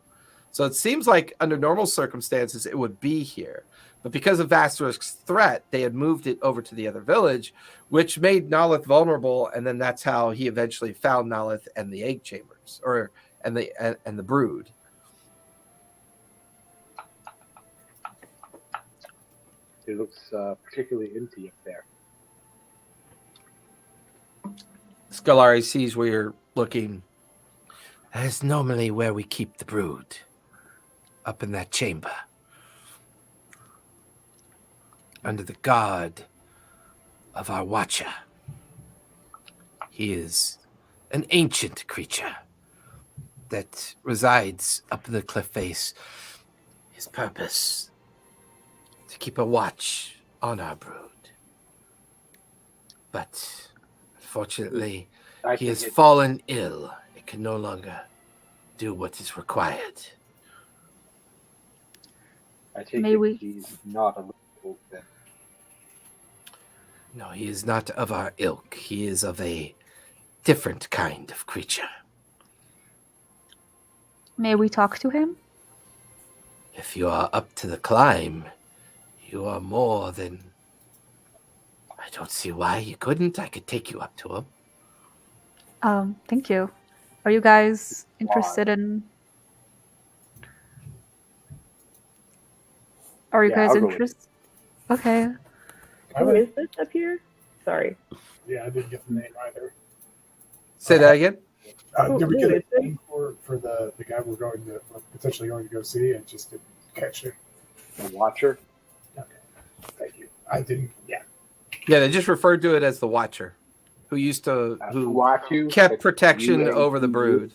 So it seems like under normal circumstances, it would be here. But because of Vasarisk's threat, they had moved it over to the other village, which made Nalith vulnerable. And then that's how he eventually found Nalith and the egg chambers, and the brood. It looks particularly empty up there. Skalari sees where you're looking. That is normally where we keep the brood. Up in that chamber. Under the guard of our watcher. He is an ancient creature that resides up in the cliff face. His purpose, to keep a watch on our brood. But unfortunately, he has fallen ill. It can no longer do what is required. I take it he's not a little then. No, he is not of our ilk. He is of a different kind of creature. May we talk to him? If you are up to the climb, you are more than... I don't see why you couldn't. I could take you up to him. Thank you. Are you guys interested in... Are you guys I'll go with interested? Okay. Who is this up here? Sorry. Yeah, I didn't get the name either. Say that again? Did we Who get is a name for the guy we're potentially going to go see and just didn't catch it? The Watcher. Okay. Thank you. I didn't. Yeah. Yeah, they just referred to it as the Watcher, who used to... who Watu. kept protection over the brood.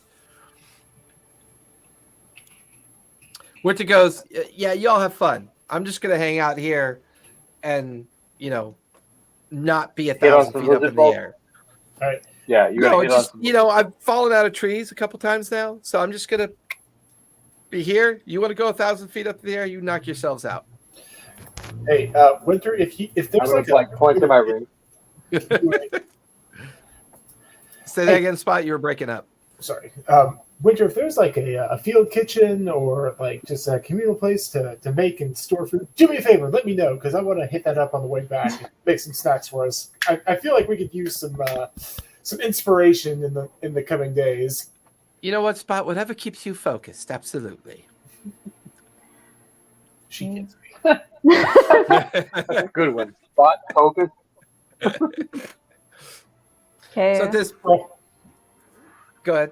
Winter goes, yeah, y'all have fun. I'm just going to hang out here and, not be 1,000 feet up in the air. All right. Yeah, you No, gotta hit on some I've fallen out of trees a couple times now, so I'm just going to be here. You want to go 1,000 feet up in the air? You knock yourselves out. Hey, Winter, if there's I'm gonna point to my ring. Say that again, Spot. You were breaking up. Sorry. Winter, if there's like a field kitchen or like just a communal place to make and store food, do me a favor, let me know because I want to hit that up on the way back and make some snacks for us. I feel like we could use some inspiration in the coming days. You know what, Spot? Whatever keeps you focused. Absolutely. She gets me. That's a good one. Spot focus. Okay. So this... Go ahead.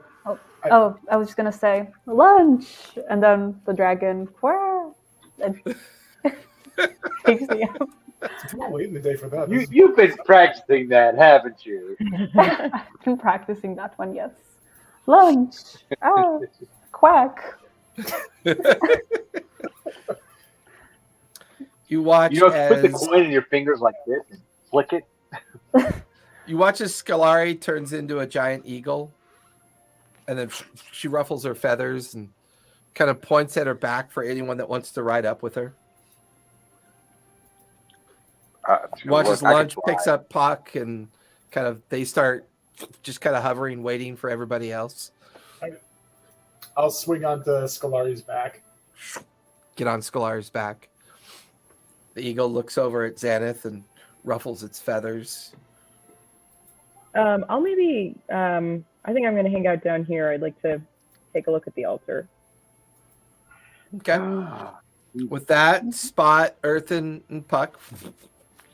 Oh, I was just gonna say lunch, and then the dragon and takes me out. It's not late in the day for that. You've been practicing that, haven't you? I've been practicing that one, yes. Lunch. Oh, quack. You watch You don't put the as... coin in your fingers like this and flick it. You watch as Scolari turns into a giant eagle, and then she ruffles her feathers and kind of points at her back for anyone that wants to ride up with her. Watch as Lunch picks up Puck and they start just kind of hovering, waiting for everybody else. I'll swing onto Scolari's back. Get on Scolari's back. The eagle looks over at Xanath and ruffles its feathers. I'll maybe, I think I'm going to hang out down here. I'd like to take a look at the altar. Okay. With that, Spot, Earthen, and Puck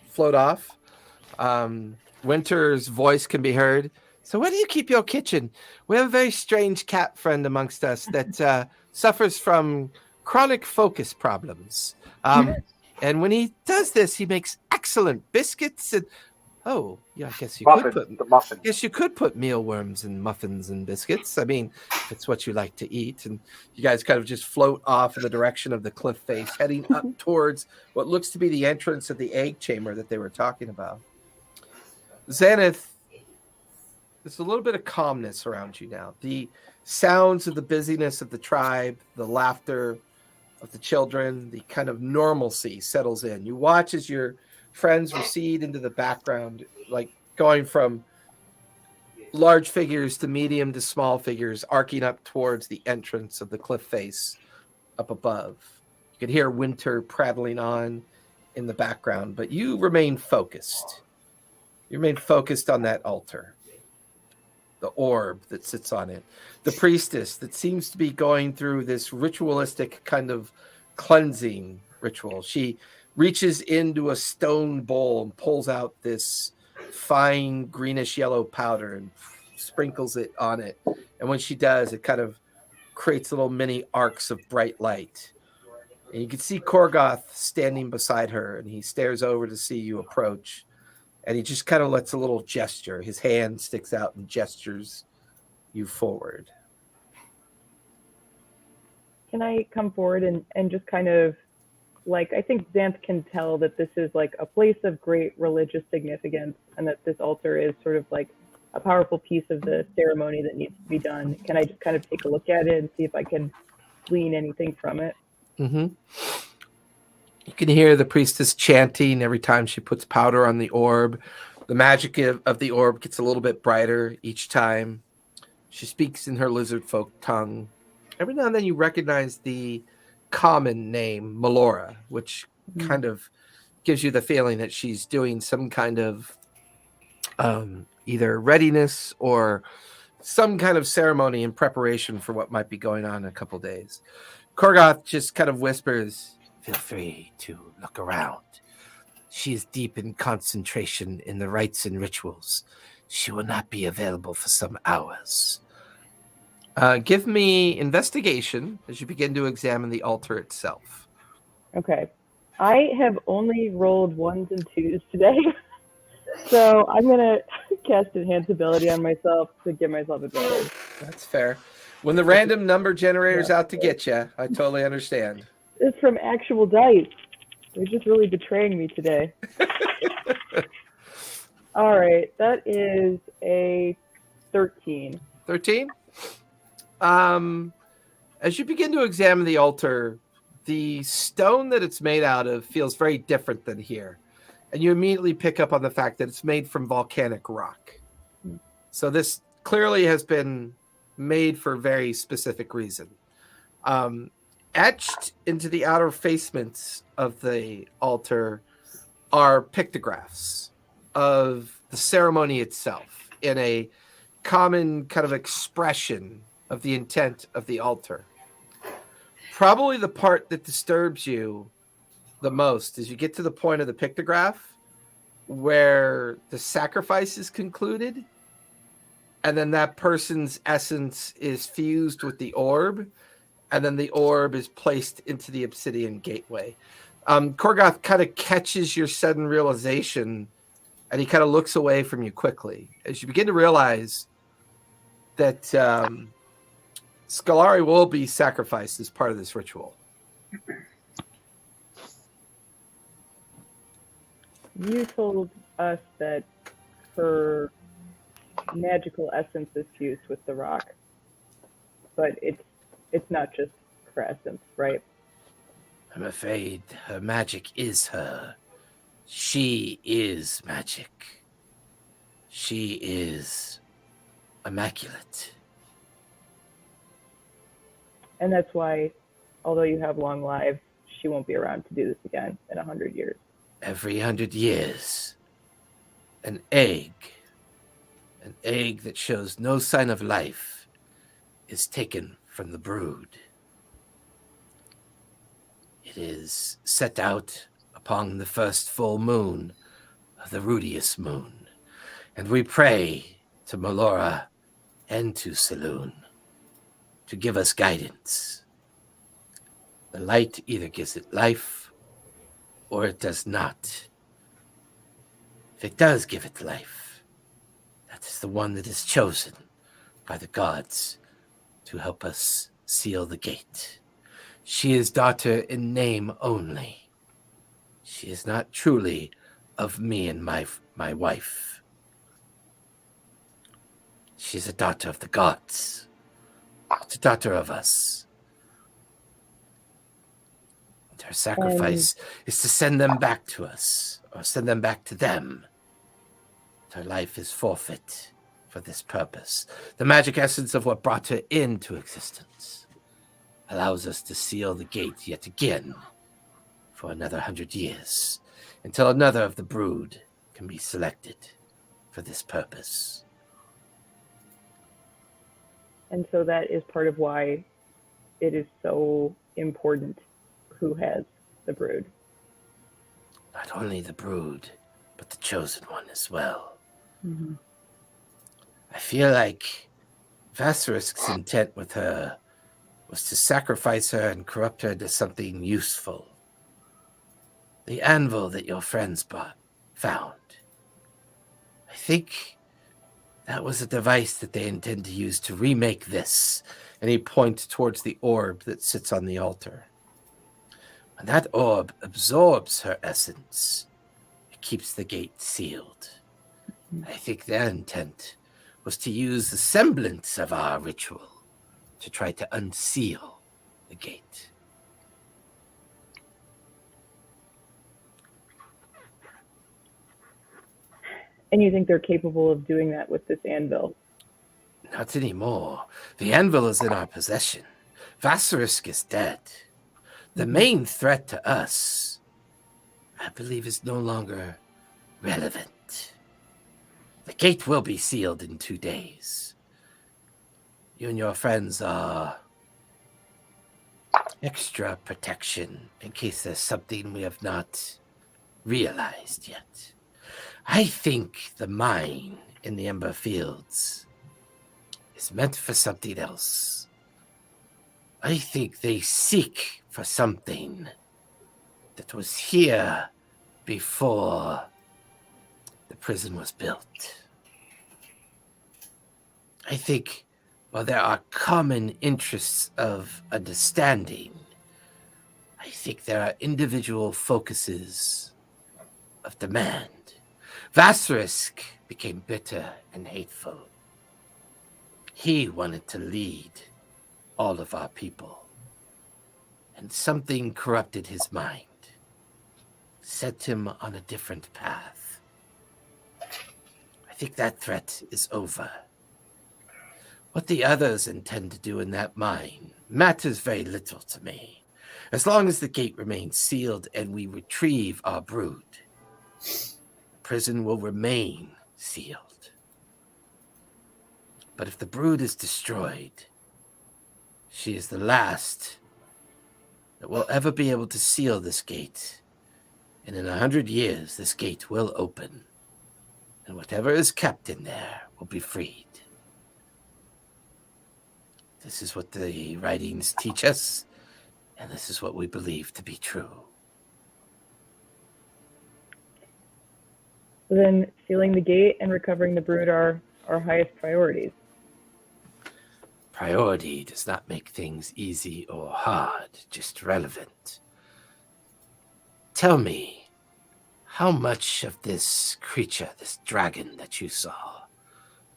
float off. Winter's voice can be heard. So where do you keep your kitchen? We have a very strange cat friend amongst us that suffers from chronic focus problems. And when he does this, he makes excellent biscuits and... Oh, yeah, I guess you could put mealworms in muffins and biscuits. I mean, if it's what you like to eat. And you guys kind of just float off in the direction of the cliff face, heading up towards what looks to be the entrance of the egg chamber that they were talking about. Xanath, there's a little bit of calmness around you now. The sounds of the busyness of the tribe, the laughter of the children, the kind of normalcy settles in. You watch as your friends recede into the background, like going from large figures to medium to small figures, arcing up towards the entrance of the cliff face up above. You can hear Winter prattling on in the background, but you remain focused. You remain focused on that altar, the orb that sits on it, the priestess that seems to be going through this ritualistic kind of cleansing ritual. She reaches into a stone bowl and pulls out this fine greenish yellow powder and sprinkles it on it. And when she does, it kind of creates little mini arcs of bright light. And you can see Korgoth standing beside her, and he stares over to see you approach. And he just kind of lets a little gesture. His hand sticks out and gestures you forward. Can I come forward and just kind of, like, I think Xanth can tell that this is like a place of great religious significance and that this altar is sort of like a powerful piece of the ceremony that needs to be done. Can I just kind of take a look at it and see if I can glean anything from it? Mm-hmm. You can hear the priestess chanting every time she puts powder on the orb. The magic of the orb gets a little bit brighter each time. She speaks in her lizard folk tongue. Every now and then you recognize the common name, Melora, which kind of gives you the feeling that she's doing some kind of either readiness or some kind of ceremony in preparation for what might be going on in a couple days. Korgoth just kind of whispers, "Feel free to look around. She is deep in concentration in the rites and rituals. She will not be available for some hours." Give me investigation as you begin to examine the altar itself. Okay. I have only rolled 1s and 2s today. So I'm going to cast Enhance Ability on myself to give myself advantage. That's fair. When the random number generator's out to get you, I totally understand. It's from actual dice. They're just really betraying me today. All right. That is a 13. 13? As you begin to examine the altar, the stone that it's made out of feels very different than here. And you immediately pick up on the fact that it's made from volcanic rock. So this clearly has been made for a very specific reason. Etched into the outer facements of the altar are pictographs of the ceremony itself in a common kind of expression of the intent of the altar. Probably the part that disturbs you the most is you get to the point of the pictograph where the sacrifice is concluded, and then that person's essence is fused with the orb, and then the orb is placed into the obsidian gateway. Korgoth kind of catches your sudden realization, and he kind of looks away from you quickly as you begin to realize that Scolari will be sacrificed as part of this ritual. You told us that her magical essence is fused with the rock, but it's not just her essence, right? I'm afraid her magic is her. She is magic. She is immaculate. And that's why, although you have long lives, she won't be around to do this again in 100 years. Every 100 years, an egg that shows no sign of life, is taken from the brood. It is set out upon the first full moon of the ruddiest moon, and we pray to Melora and to Saloon to give us guidance. The light either gives it life or it does not. If it does give it life, that is the one that is chosen by the gods to help us seal the gate. She is daughter in name only. She is not truly of me and my wife. She is a daughter of the gods, not a daughter of us. Her sacrifice is to send them back to us, or send them back to them. Her life is forfeit for this purpose. The magic essence of what brought her into existence allows us to seal the gate yet again for another 100 years, until another of the brood can be selected for this purpose. And so that is part of why it is so important who has the brood. Not only the brood, but the chosen one as well. Mm-hmm. I feel like Vasarisk's intent with her was to sacrifice her and corrupt her into something useful. The anvil that your friends found. I think that was a device that they intend to use to remake this. And he points towards the orb that sits on the altar. When that orb absorbs her essence, it keeps the gate sealed. I think their intent was to use the semblance of our ritual to try to unseal the gate. And you think they're capable of doing that with this anvil? Not anymore. The anvil is in our possession. Vasarisk is dead. The main threat to us, I believe, is no longer relevant. The gate will be sealed in 2 days. You and your friends are extra protection in case there's something we have not realized yet. I think the mine in the Ember Fields is meant for something else. I think they seek for something that was here before the prison was built. I think while there are common interests of understanding, I think there are individual focuses of demand. Vassarisk became bitter and hateful. He wanted to lead all of our people, and something corrupted his mind, set him on a different path. I think that threat is over. What the others intend to do in that mine matters very little to me. As long as the gate remains sealed and we retrieve our brood, the prison will remain sealed. But if the brood is destroyed, she is the last that will ever be able to seal this gate. And in 100 years, this gate will open, and whatever is kept in there will be freed. This is what the writings teach us, and this is what we believe to be true. Then sealing the gate and recovering the brood are our highest priorities. Priority does not make things easy or hard, just relevant. Tell me, how much of this creature, this dragon that you saw,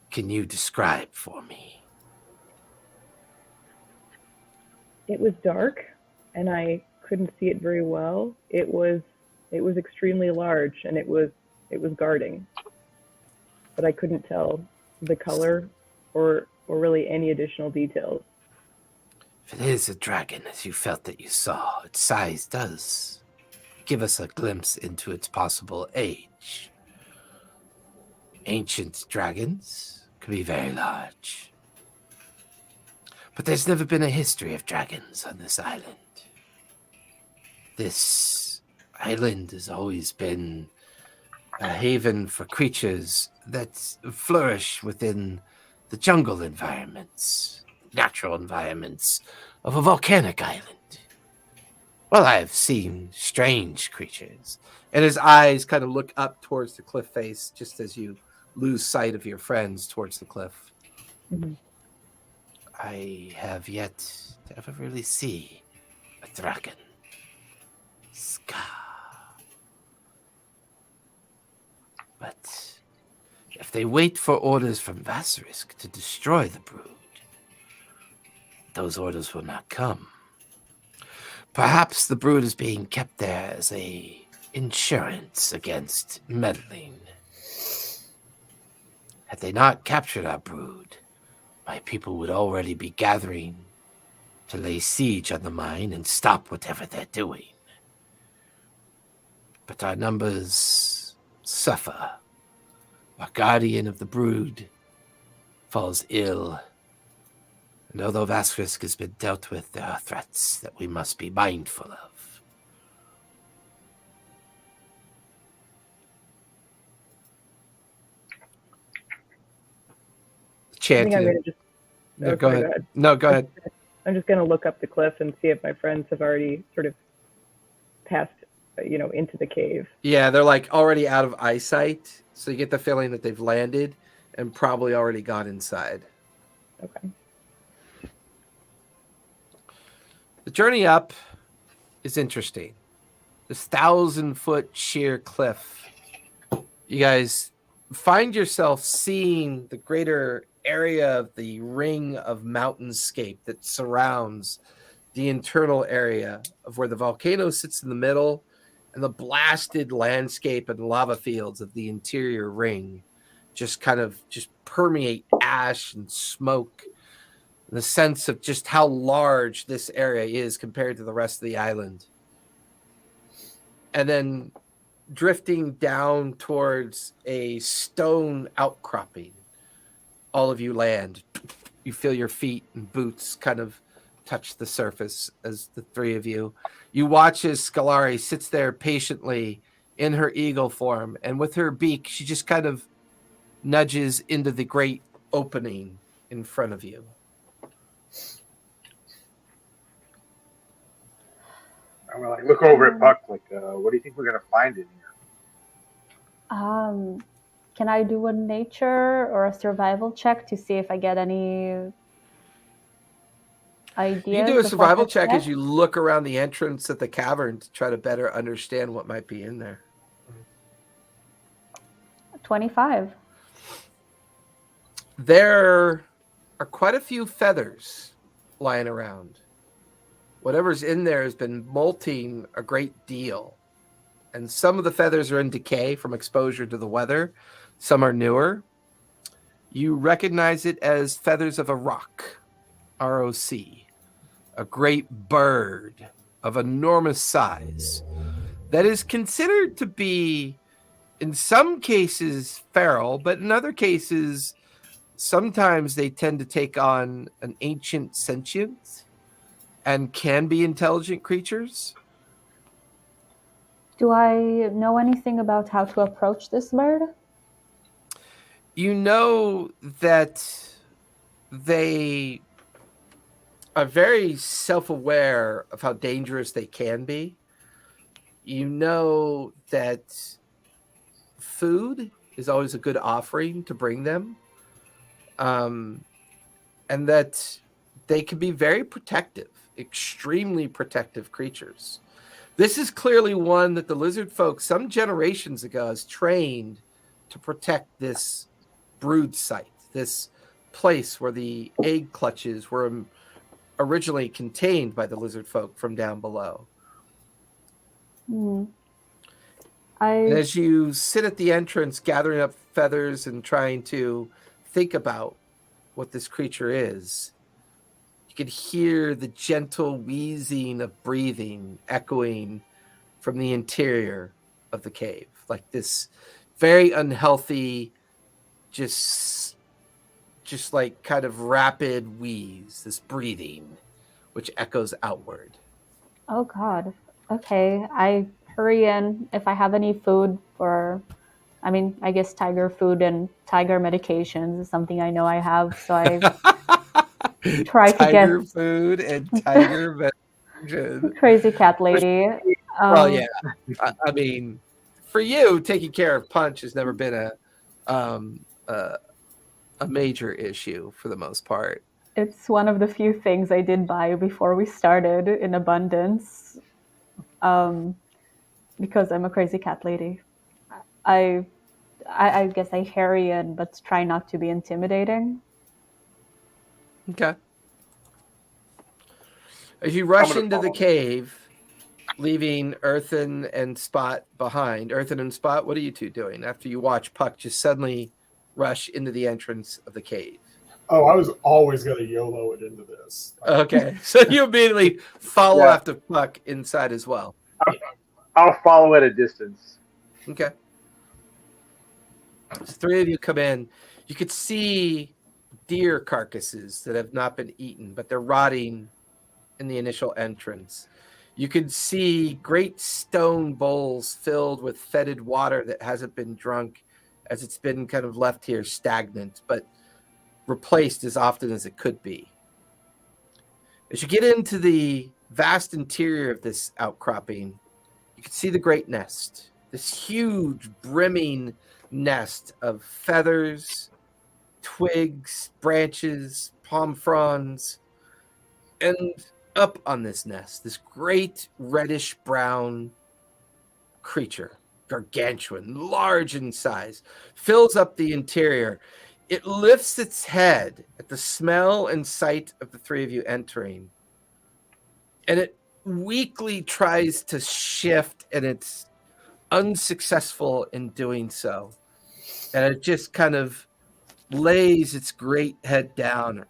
can you describe for me? It was dark, and I couldn't see it very well. It was extremely large, and it was guarding, but I couldn't tell the color or really any additional details. If it is a dragon, as you felt that you saw, its size does give us a glimpse into its possible age. Ancient dragons can be very large. But there's never been a history of dragons on this island. This island has always been a haven for creatures that flourish within the jungle environments, natural environments of a volcanic island. Well, I have seen strange creatures. And his eyes kind of look up towards the cliff face, just as you lose sight of your friends towards the cliff. Mm-hmm. I have yet to ever really see a dragon. Ska. But if they wait for orders from Vassarisk to destroy the brood, those orders will not come. Perhaps the brood is being kept there as a insurance against meddling. Had they not captured our brood, my people would already be gathering to lay siege on the mine and stop whatever they're doing. But our numbers suffer. Our guardian of the brood falls ill. And although Vassarisk has been dealt with, there are threats that we must be mindful of. I think I'm going to just... No, go ahead. No, go ahead. I'm just going to look up the cliff and see if my friends have already sort of passed, into the cave. Yeah, they're like already out of eyesight. So you get the feeling that they've landed and probably already got inside. Okay. The journey up is interesting. This 1,000-foot sheer cliff. You guys find yourself seeing the greater area of the ring of mountainscape that surrounds the internal area of where the volcano sits in the middle and the blasted landscape and lava fields of the interior ring just permeate ash and smoke the sense of just how large this area is compared to the rest of the island. And then drifting down towards a stone outcropping, all of you land. You feel your feet and boots kind of touch the surface as the three of you. You watch as Scolari sits there patiently in her eagle form, and with her beak, she just kind of nudges into the great opening in front of you. I'm gonna look over at Puck, what do you think we're gonna find in here? Can I do a nature or a survival check to see if I get any ideas? You can do a of survival what to check as expect? you look around the entrance at the cavern to try to better understand what might be in there. 25. There are quite a few feathers lying around. Whatever's in there has been molting a great deal. And some of the feathers are in decay from exposure to the weather. Some are newer. You recognize it as feathers of a roc, R-O-C, a great bird of enormous size that is considered to be, in some cases, feral, but in other cases, sometimes they tend to take on an ancient sentience and can be intelligent creatures. Do I know anything about how to approach this bird? You know that they are very self-aware of how dangerous they can be. You know that food is always a good offering to bring them. And that they can be very protective, extremely protective creatures. This is clearly one that the lizard folk some generations ago has trained to protect this brood site, this place where the egg clutches were originally contained by the lizard folk from down below. And as you sit at the entrance gathering up feathers and trying to think about what this creature is, you can hear the gentle wheezing of breathing echoing from the interior of the cave, like this very unhealthy, just like kind of rapid wheeze, this breathing, which echoes outward. Oh God. Okay. I hurry in if I have any food for, I guess tiger food and tiger medications is something I know I have. So I try to Tiger get food and tiger medication. crazy cat lady. Well, yeah. I mean, for you, taking care of Punch has never been a major issue for the most part. It's one of the few things I did buy before we started in abundance, because I'm a crazy cat lady. I guess I harry in, but try not to be intimidating. Okay. As you rush into the cave, leaving Earthen and Spot behind. Earthen and Spot, what are you two doing after you watch Puck just suddenly rush into the entrance of the cave? Oh, I was always going to YOLO it into this. Okay, so you immediately follow after Puck inside as well. I'll follow at a distance. Okay. So three of you come in. You could see deer carcasses that have not been eaten, but they're rotting in the initial entrance. You could see great stone bowls filled with fetid water that hasn't been drunk, as it's been kind of left here stagnant, but replaced as often as it could be. As you get into the vast interior of this outcropping, you can see the great nest, this huge brimming nest of feathers, twigs, branches, palm fronds, and up on this nest, this great reddish brown creature, gargantuan, large in size, fills up the interior. It lifts its head at the smell and sight of the three of you entering, and it weakly tries to shift, and it's unsuccessful in doing so. And it just kind of lays its great head down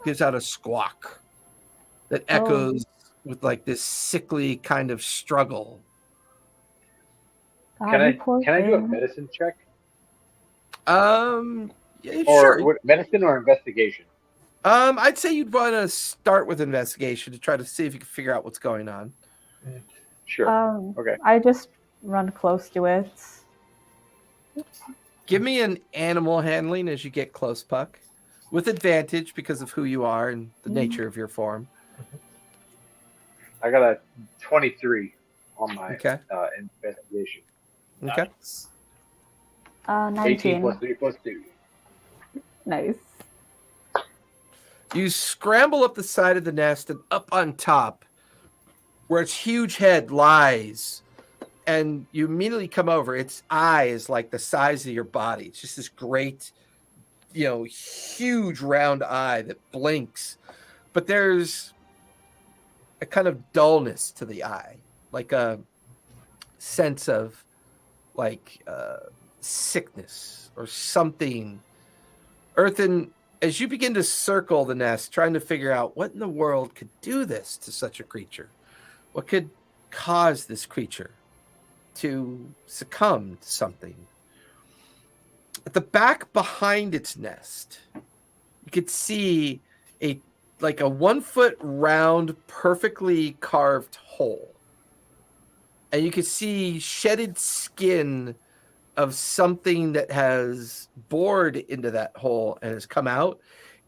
gives out a squawk that echoes with like this sickly kind of struggle. Can I do a medicine check? Yeah, Or sure. medicine or investigation? I'd say you'd want to start with investigation to try to see if you can figure out what's going on. Sure. Okay. I just run close to it. Give me an animal handling as you get close, Puck, with advantage because of who you are and the nature of your form. I got a 23 on my investigation. Okay. 19. 18 plus 3 plus 2. Nice. You scramble up the side of the nest and up on top where its huge head lies, and you immediately come over. Its eye is like the size of your body. It's just this great, huge round eye that blinks. But there's a kind of dullness to the eye, like a sense of sickness or something. Earthen, as you begin to circle the nest, trying to figure out what in the world could do this to such a creature, what could cause this creature to succumb to something. At the back behind its nest, you could see a 1 foot round, perfectly carved hole. And you could see shedded skin of something that has bored into that hole and has come out.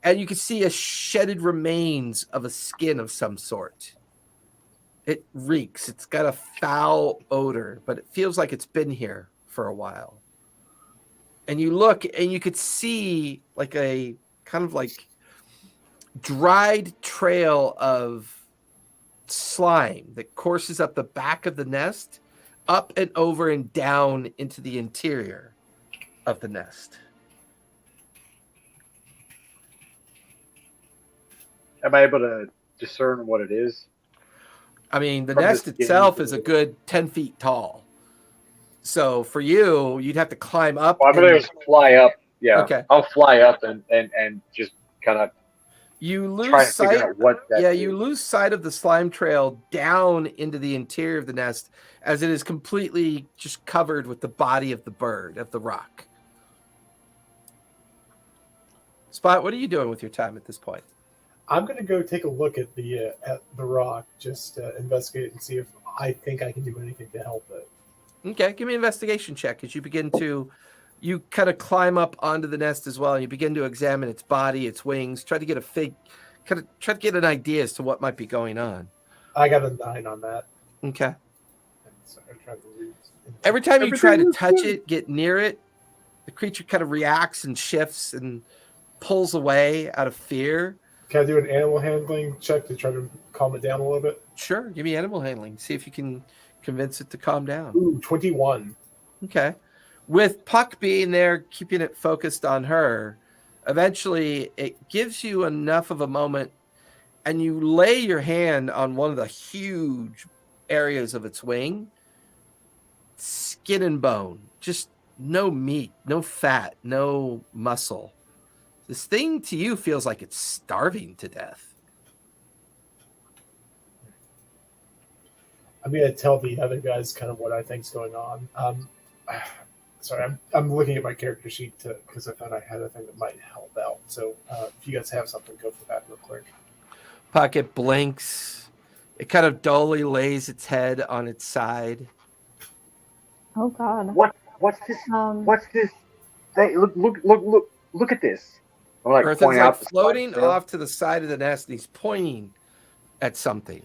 And you can see a shedded remains of a skin of some sort. It reeks. It's got a foul odor, but it feels like it's been here for a while. And you look and you could see like a kind of like dried trail of slime that courses up the back of the nest, up and over and down into the interior of the nest. Am I able to discern what it is? I mean, the From nest the skin itself to is the- a good 10 feet tall. So for you, you'd have to climb up. Well, I'm going to just fly up. Yeah. Okay. I'll fly up and just kind of You try lose to figure sight. out what that Yeah, is. you lose sight of the slime trail down into the interior of the nest as it is completely just covered with the body of the bird, of the rock. Spot, what are you doing with your time at this point? I'm going to go take a look at the rock, just investigate and see if I think I can do anything to help it. Okay, give me an investigation check as you kind of climb up onto the nest as well, and you begin to examine its body, its wings, try to get an idea as to what might be going on. I got a 9 on that. Okay. So I'm trying to read. Every time you try to Everything touch looks it, get near it, the creature kind of reacts and shifts and pulls away out of fear. Can I do an animal handling check to try to calm it down a little bit? Sure, give me animal handling. See if you can convince it to calm down. Ooh, 21. Okay. With Puck being there, keeping it focused on her, eventually it gives you enough of a moment and you lay your hand on one of the huge areas of its wing. Skin and bone, just no meat, no fat, no muscle. This thing to you feels like it's starving to death. I'm going to tell the other guys kind of what I think's going on. Sorry, I'm looking at my character sheet because I thought I had a thing that might help out. So if you guys have something, go for that real quick. Pocket blinks. It kind of dully lays its head on its side. Oh God. What's this? What's this? Hey, look at this. I'm like Earthen's pointing like out the floating slide trail. off to the side of the nest, and he's pointing at something.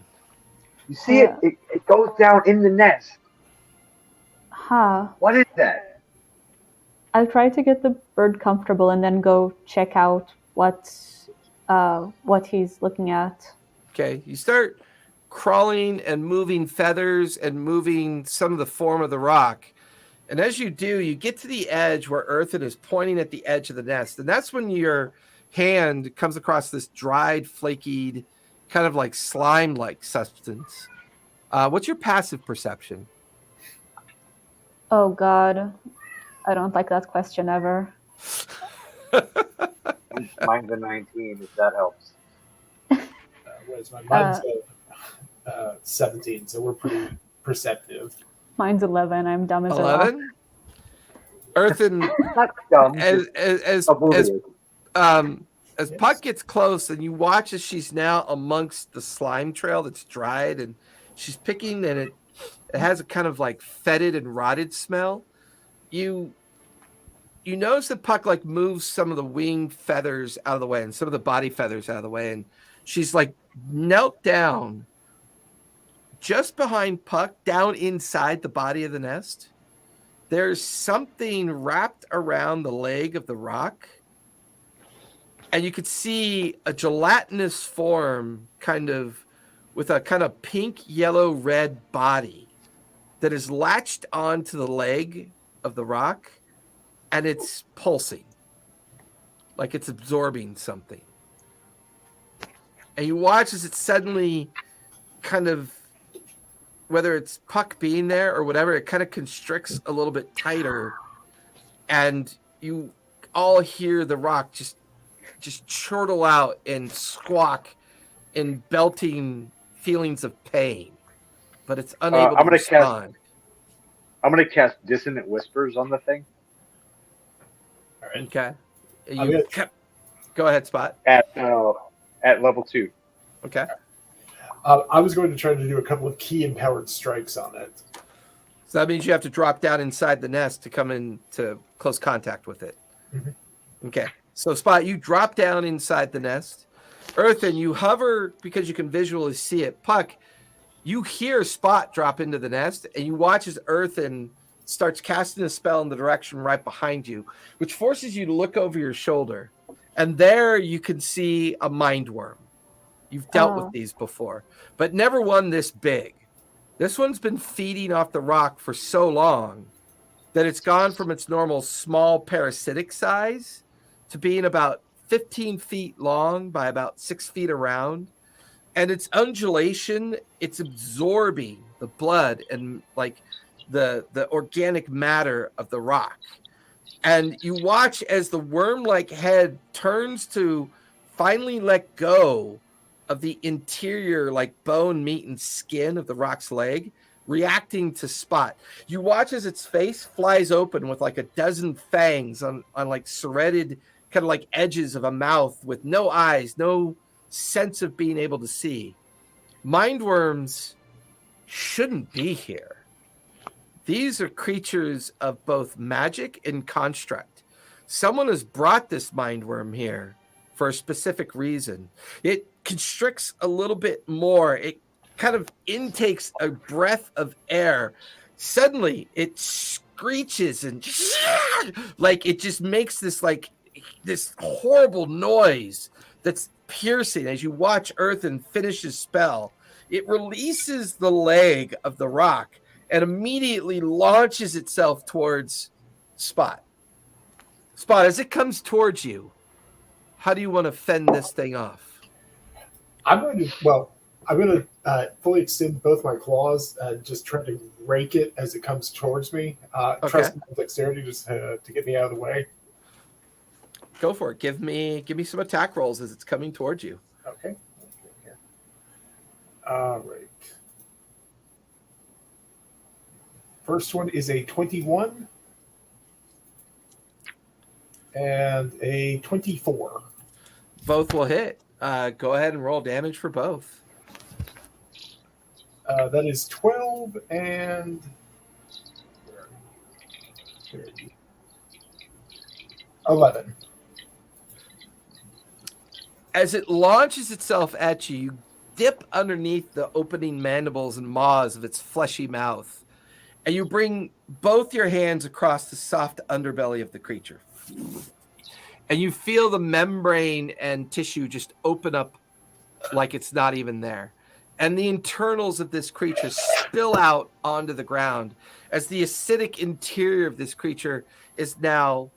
You see it? It goes down in the nest. Huh. What is that? I'll try to get the bird comfortable and then go check out what he's looking at. Okay, you start crawling and moving feathers and moving some of the form of the rock. And as you do, you get to the edge where Earthen is pointing at the edge of the nest. And that's when your hand comes across this dried, flaky, kind of like slime-like substance. What's your passive perception? Oh God. I don't like that question ever. Mine's a 19, if that helps. What is mine? Mine's 17, so we're pretty perceptive. Mine's 11. I'm dumb as 11. Earthen, Not dumb. as Puck gets close and you watch as she's now amongst the slime trail that's dried and she's picking and it has a kind of like fetid and rotted smell. You notice that Puck like moves some of the wing feathers out of the way and some of the body feathers out of the way, and she's like knelt down just behind Puck, down inside the body of the nest. There's something wrapped around the leg of the rock, and you could see a gelatinous form kind of with a kind of pink, yellow, red body that is latched onto the leg of the rock, and it's pulsing like it's absorbing something. And you watch as it suddenly kind of, whether it's Puck being there or whatever, it kind of constricts a little bit tighter, and you all hear the rock just chortle out and squawk in belting feelings of pain, but it's unable to respond. I'm going to cast Dissonant Whispers on the thing. All right. Okay. Go ahead, Spot. At level 2. Okay. I was going to try to do a couple of key empowered strikes on it. So that means you have to drop down inside the nest to come into close contact with it. Mm-hmm. Okay. So Spot, you drop down inside the nest. Earthen, you hover because you can visually see it. Puck, you hear Spot drop into the nest, and you watch as Earthen starts casting a spell in the direction right behind you, which forces you to look over your shoulder. And there you can see a mind worm. You've dealt with these before, but never one this big. This one's been feeding off the rock for so long that it's gone from its normal small parasitic size to being about 15 feet long by about 6 feet around. And its undulation, it's absorbing the blood and like the organic matter of the rock. And you watch as the worm-like head turns to finally let go of the interior, like bone, meat, and skin of the rock's leg, reacting to Spot. You watch as its face flies open with like a dozen fangs on like serrated kind of like edges of a mouth with no eyes, no sense of being able to see. Mindworms shouldn't be here. These are creatures of both magic and construct. Someone has brought this mindworm here for a specific reason. It constricts a little bit more. It kind of intakes a breath of air. Suddenly, it screeches and like it just makes this like this horrible noise that's piercing as you watch Earthen finish his spell. It releases the leg of the rock and immediately launches itself towards Spot. Spot, as it comes towards you, how do you want to fend this thing off? I'm going to fully extend both my claws and just try to rake it as it comes towards me. Trust my dexterity just to get me out of the way. Go for it. Give me some attack rolls as it's coming towards you. Okay. All right. First one is a 21 and a 24. Both will hit. Go ahead and roll damage for both. That is 12 and 11. As it launches itself at you, you dip underneath the opening mandibles and maws of its fleshy mouth, and you bring both your hands across the soft underbelly of the creature. And you feel the membrane and tissue just open up like it's not even there. And the internals of this creature spill out onto the ground as the acidic interior of this creature is now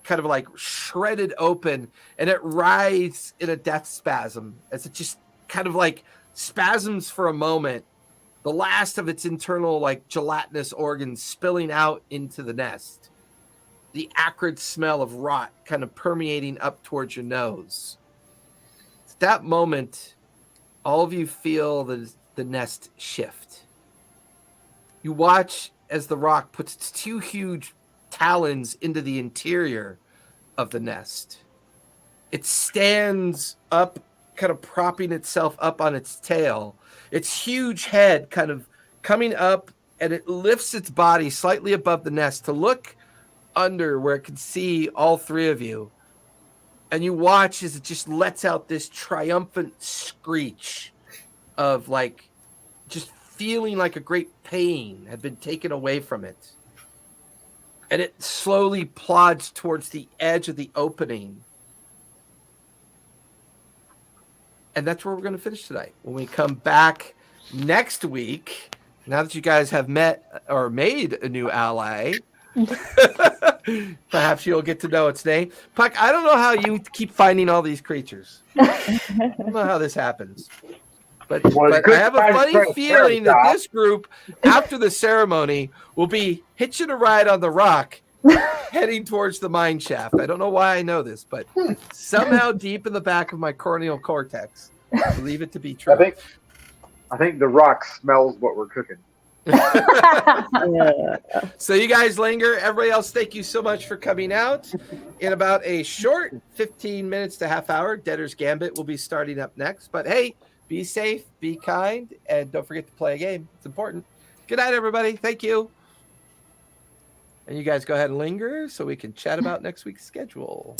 kind of like shredded open, and it writhes in a death spasm as it just kind of like spasms for a moment, the last of its internal like gelatinous organs spilling out into the nest. the acrid smell of rot kind of permeating up towards your nose. At that moment, all of you feel the nest shift. You watch as the rock puts its 2 huge talons into the interior of the nest. It stands up, kind of propping itself up on its tail. Its huge head kind of coming up, and it lifts its body slightly above the nest to look under where it can see all 3 of you. And you watch as it just lets out this triumphant screech of like just feeling like a great pain had been taken away from it. And it slowly plods towards the edge of the opening. And that's where we're going to finish tonight. When we come back next week, now that you guys have met or made a new ally, perhaps you'll get to know its name. Puck, I don't know how you keep finding all these creatures. I don't know how this happens. But I have a funny feeling that this group, after the ceremony, will be hitching a ride on the rock, heading towards the mine shaft. I don't know why I know this, but somehow deep in the back of my corneal cortex, I believe it to be true. I think the rock smells what we're cooking. So you guys linger. Everybody else, thank you so much for coming out. In about a short 15 minutes to half hour, Debtor's Gambit will be starting up next. But hey, be safe, be kind, and don't forget to play a game. It's important. Good night, everybody. Thank you. And you guys go ahead and linger so we can chat about next week's schedule.